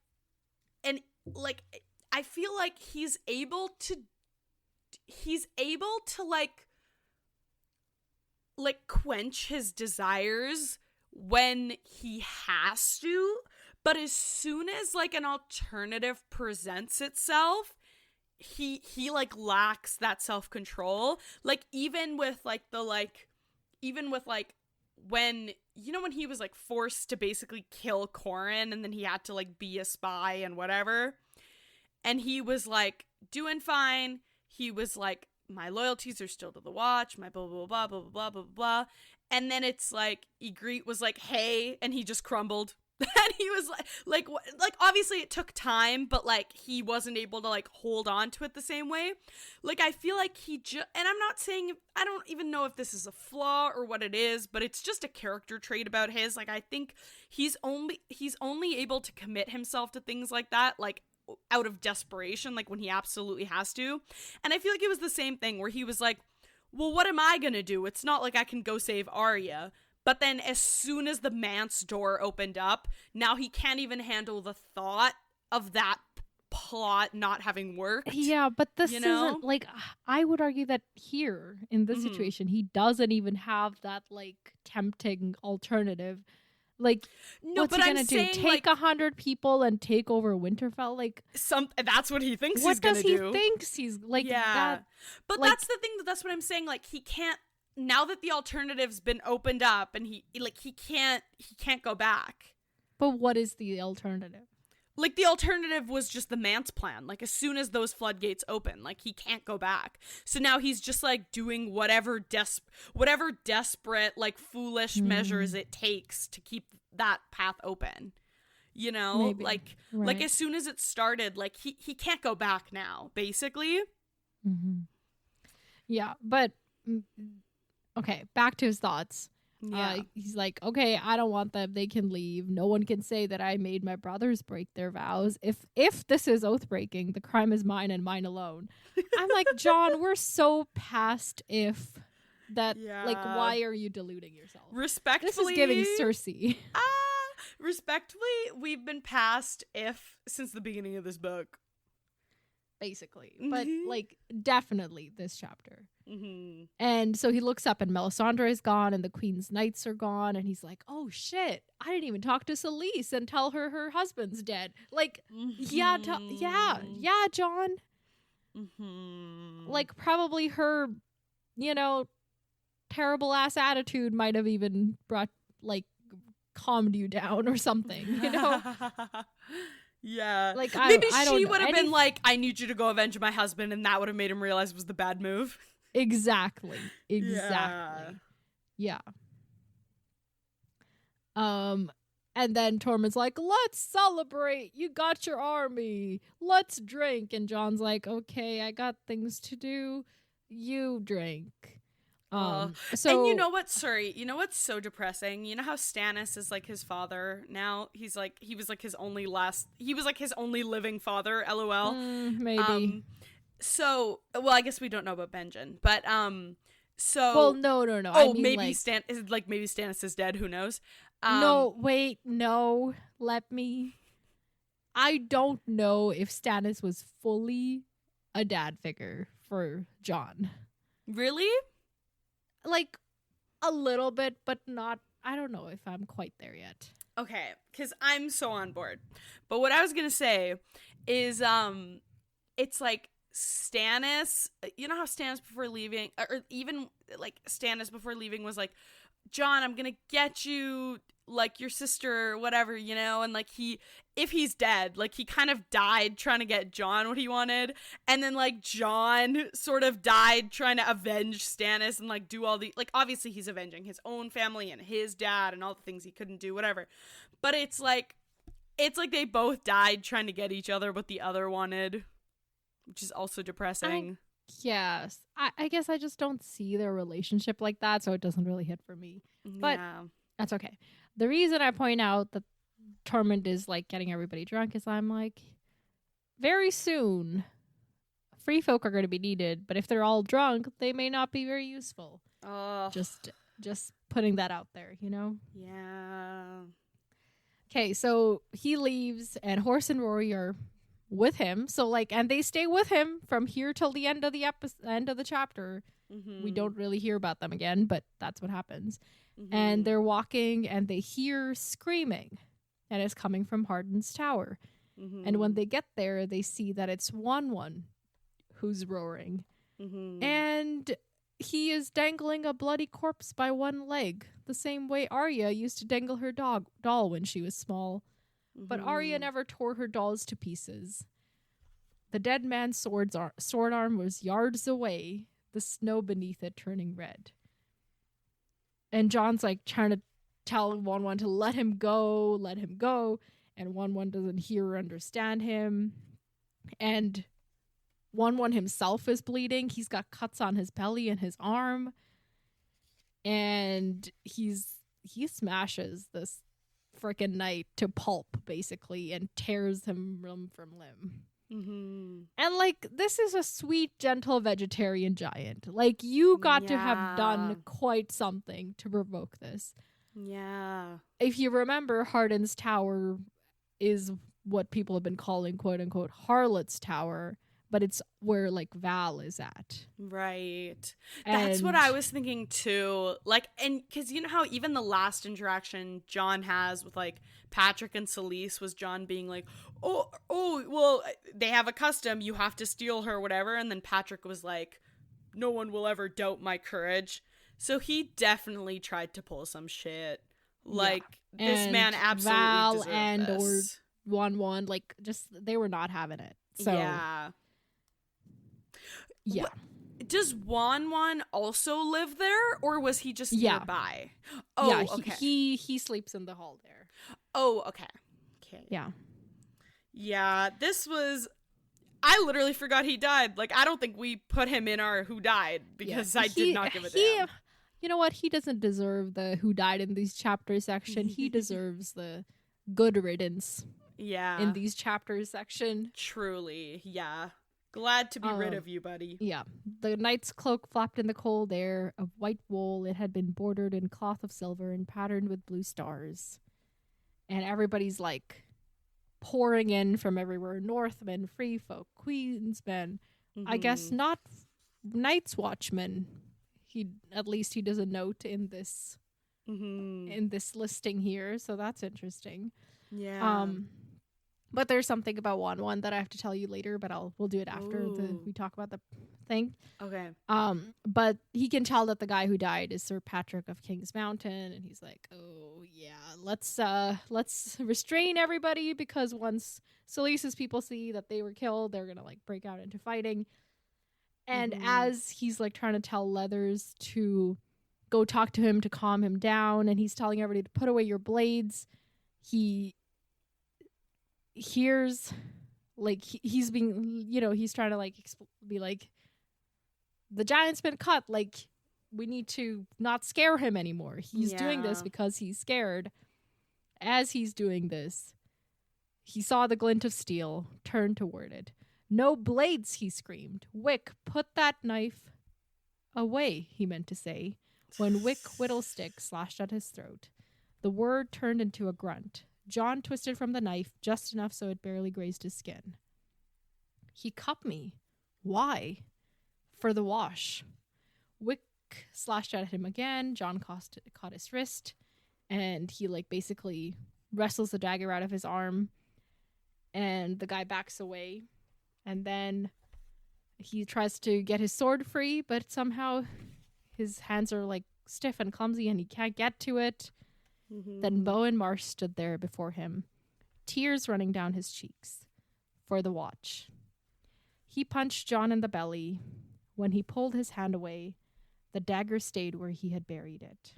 and like, I feel like he's able to like quench his desires when he has to. But as soon as like an alternative presents itself, he like lacks that self-control. Like even with when, you know, when he was like forced to basically kill Corrin and then he had to like be a spy and whatever, and he was like doing fine, he was like, my loyalties are still to the Watch, my blah blah blah blah blah blah blah, and then it's like Ygritte was like, hey, and he just crumbled. And he was like obviously it took time, but like he wasn't able to like hold on to it the same way. Like I feel like and I'm not saying, I don't even know if this is a flaw or what it is, but it's just a character trait about his. Like I think he's only able to commit himself to things like that, like out of desperation, like when he absolutely has to. And I feel like it was the same thing where he was like, well, what am I gonna do? It's not like I can go save Arya. But then as soon as the manse door opened up, now he can't even handle the thought of that plot not having worked. Yeah, but this isn't, like, I would argue that here, in this situation, he doesn't even have that, like, tempting alternative. Like, no, what's he gonna do? Take 100 people and take over Winterfell? Like, that's what he thinks he's gonna do. What does he think he's, like, yeah. that? But like, that's the thing, that's what I'm saying, like, he can't, now that the alternative's been opened up and he can't go back. But what is the alternative? Like, the alternative was just the manse plan. Like, as soon as those floodgates open, like, he can't go back. So now he's just, like, doing whatever desperate, like, foolish measures it takes to keep that path open. You know? Maybe. Like, right. Like, as soon as it started, like, he can't go back now, basically. Mm-hmm. Yeah, but... Okay, back to his thoughts. Yeah. He's like, okay, I don't want them. They can leave. No one can say that I made my brothers break their vows. If this is oath breaking, the crime is mine and mine alone. I'm like, John, we're so past if that. Yeah. Like, why are you deluding yourself? Respectfully, this is giving Cersei. Respectfully, we've been past if since the beginning of this book. Basically, but like definitely this chapter. Mm-hmm. And so he looks up and Melisandre is gone and the Queen's Knights are gone and he's like, oh shit, I didn't even talk to Selyse and tell her husband's dead. Like, yeah, John. Mm-hmm. Like, probably her, terrible ass attitude might have even calmed you down or something, Yeah. Like, maybe she would have been like, I need you to go avenge my husband, and that would have made him realize it was the bad move. Exactly. Yeah. And then Tormund's like, let's celebrate. You got your army. Let's drink. And John's like, okay, I got things to do. You drink. So, and you know what? Sorry, you know what's so depressing? You know how Stannis is like his father now? He was like his only living father. LOL. Maybe. So, well, I guess we don't know about Benjen, but so. Well, no. Oh, I mean, maybe maybe Stannis is dead. Who knows? No, wait, no. Let me. I don't know if Stannis was fully a dad figure for Jon. Really? Like, a little bit, but not. I don't know if I'm quite there yet. Okay, because I'm so on board. But what I was gonna say is, it's like Stannis. You know how Stannis before leaving, or even like Stannis before leaving was like, Jon, I'm gonna get you, like, your sister or whatever, you know? And like if he's dead, like, he kind of died trying to get Jon what he wanted, and then like Jon sort of died trying to avenge Stannis and like do all the, like, obviously he's avenging his own family and his dad and all the things he couldn't do, whatever, but it's like they both died trying to get each other what the other wanted, which is also depressing. Yes. I guess I just don't see their relationship like that, so it doesn't really hit for me. But that's okay. The reason I point out that Tormund is like getting everybody drunk is I'm like, very soon free folk are going to be needed, but if they're all drunk, they may not be very useful. Oh. Just putting that out there, you know? Yeah. Okay, so he leaves and Horse and Rory are with him. So like, and they stay with him from here till the end of the end of the chapter. We don't really hear about them again, but that's what happens. And they're walking and they hear screaming, and it's coming from Hardin's tower. And when they get there, they see that it's Won who's roaring. And he is dangling a bloody corpse by one leg, the same way Arya used to dangle her doll when she was small. But Arya never tore her dolls to pieces. The dead man's sword arm was yards away, the snow beneath it turning red. And Jon's like trying to tell Won to let him go. And Won doesn't hear or understand him. And Won himself is bleeding. He's got cuts on his belly and his arm. And he smashes this freaking knight to pulp, basically, and tears him limb from limb. And like, this is a sweet, gentle vegetarian giant. Like, you got to have done quite something to provoke this. Yeah. If you remember, Hardin's tower is what people have been calling, quote unquote, Harlot's tower, but it's where like Val is at. Right. That's what I was thinking too. Like, and because you know how even the last interaction Jon has with like Patrick and Selyse was Jon being like, oh, well, they have a custom, you have to steal her, whatever. And then Patrick was like, no one will ever doubt my courage. So he definitely tried to pull some shit. Like, this man absolutely Val deserved and this. or Won, like, just they were not having it. So yeah. Does Won also live there, or was he just nearby? Oh, yeah, okay. He sleeps in the hall there. Oh, okay. Yeah. Yeah, this was... I literally forgot he died. Like, I don't think we put him in our who died, because I did not give a damn. You know what? He doesn't deserve the who died in these chapters section. He deserves the good riddance. Yeah. In these chapters section. Truly, yeah. Glad to be rid of you, buddy. Yeah. The knight's cloak flapped in the cold air of white wool. It had been bordered in cloth of silver and patterned with blue stars. And everybody's like pouring in from everywhere. Northmen, free folk, queensmen. I guess not Night's Watchmen. At least he does a note in this in this listing here, so that's interesting. Yeah. But there's something about Won that I have to tell you later, but we'll do it after we talk about the thing. Okay. But he can tell that the guy who died is Sir Patrick of King's Mountain, and he's like, "Oh yeah, let's restrain everybody, because once Selyse's people see that they were killed, they're gonna like break out into fighting." And as he's like trying to tell Leathers to go talk to him to calm him down, and he's telling everybody to put away your blades, he hears like he's being, he's trying to like be like, the giant's been cut, like we need to not scare him anymore. He's doing this because he's scared. As he's doing this, he saw the glint of steel, turned toward it. "No blades," he screamed. "Wick, put that knife away," he meant to say, when Wick Whittlestick slashed at his throat. The word turned into a grunt. John twisted from the knife just enough so it barely grazed his skin. "He cut me. Why?" "For the wash." Wick slashed at him again. John caught his wrist, and he basically wrestles the dagger out of his arm, and the guy backs away, and then he tries to get his sword free, but somehow his hands are stiff and clumsy and he can't get to it. Then Bowen Marsh stood there before him, tears running down his cheeks. For the watch. He punched John in the belly. When he pulled his hand away, the dagger stayed where he had buried it.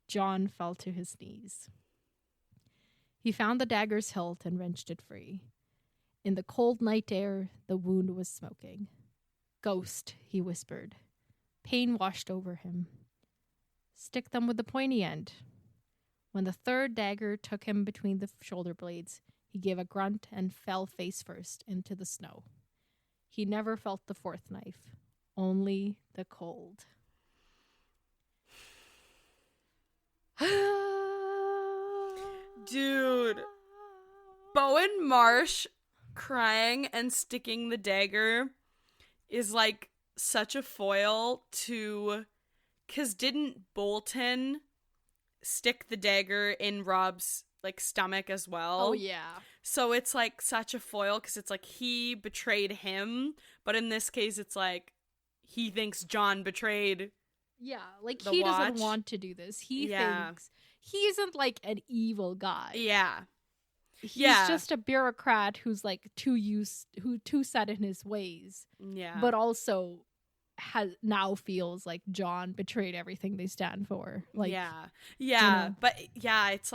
John fell to his knees. He found the dagger's hilt and wrenched it free. In the cold night air, the wound was smoking. "Ghost," he whispered. Pain washed over him. "Stick them with the pointy end." When the third dagger took him between the shoulder blades, he gave a grunt and fell face first into the snow. He never felt the fourth knife, only the cold. Dude, Bowen Marsh crying and sticking the dagger is such a foil to, because didn't Bolton stick the dagger in Rob's stomach as well? Oh yeah. So it's such a foil because it's he betrayed him, but in this case it's he thinks John betrayed. Yeah, he doesn't want to do this. He thinks he isn't an evil guy. Yeah. He's just a bureaucrat who's too set in his ways. Yeah. But also now feels like John betrayed everything they stand for. Yeah. You know? But yeah, it's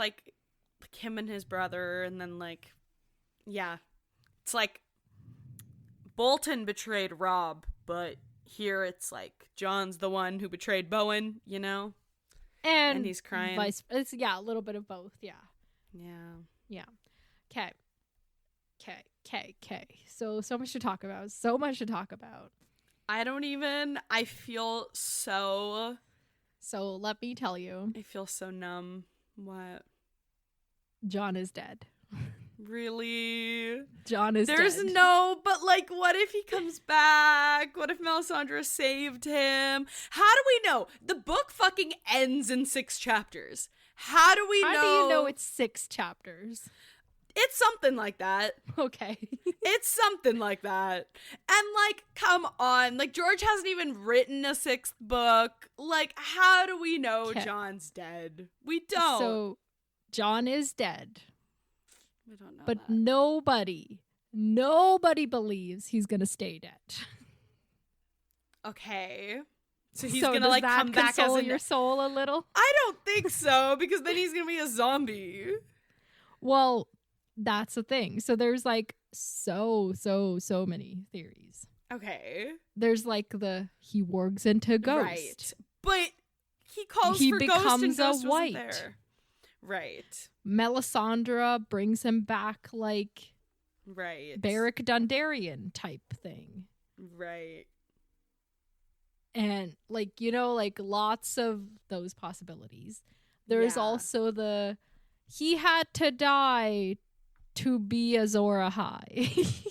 him and his brother, and then it's Bolton betrayed Rob, but here it's John's the one who betrayed Bowen, and he's crying. It's a little bit of both. Yeah. Okay. So much to talk about. I feel so let me tell you. I feel so numb. What? John is dead. Really? John is dead. There's no, but what if he comes back? What if Melisandre saved him? How do we know? The book fucking ends in 6 chapters. How do we know? How do you know it's 6 chapters? It's something like that. Okay. It's something like that. And come on. George hasn't even written a 6th book. How do we know John's dead? We don't. So John is dead. We don't know. But that. nobody believes he's gonna stay dead. Okay. So he's gonna come back as your soul a little? I don't think so, because then he's gonna be a zombie. Well, that's the thing. So there's so many theories. Okay. There's he wargs into ghost. Right. But he calls for ghost and ghost wasn't there. Right. Melisandre brings him back right. Beric Dondarrion type thing. Right. And lots of those possibilities. There's also he had to die to be Azor Ahai.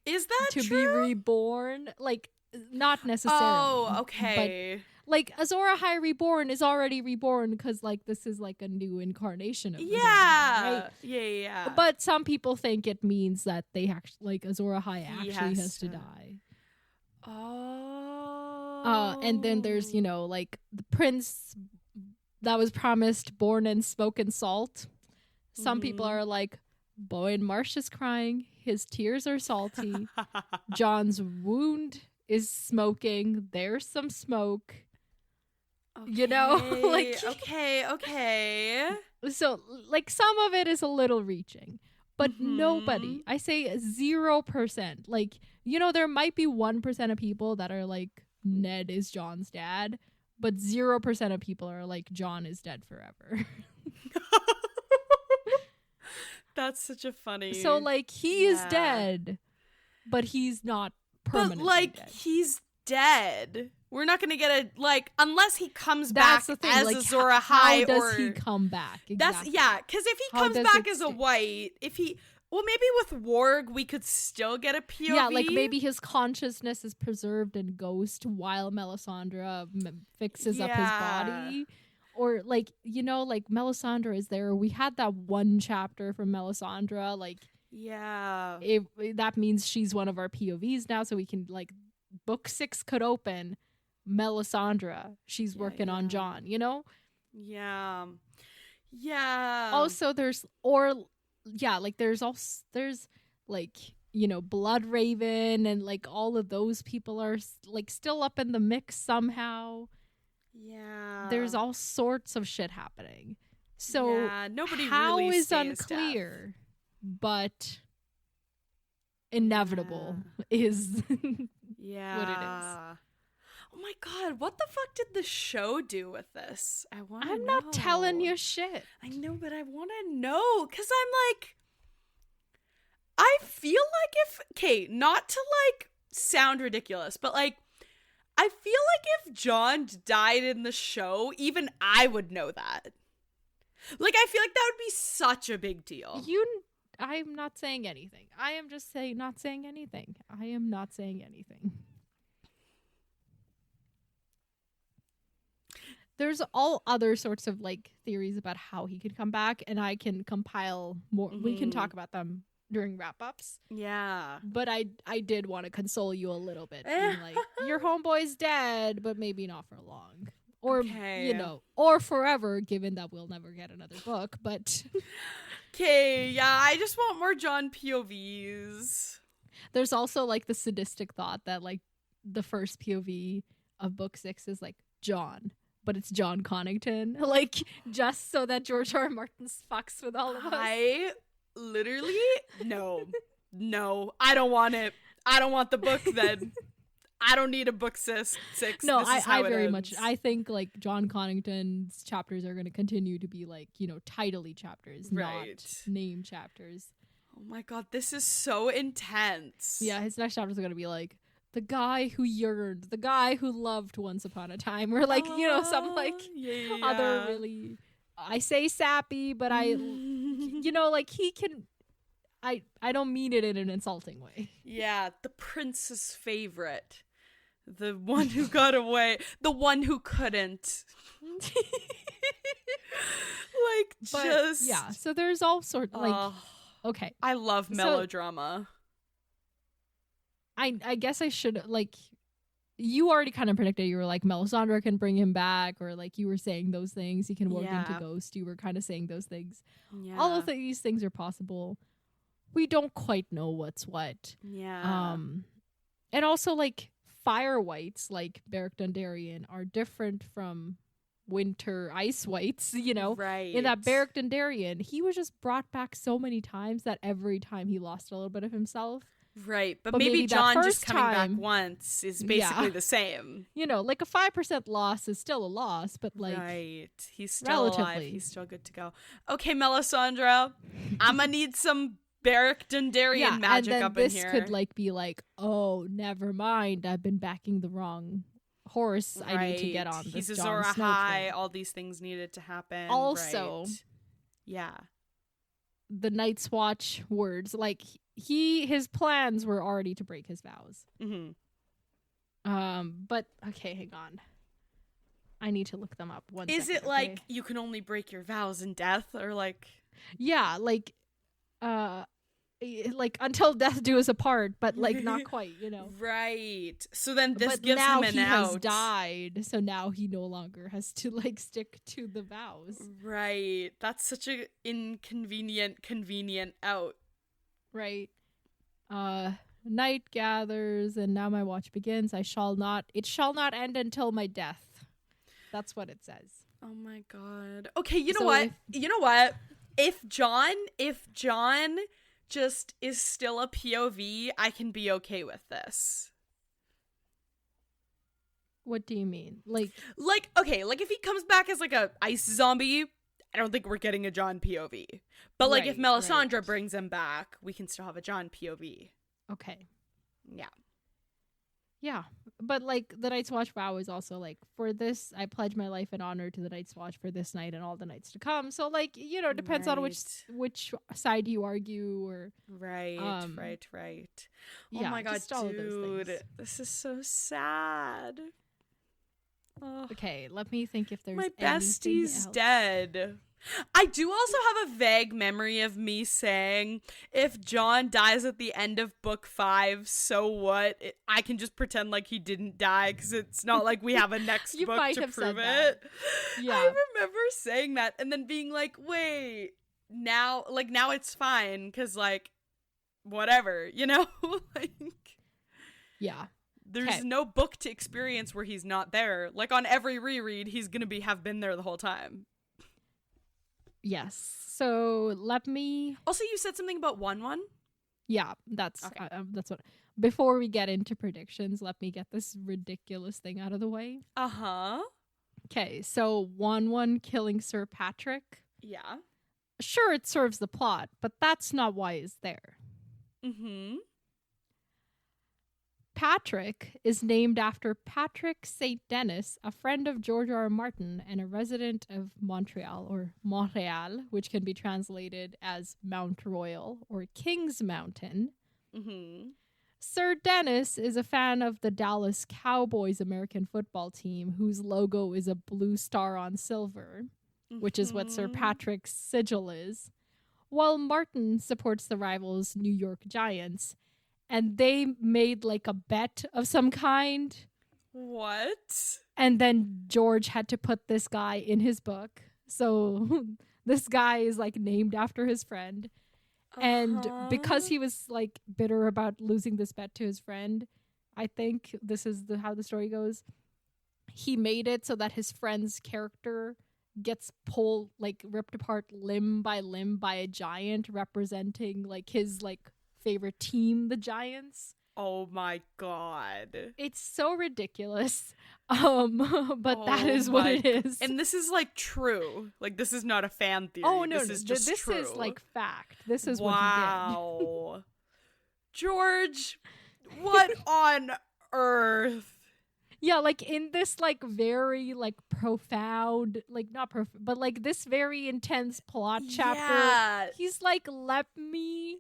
Is that to true? be reborn? Not necessarily. Oh, okay. But Azor Ahai reborn is already reborn because this is a new incarnation of Azor Ahai, right? Yeah. But some people think it means that they actually Azor Ahai actually has to die. Oh. And then there's the prince that was promised born in smoke and salt. Some people are Bowen Marsh is crying. His tears are salty. John's wound is smoking. There's some smoke. Okay. Okay. So some of it is a little reaching, but nobody, I say 0%. There might be 1% of people that are Ned is Jon's dad, but 0% of people are like, Jon is dead forever. That's such a funny... So, like, he is dead, but he's not permanently But, like, dead. he's dead. We're not going to get a, like, unless he comes back as like, Azor Ahai, how does he come back? Exactly. Because if he comes back as a white, well, maybe with Warg, we could still get a POV. Yeah, like, maybe his consciousness is preserved in Ghost while Melisandre fixes up his body. Or, like, you know, like, Melisandre is there. We had that one chapter from Melisandre. Like, yeah. That means she's one of our POVs now. So we can, like, book 6 could open. Melisandre. She's working on Jon, you know? Yeah. Yeah. Also, there's, like, you know, Blood Raven and, like, all of those people are, like, still up in the mix somehow. Yeah. There's all sorts of shit happening. So nobody how really is unclear, but inevitable is what it is. Oh my god, what the fuck did the show do with this? I'm not telling you shit. I know, but I want to know, because I'm like, I feel like not to like sound ridiculous, but like, I feel like if Jon died in the show, even I would know that. Like, I feel like that would be such a big deal. I'm not saying anything. I am just not saying anything. I am not saying anything. There's all other sorts of, like, theories about how he could come back, and I can compile more. Mm-hmm. We can talk about them during wrap-ups. Yeah. But I did want to console you a little bit. Being like, your homeboy's dead, but maybe not for long. Or, you know, or forever, given that we'll never get another book, but... Okay, yeah, I just want more Jon POVs. There's also, like, the sadistic thought that, like, the first POV of book 6 is, like, Jon. But it's Jon Connington. Like, just so that George R. R. Martin fucks with all of us. I literally... No, I don't want it. I don't want the book then. I don't need a book 6. No, I very much... I think, like, Jon Connington's chapters are going to continue to be, like, you know, title-y chapters, not name chapters. Oh my god, this is so intense. Yeah, his next chapters are going to be, like, the guy who yearned, the guy who loved once upon a time, or, like, you know, some, like, other really... I say sappy, but I... you know, like, he can... I don't mean it in an insulting way. Yeah, the prince's favorite. The one who got away. The one who couldn't. Like, but, just... Yeah, so there's all sorts, like... Okay. I love melodrama. So, I guess I should, like... You already kind of predicted. You were like, Melisandre can bring him back, or, like, you were saying those things. He can work into Ghost. You were kind of saying those things. Yeah. All of these things are possible. We don't quite know what's what. Yeah. And also, like, fire whites, like Beric Dondarrion, are different from winter ice whites, you know? Right. In that Beric Dondarrion, he was just brought back so many times that every time he lost a little bit of himself. Right. But maybe Jon just coming back once is basically the same. You know, like, a 5% loss is still a loss, but, like... Right. He's still alive. He's still good to go. Okay, Melisandre, I'm gonna need some Beric Dondarrion magic up in here. This could, like, be like, oh, never mind. I've been backing the wrong horse. Right. I need to get on this Jon Snow train. All these things needed to happen. Also, the Night's Watch words, like, his plans were already to break his vows. Mm-hmm. But okay, hang on. I need to look them up. Is it like you can only break your vows in death, or like? Yeah, like until death do us apart, but, like, not quite, you know. Right. So then this gives him an out. Now he has died, so now he no longer has to, like, stick to the vows. Right. That's such a convenient out. Right. Night gathers, and now my watch begins. It shall not end until my death. That's what it says. Oh my god. Okay, you know what? If Jon just is still a POV, I can be okay with this. What do you mean? Okay, like if he comes back as like a ice zombie, I don't think we're getting a John POV. But like if Melisandre brings him back, we can still have a John POV. Okay. Yeah. Yeah. But like the Night's Watch vow is also like, for this, I pledge my life and honor to the Night's Watch for this night and all the nights to come. So like, you know, it depends on which side you argue or Right. Oh yeah, my god, just all of those dude. things. This is so sad. Oh. Okay, let me think if there's my anything bestie's else. dead. I do also have a vague memory of me saying, if John dies at the end of book 5, so what? I can just pretend like he didn't die because it's not like we have a next You book might to have prove said it. Yeah. I remember saying that and then being like, wait, now it's fine because like, whatever, you know? Like, yeah. there's no book to experience where he's not there. Like on every reread, he's gonna have been there the whole time. Yes. So let me. Also, you said something about 1-1. Yeah, that's Okay. that's what. Before we get into predictions, let me get this ridiculous thing out of the way. Okay, so 1-1 killing Sir Patrick. Yeah. Sure, it serves the plot, but that's not why it's there. Patrick is named after Patrick St. Denis, a friend of George R. R. Martin and a resident of Montreal, or Montreal, which can be translated as Mount Royal or King's Mountain. Sir Denis is a fan of the Dallas Cowboys American football team, whose logo is a blue star on silver, which is what Sir Patrick's sigil is, while Martin supports the rivals New York Giants. And they made like a bet of some kind. What? And then George had to put this guy in his book. So this guy is like named after his friend. And because he was like bitter about losing this bet to his friend, I think this is how the story goes. He made it so that his friend's character gets pulled, like ripped apart limb by a giant representing like his like favorite team, the Giants. Oh my god. It's so ridiculous. But that is what it is. And this is like true. Like this is not a fan theory. Oh no, this is just this true. is like fact. This is what he did. Wow. George, what on earth? Yeah, like in this like very like profound, like not profound, but like this very intense plot chapter. Yeah. He's like, let me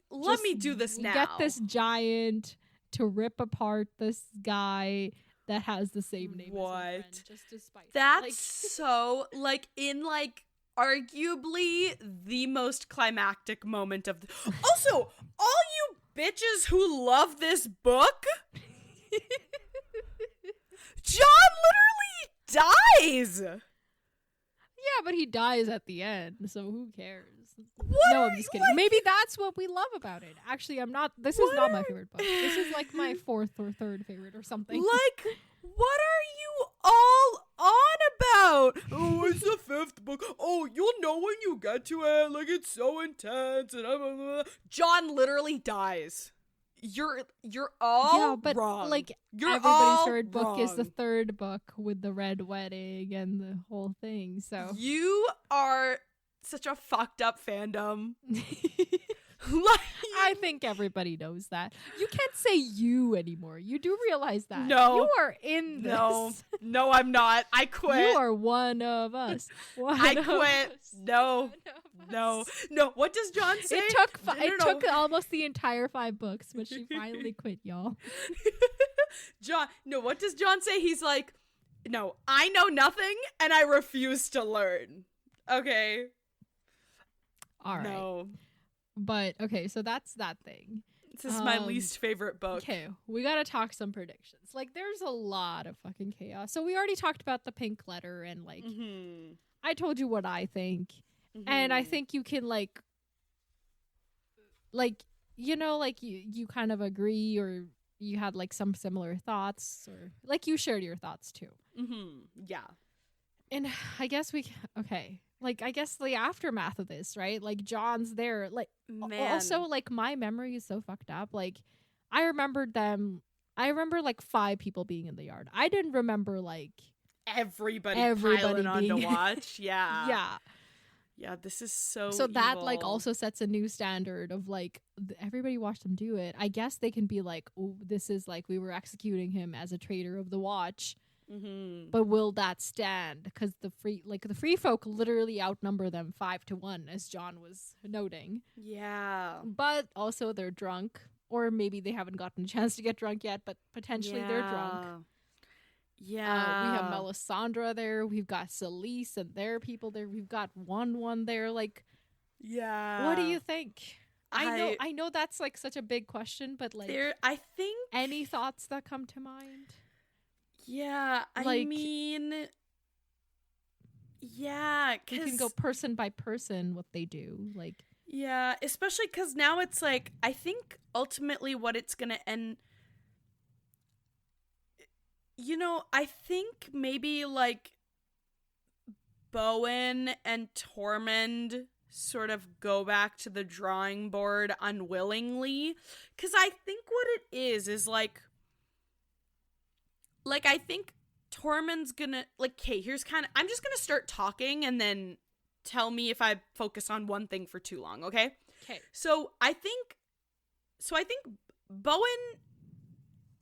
do this now. Get this giant to rip apart this guy that has the same name as my friend, just to spite. That's like, so like in like arguably the most climactic moment of also all you bitches who love this book. John literally dies. Yeah, but he dies at the end, so who cares? What no, I'm just kidding. Like, maybe that's what we love about it. Actually, I'm not. This is not my favorite book. This is like my 4th or 3rd favorite or something. Like, what are you all on about? Oh, it's the 5th book. Oh, you'll know when you get to it. Like, it's so intense. And blah, blah, blah. John literally dies. You're all wrong. Like you're everybody's third book wrong. is the 3rd book with the red wedding and the whole thing. So you are such a fucked up fandom. I think everybody knows that. You can't say you anymore. You do realize that. No. You are in this. No, I'm not. I quit. You are one of us. I quit. No. What does John say? It took almost the entire 5 books, but she finally quit, y'all. What does John say? He's like, no, I know nothing and I refuse to learn. Okay. All right. No. But, okay, so that's that thing. This is my least favorite book. Okay, we gotta talk some predictions. Like, there's a lot of fucking chaos. So we already talked about the pink letter and, like, I told you what I think. And I think you can, like, you know, like, you kind of agree or you had, like, some similar thoughts or, like, you shared your thoughts, too. Yeah. And I guess I guess the aftermath of this, right? Like, John's there. Like, man. Also, like, my memory is so fucked up. Like, I remembered them I remember like 5 people being in the yard. I didn't remember like everybody piling on to watch. Yeah. Yeah. Yeah, this is so that evil. like also sets a new standard of like everybody watched them do it. I guess they can be like, oh, this is like we were executing him as a traitor of the watch. Mm-hmm. But will that stand? Because the free folk literally outnumber them 5-1, as John was noting. Yeah. But also they're drunk, or maybe they haven't gotten a chance to get drunk yet, but potentially they're drunk. Yeah. We have Melisandre there. We've got Celise and their people there. We've got one there. Like, yeah. What do you think? I know that's like such a big question, but like, I think any thoughts that come to mind? Yeah, I mean, yeah, you can go person by person what they do, like. Yeah, especially because now it's like, I think ultimately what it's gonna end. You know, I think maybe, like, Bowen and Tormund sort of go back to the drawing board unwillingly. Because I think what it is, like, I think Tormund's gonna, like, okay, here's kind of, I'm just gonna start talking and then tell me if I focus on one thing for too long, okay? Okay. So I think Bowen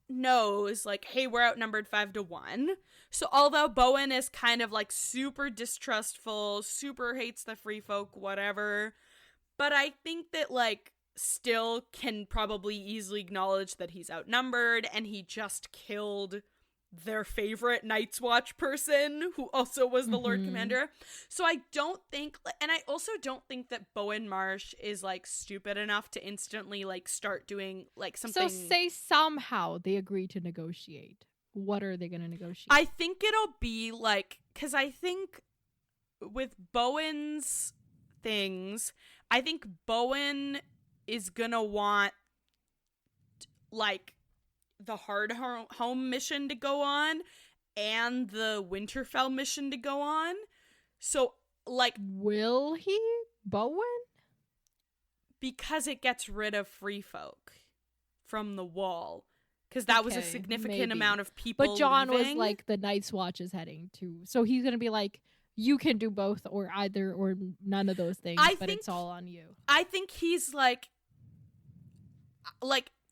knows, like, hey, we're outnumbered 5-1. So although Bowen is kind of like super distrustful, super hates the free folk, whatever, but I think that, like, still can probably easily acknowledge that he's outnumbered and he just killed their favorite Night's Watch person, who also was the Lord Commander. So I don't think, and I also don't think that Bowen Marsh is, like, stupid enough to instantly, like, start doing, like, something. So say somehow they agree to negotiate. What are they going to negotiate? I think it'll be, like, because I think with Bowen's things, I think Bowen is gonna want, like, the Hard Home mission to go on and the Winterfell mission to go on. So, like, will he? Bowen? Because it gets rid of free folk from the wall. Because that was a significant amount of people. But John leaving. Was like, the Night's Watch is heading to. So he's gonna be like, you can do both or either or none of those things, but it's all on you. I think he's like,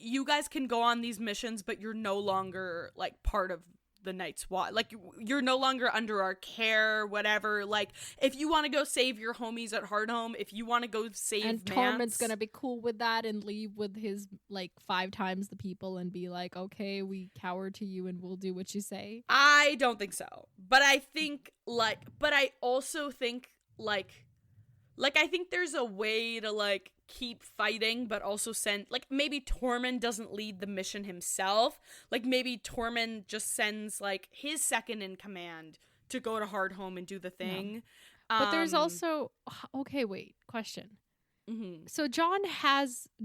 you guys can go on these missions, but you're no longer, like, part of the Night's Watch. Like, you're no longer under our care, whatever. Like, if you want to go save your homies at Hardhome, if you want to go save And Tormund's gonna be cool with that and leave with his, like, 5 times the people and be like, okay, we cower to you and we'll do what you say. I don't think so. But I think, like, but I also think, like, I think there's a way to, like, keep fighting, but also send, like, maybe Tormund doesn't lead the mission himself. Like, maybe Tormund just sends, like, his second in command to go to Hardhome and do the thing. Yeah. But there's also, okay, wait, question. Mm-hmm. So John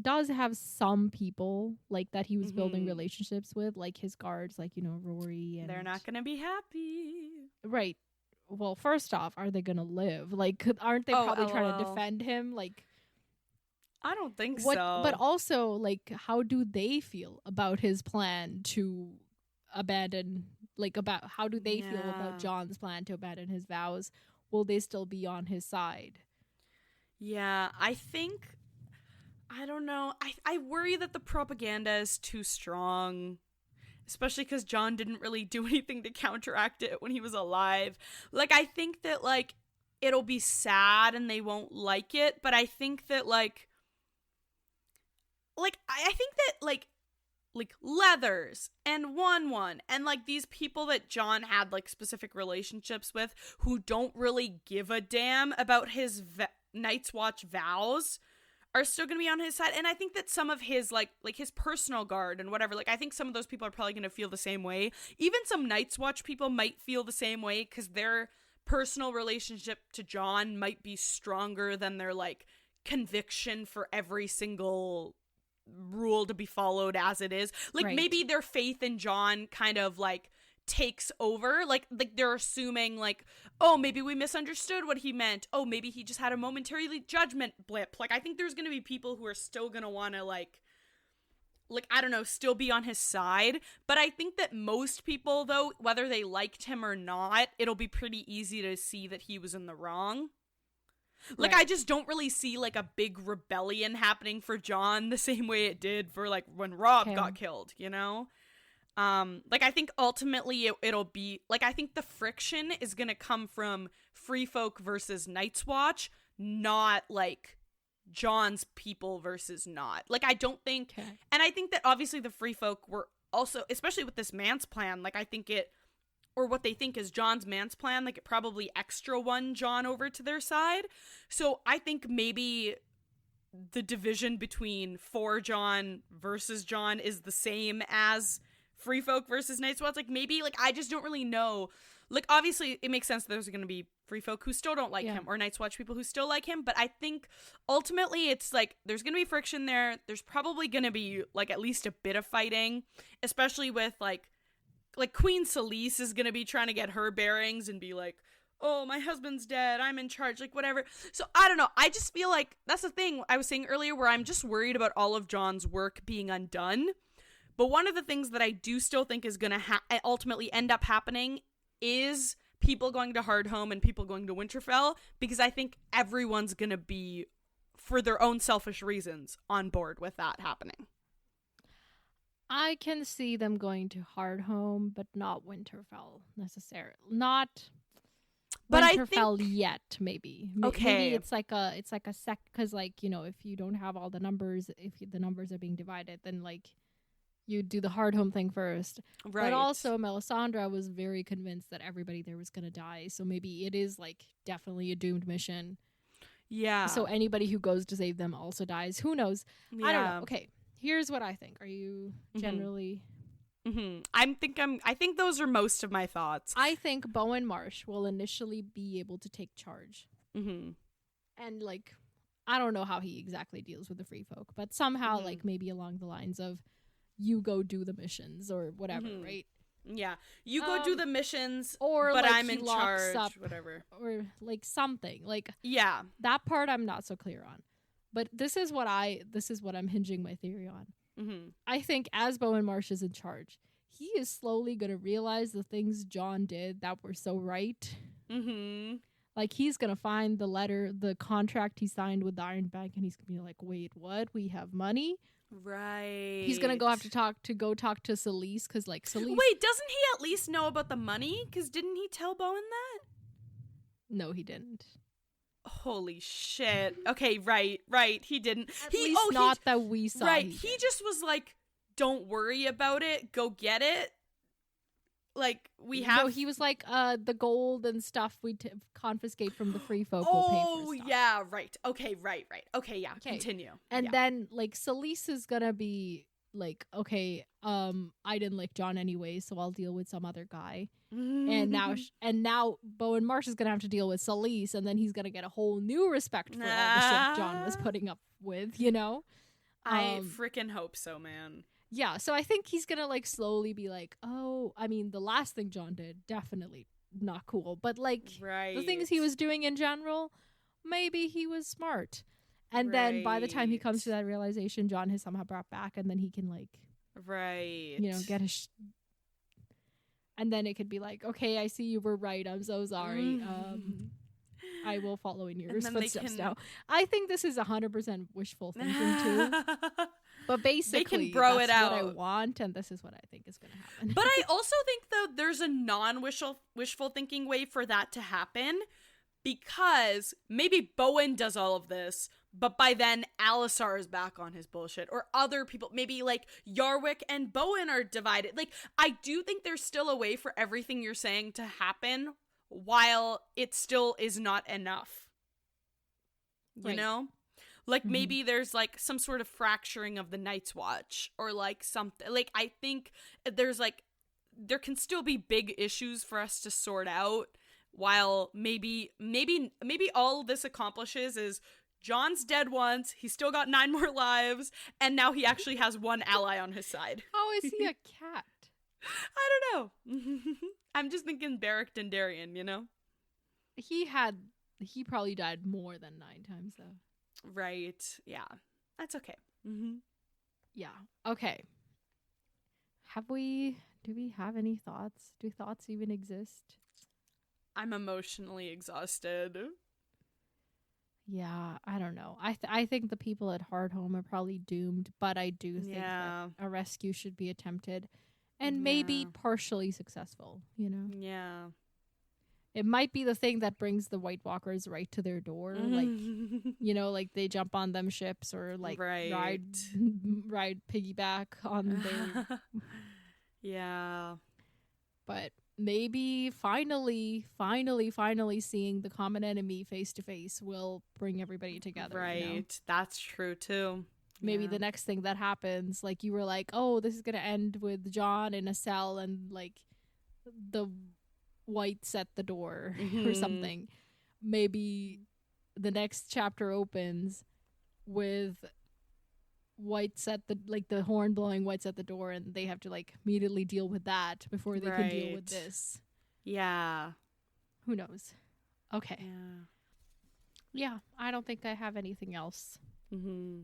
does have some people, like, that he was building relationships with, like his guards, like, you know, Rory. And they're not gonna be happy. Right. Well, first off, are they gonna live? Like, aren't they probably trying to defend him? Like, I don't think so. But also, like, how do they feel about his plan to abandon, like, about how do they feel about John's plan to abandon his vows? Will they still be on his side? Yeah, I think, I don't know. I worry that the propaganda is too strong. Especially because John didn't really do anything to counteract it when he was alive. Like, I think that, like, it'll be sad and they won't like it, but I think that, like I think that, like Leathers and One and, like, these people that John had, like, specific relationships with who don't really give a damn about his Night's Watch vows are still gonna be on his side. And I think that some of his, like his personal guard and whatever, like, I think some of those people are probably gonna feel the same way. Even some Night's Watch people might feel the same way because their personal relationship to John might be stronger than their, like, conviction for every single rule to be followed as it is. Like, maybe their faith in John kind of, like, takes over. Like they're assuming, like, oh, maybe we misunderstood what he meant. Oh, maybe he just had a momentary judgment blip. Like, I think there's gonna be people who are still gonna want to, like, like, I don't know, still be on his side. But I think that most people, though, whether they liked him or not, it'll be pretty easy to see that he was in the wrong. Like, Right. I just don't really see, like, a big rebellion happening for John the same way it did for, like, when Robb got killed, you know? Like, I think ultimately it'll be, like, I think the friction is gonna come from Free Folk versus Night's Watch, not, like, John's people versus not. Like, I don't think, and I think that obviously the Free Folk were also, especially with this man's plan, like, I think it, or what they think is John's man's plan, like, it probably extra won John over to their side. So I think maybe the division between for John versus John is the same as Free Folk versus Night's Watch. Like, maybe, like, I just don't really know. Like, obviously, it makes sense that there's going to be Free Folk who still don't like him, or Night's Watch people who still like him, but I think ultimately it's, like, there's going to be friction there. There's probably going to be, like, at least a bit of fighting, especially with, like Queen Selyse is gonna be trying to get her bearings and be like, oh, my husband's dead, I'm in charge, like, whatever. So, I don't know, I just feel like, that's the thing I was saying earlier, where I'm just worried about all of John's work being undone. But one of the things that I do still think is gonna ultimately end up happening is people going to Hardhome and people going to Winterfell, because I think everyone's gonna be, for their own selfish reasons, on board with that happening. I can see them going to Hardhome, but not Winterfell necessarily. Not but Winterfell yet, maybe. Okay. Maybe it's like a sec, because, like, you know, if you don't have all the numbers, if the numbers are being divided, then, like, you do the Hardhome thing first. Right. But also, Melisandre was very convinced that everybody there was going to die, so maybe it is, like, definitely a doomed mission. Yeah. So anybody who goes to save them also dies. Who knows? Yeah. I don't know. Okay. Here's what I think. Are you generally... I think those are most of my thoughts. I think Bowen Marsh will initially be able to take charge. And, like, I don't know how he exactly deals with the Free Folk, but somehow, like, maybe along the lines of, you go do the missions or whatever, right? Yeah. You go do the missions, or, but like, I'm in charge, up, whatever. Or, like, something. Like, yeah. That part I'm not so clear on. But this is what I'm hinging my theory on. I think as Bowen Marsh is in charge, he is slowly going to realize the things John did that were so right. Like, he's going to find the contract he signed with the Iron Bank, and he's going to be like, wait, what? We have money? Right. He's going to go have to talk to Selyse, because, like, Selyse... Wait, doesn't he at least know about the money? Because didn't he tell Bowen that? No, he didn't. Holy shit. Okay, right. He didn't. At least not that we saw. Right, he just was like, don't worry about it, go get it. Like, we have... No, he was like, the gold and stuff we confiscate from the Free Folk will pay for stuff. Oh, yeah, right. Okay, right. Okay, yeah, continue. And then, like, Selyse is gonna be like, okay, I didn't like John anyway, so I'll deal with some other guy. And now Bowen Marsh is gonna have to deal with Selyse, and then he's gonna get a whole new respect for all the shit John was putting up with, you know? I freaking hope so, man. Yeah, so I think he's gonna, like, slowly be like, oh, I mean, the last thing John did, definitely not cool, but, like, the things he was doing in general, maybe he was smart. And then by the time he comes to that realization, John has somehow brought back, and then he can, like, you know, get his... And then it could be like, okay, I see you were right. I'm so sorry. I will follow in your footsteps now. I think this is 100% wishful thinking too. But basically, they can bro that's it out. What I want, and this is what I think is going to happen. But I also think, though, there's a non-wishful thinking way for that to happen, because maybe Bowen does all of this, but by then Alisar is back on his bullshit, or other people, maybe like Yarwick and Bowen are divided. Like, I do think there's still a way for everything you're saying to happen while it still is not enough. You know? Like, maybe there's, like, some sort of fracturing of the Night's Watch, or, like, something. Like, I think there's, like, there can still be big issues for us to sort out, while maybe all this accomplishes is John's dead once, he's still got 9 more lives, and now he actually has one ally on his side. How is he a cat? I don't know. I'm just thinking Beric Dondarrion, you know? He probably died more than 9 times, though. Right. Yeah. That's okay. Yeah. Okay. Do we have any thoughts? Do thoughts even exist? I'm emotionally exhausted. Yeah, I don't know. I think the people at Hardhome are probably doomed, but I do think that a rescue should be attempted and maybe partially successful, you know? Yeah. It might be the thing that brings the White Walkers right to their door. Like, you know, like they jump on them ships or like ride piggyback on their... Yeah. But maybe finally seeing the common enemy face to face will bring everybody together. Right. You know? That's true too. Maybe the next thing that happens, like you were like, oh, this is going to end with John in a cell and like the Whites at the door or something. Maybe the next chapter opens with Whites at the horn blowing Whites at the door, and they have to like immediately deal with that before they can deal with this. Yeah. Who knows? Okay. Yeah, I don't think I have anything else.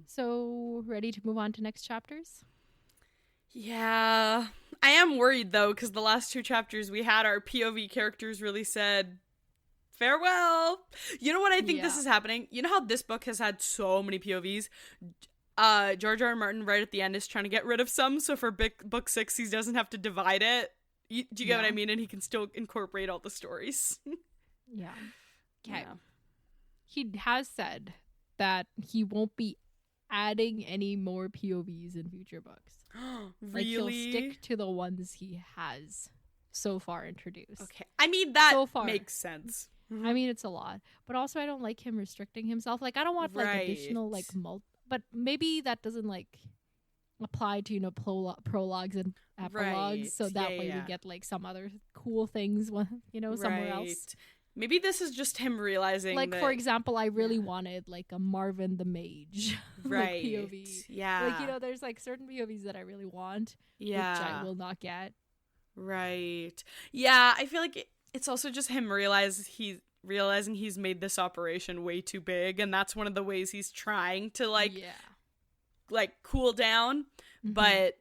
So, ready to move on to next chapters? Yeah. I am worried, though, because the last 2 chapters we had, our POV characters really said, farewell. You know what I think this is happening? You know how this book has had so many POVs? George R. R. Martin right at the end is trying to get rid of some, so for book 6 he doesn't have to divide it. Do you get what I mean? And he can still incorporate all the stories. Yeah. Okay. Yeah. He has said that he won't be adding any more POVs in future books. Really? Like he'll stick to the ones he has so far introduced. Okay. I mean, that makes sense. I mean, it's a lot. But also I don't like him restricting himself. Like I don't want like additional like but maybe that doesn't like apply to, you know, prologues and epilogues, so that way we get like some other cool things, you know, somewhere else. Maybe this is just him realizing, like, for example, I really wanted like a Marvin the Mage like POV. Yeah, like, you know, there's like certain POVs that I really want, which I will not get. Right. Yeah, I feel like it's also just him realizing he's made this operation way too big, and that's one of the ways he's trying to like cool down. But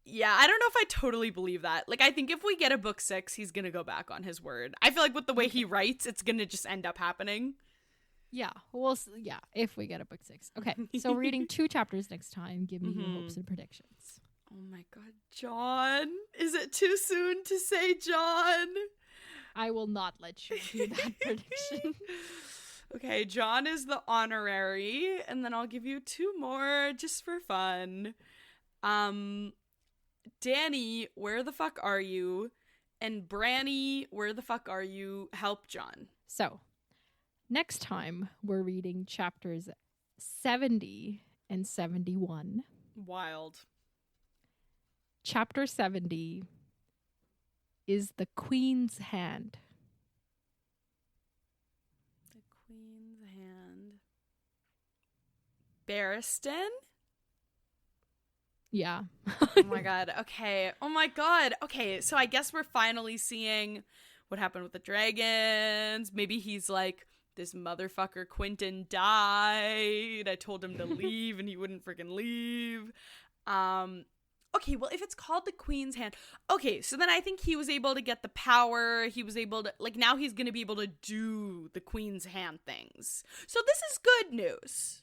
yeah, I don't know if I totally believe that. Like, I think if we get a book 6, he's gonna go back on his word. I feel like with the way he writes, it's gonna just end up happening. Yeah, well, yeah, if we get a book 6. Okay, so reading 2 chapters next time. Give me your hopes and predictions. Oh my god, John. Is it too soon to say John? I will not let you do that prediction. Okay, John is the honorary, and then I'll give you 2 more just for fun. Danny, where the fuck are you? And Branny, where the fuck are you? Help John. So, next time we're reading chapters 70 and 71. Wild. Chapter 70 is The Queen's Hand. The Queen's Hand. Barristan? Yeah. Oh my god. Okay. Oh my god. Okay, so I guess we're finally seeing what happened with the dragons. Maybe he's like, this motherfucker Quentin died. I told him to leave and he wouldn't freaking leave. Okay, well, if it's called the Queen's Hand, okay, so then I think he was able to get the power. He was able to, like, now he's going to be able to do the Queen's Hand things. So this is good news.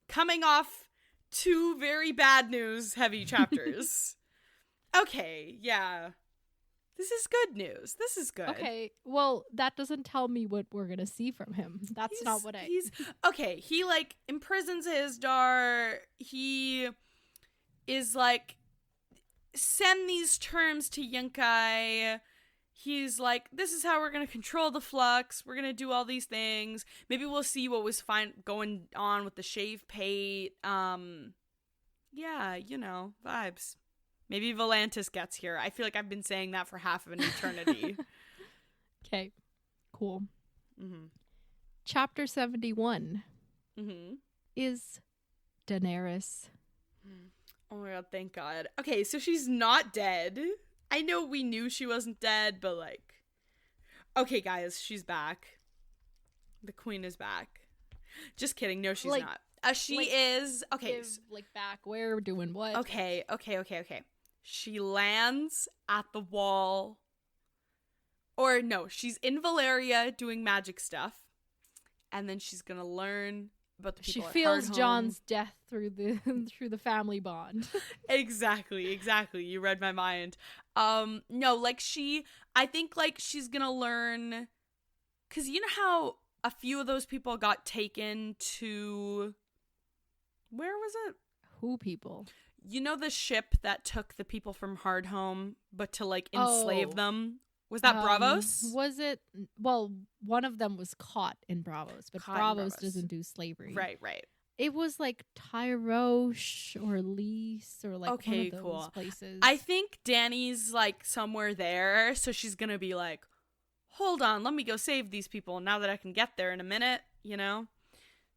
Coming off 2 very bad news heavy chapters. Okay, yeah. This is good news. This is good. Okay, well, that doesn't tell me what we're going to see from him. That's not what I... Okay, he, like, imprisons Isdar. He is like, send these terms to Yunkai. He's like, this is how we're going to control the flux. We're going to do all these things. Maybe we'll see what was going on with the shave pate. Yeah, you know, vibes. Maybe Volantis gets here. I feel like I've been saying that for half of an eternity. Okay, cool. Chapter 71 is Daenerys. Oh my god, thank god. Okay, so she's not dead. I know we knew she wasn't dead, but like... Okay, guys, she's back. The queen is back. Just kidding. No, she's not. She is okay. Give, like, back where, doing what? Okay. She lands at the wall. Or no, she's in Valeria doing magic stuff. And then she's gonna learn about the people She at feels Hardhome. John's death through the family bond. Exactly. You read my mind. No, like I think like she's gonna learn, because you know how a few of those people got taken to, where was it? Who people? You know the ship that took the people from Hardhome, but to like enslave them? Was that Bravos? Was it? Well, one of them was caught in Bravos, but Bravos doesn't do slavery. Right. It was like Tyrosh or Lise or like one of those places. I think Danny's like somewhere there, so she's gonna be like, hold on, let me go save these people now that I can get there in a minute, you know?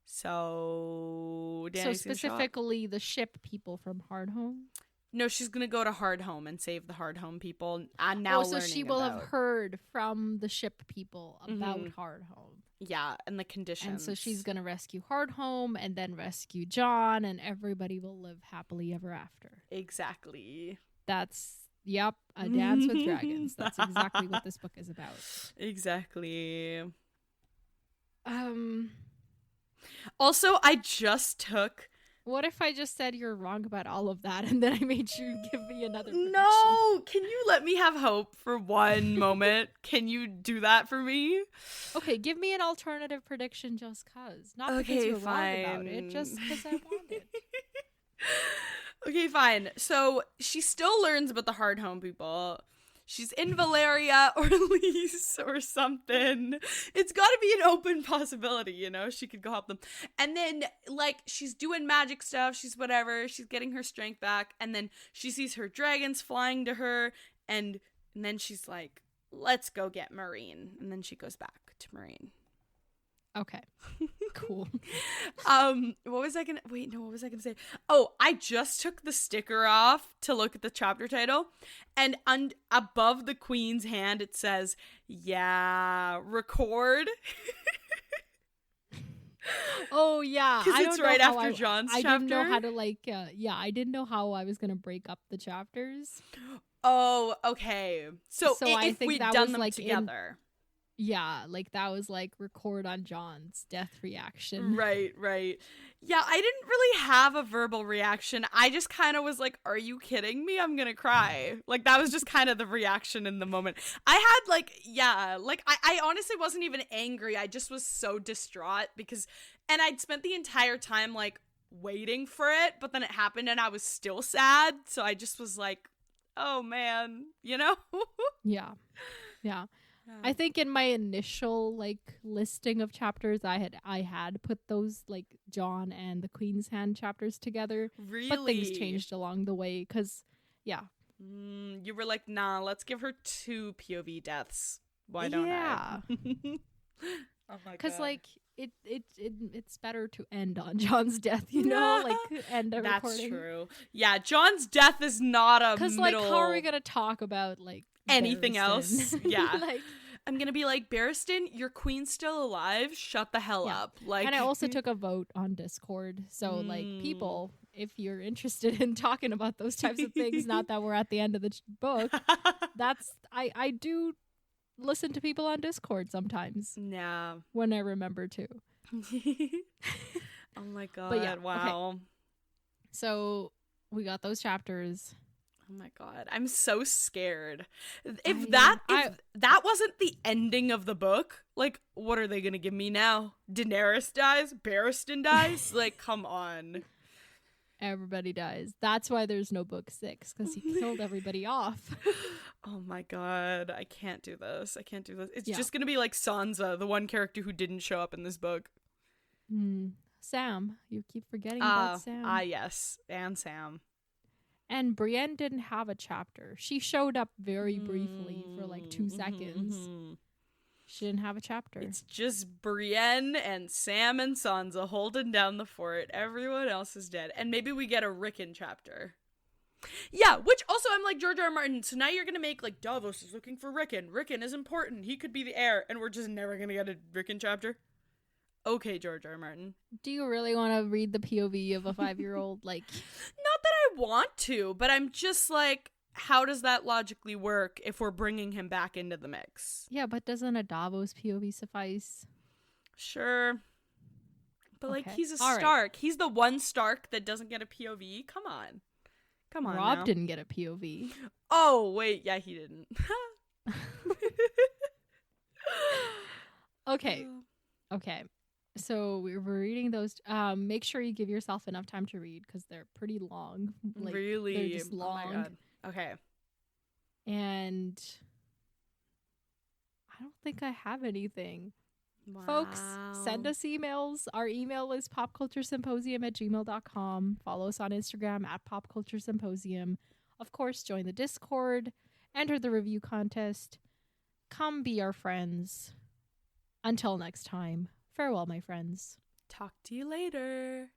So Danny's specifically the ship people from Hardhome? No, she's gonna go to Hardhome and save the Hardhome people. And now so she will have heard from the ship people about Hardhome. Yeah, and the conditions. And so she's gonna rescue Hardhome and then rescue John, and everybody will live happily ever after. Exactly. That's a Dance with Dragons. That's exactly what this book is about. Exactly. Also, I just took. What if I just said you're wrong about all of that and then I made you give me another prediction? No! Can you let me have hope for one moment? Can you do that for me? Okay, give me an alternative prediction just cause. Not because you're wrong about it, just because I want it. Okay, fine. So she still learns about the Hardhome people. She's in Valeria or Lise or something. It's got to be an open possibility, you know? She could go help them. And then, like, she's doing magic stuff. She's whatever. She's getting her strength back. And then she sees her dragons flying to her. And then she's like, let's go get Marine. And then she goes back to Marine. Okay. Cool. What was I gonna say? Oh, I just took the sticker off to look at the chapter title, and above the Queen's hand it says, yeah, record. Oh yeah, because it's right after John's chapter. I didn't know how to I didn't know how I was gonna break up the chapters. Oh, okay. So I think we'd that done was them like together. Yeah, like that was like record on John's death reaction. Right. Yeah, I didn't really have a verbal reaction. I just kind of was like, are you kidding me? I'm gonna cry. Like, that was just kind of the reaction in the moment. I had I honestly wasn't even angry. I just was so distraught and I'd spent the entire time like waiting for it, but then it happened and I was still sad. So I just was like, oh man, you know? Yeah. I think in my initial like listing of chapters, I had put those like John and the Queen's Hand chapters together. Really? But things changed along the way because, yeah. You were like, nah, let's give her 2 POV deaths. Why don't I? Yeah. Oh my god. Because like it's better to end on John's death, you know, like end a recording. That's true. Yeah, John's death is not a middle. Because like, how are we gonna talk about like anything Barristan? Else? Yeah. Like, I'm gonna be like, Barristan, your queen's still alive. Shut the hell up. Like, and I also took a vote on Discord. So like, people, if you're interested in talking about those types of things, not that we're at the end of the book, I do listen to people on Discord sometimes. Yeah. When I remember to. Oh my god. But yeah, wow. Okay. So we got those chapters. Oh my god, I'm so scared. If that wasn't the ending of the book, like, what are they gonna give me now? Daenerys dies? Barristan dies? Like, come on. Everybody dies. That's why there's no book 6, because he killed everybody off. Oh my god, I can't do this. It's just gonna be like Sansa, the one character who didn't show up in this book. Sam. You keep forgetting about Sam. Yes, and Sam. And Brienne didn't have a chapter. She showed up very briefly for like 2 seconds. She didn't have a chapter. It's just Brienne and Sam and Sansa holding down the fort. Everyone else is dead. And maybe we get a Rickon chapter. Yeah, which also I'm like, George R. R. Martin, so now you're going to make like Davos is looking for Rickon. Rickon is important. He could be the heir. And we're just never going to get a Rickon chapter. Okay, George R. R. Martin. Do you really want to read the POV of a 5-year-old? Like, not that I want to, but I'm just like, how does that logically work if we're bringing him back into the mix? Yeah, but doesn't a Davos POV suffice? Sure. But, like, Okay. he's a All Stark. Right. He's the one Stark that doesn't get a POV. Come on. Come on Rob now. didn't get a POV. Oh, wait. Yeah, he didn't. Okay. So we were reading those. Make sure you give yourself enough time to read because they're pretty long. Like, really? They're just long. Oh my God. Okay. And I don't think I have anything. Wow. Folks, send us emails. Our email is popculturesymposium@gmail.com. Follow us on Instagram @popculturesymposium. Of course, join the Discord. Enter the review contest. Come be our friends. Until next time, farewell, my friends. Talk to you later.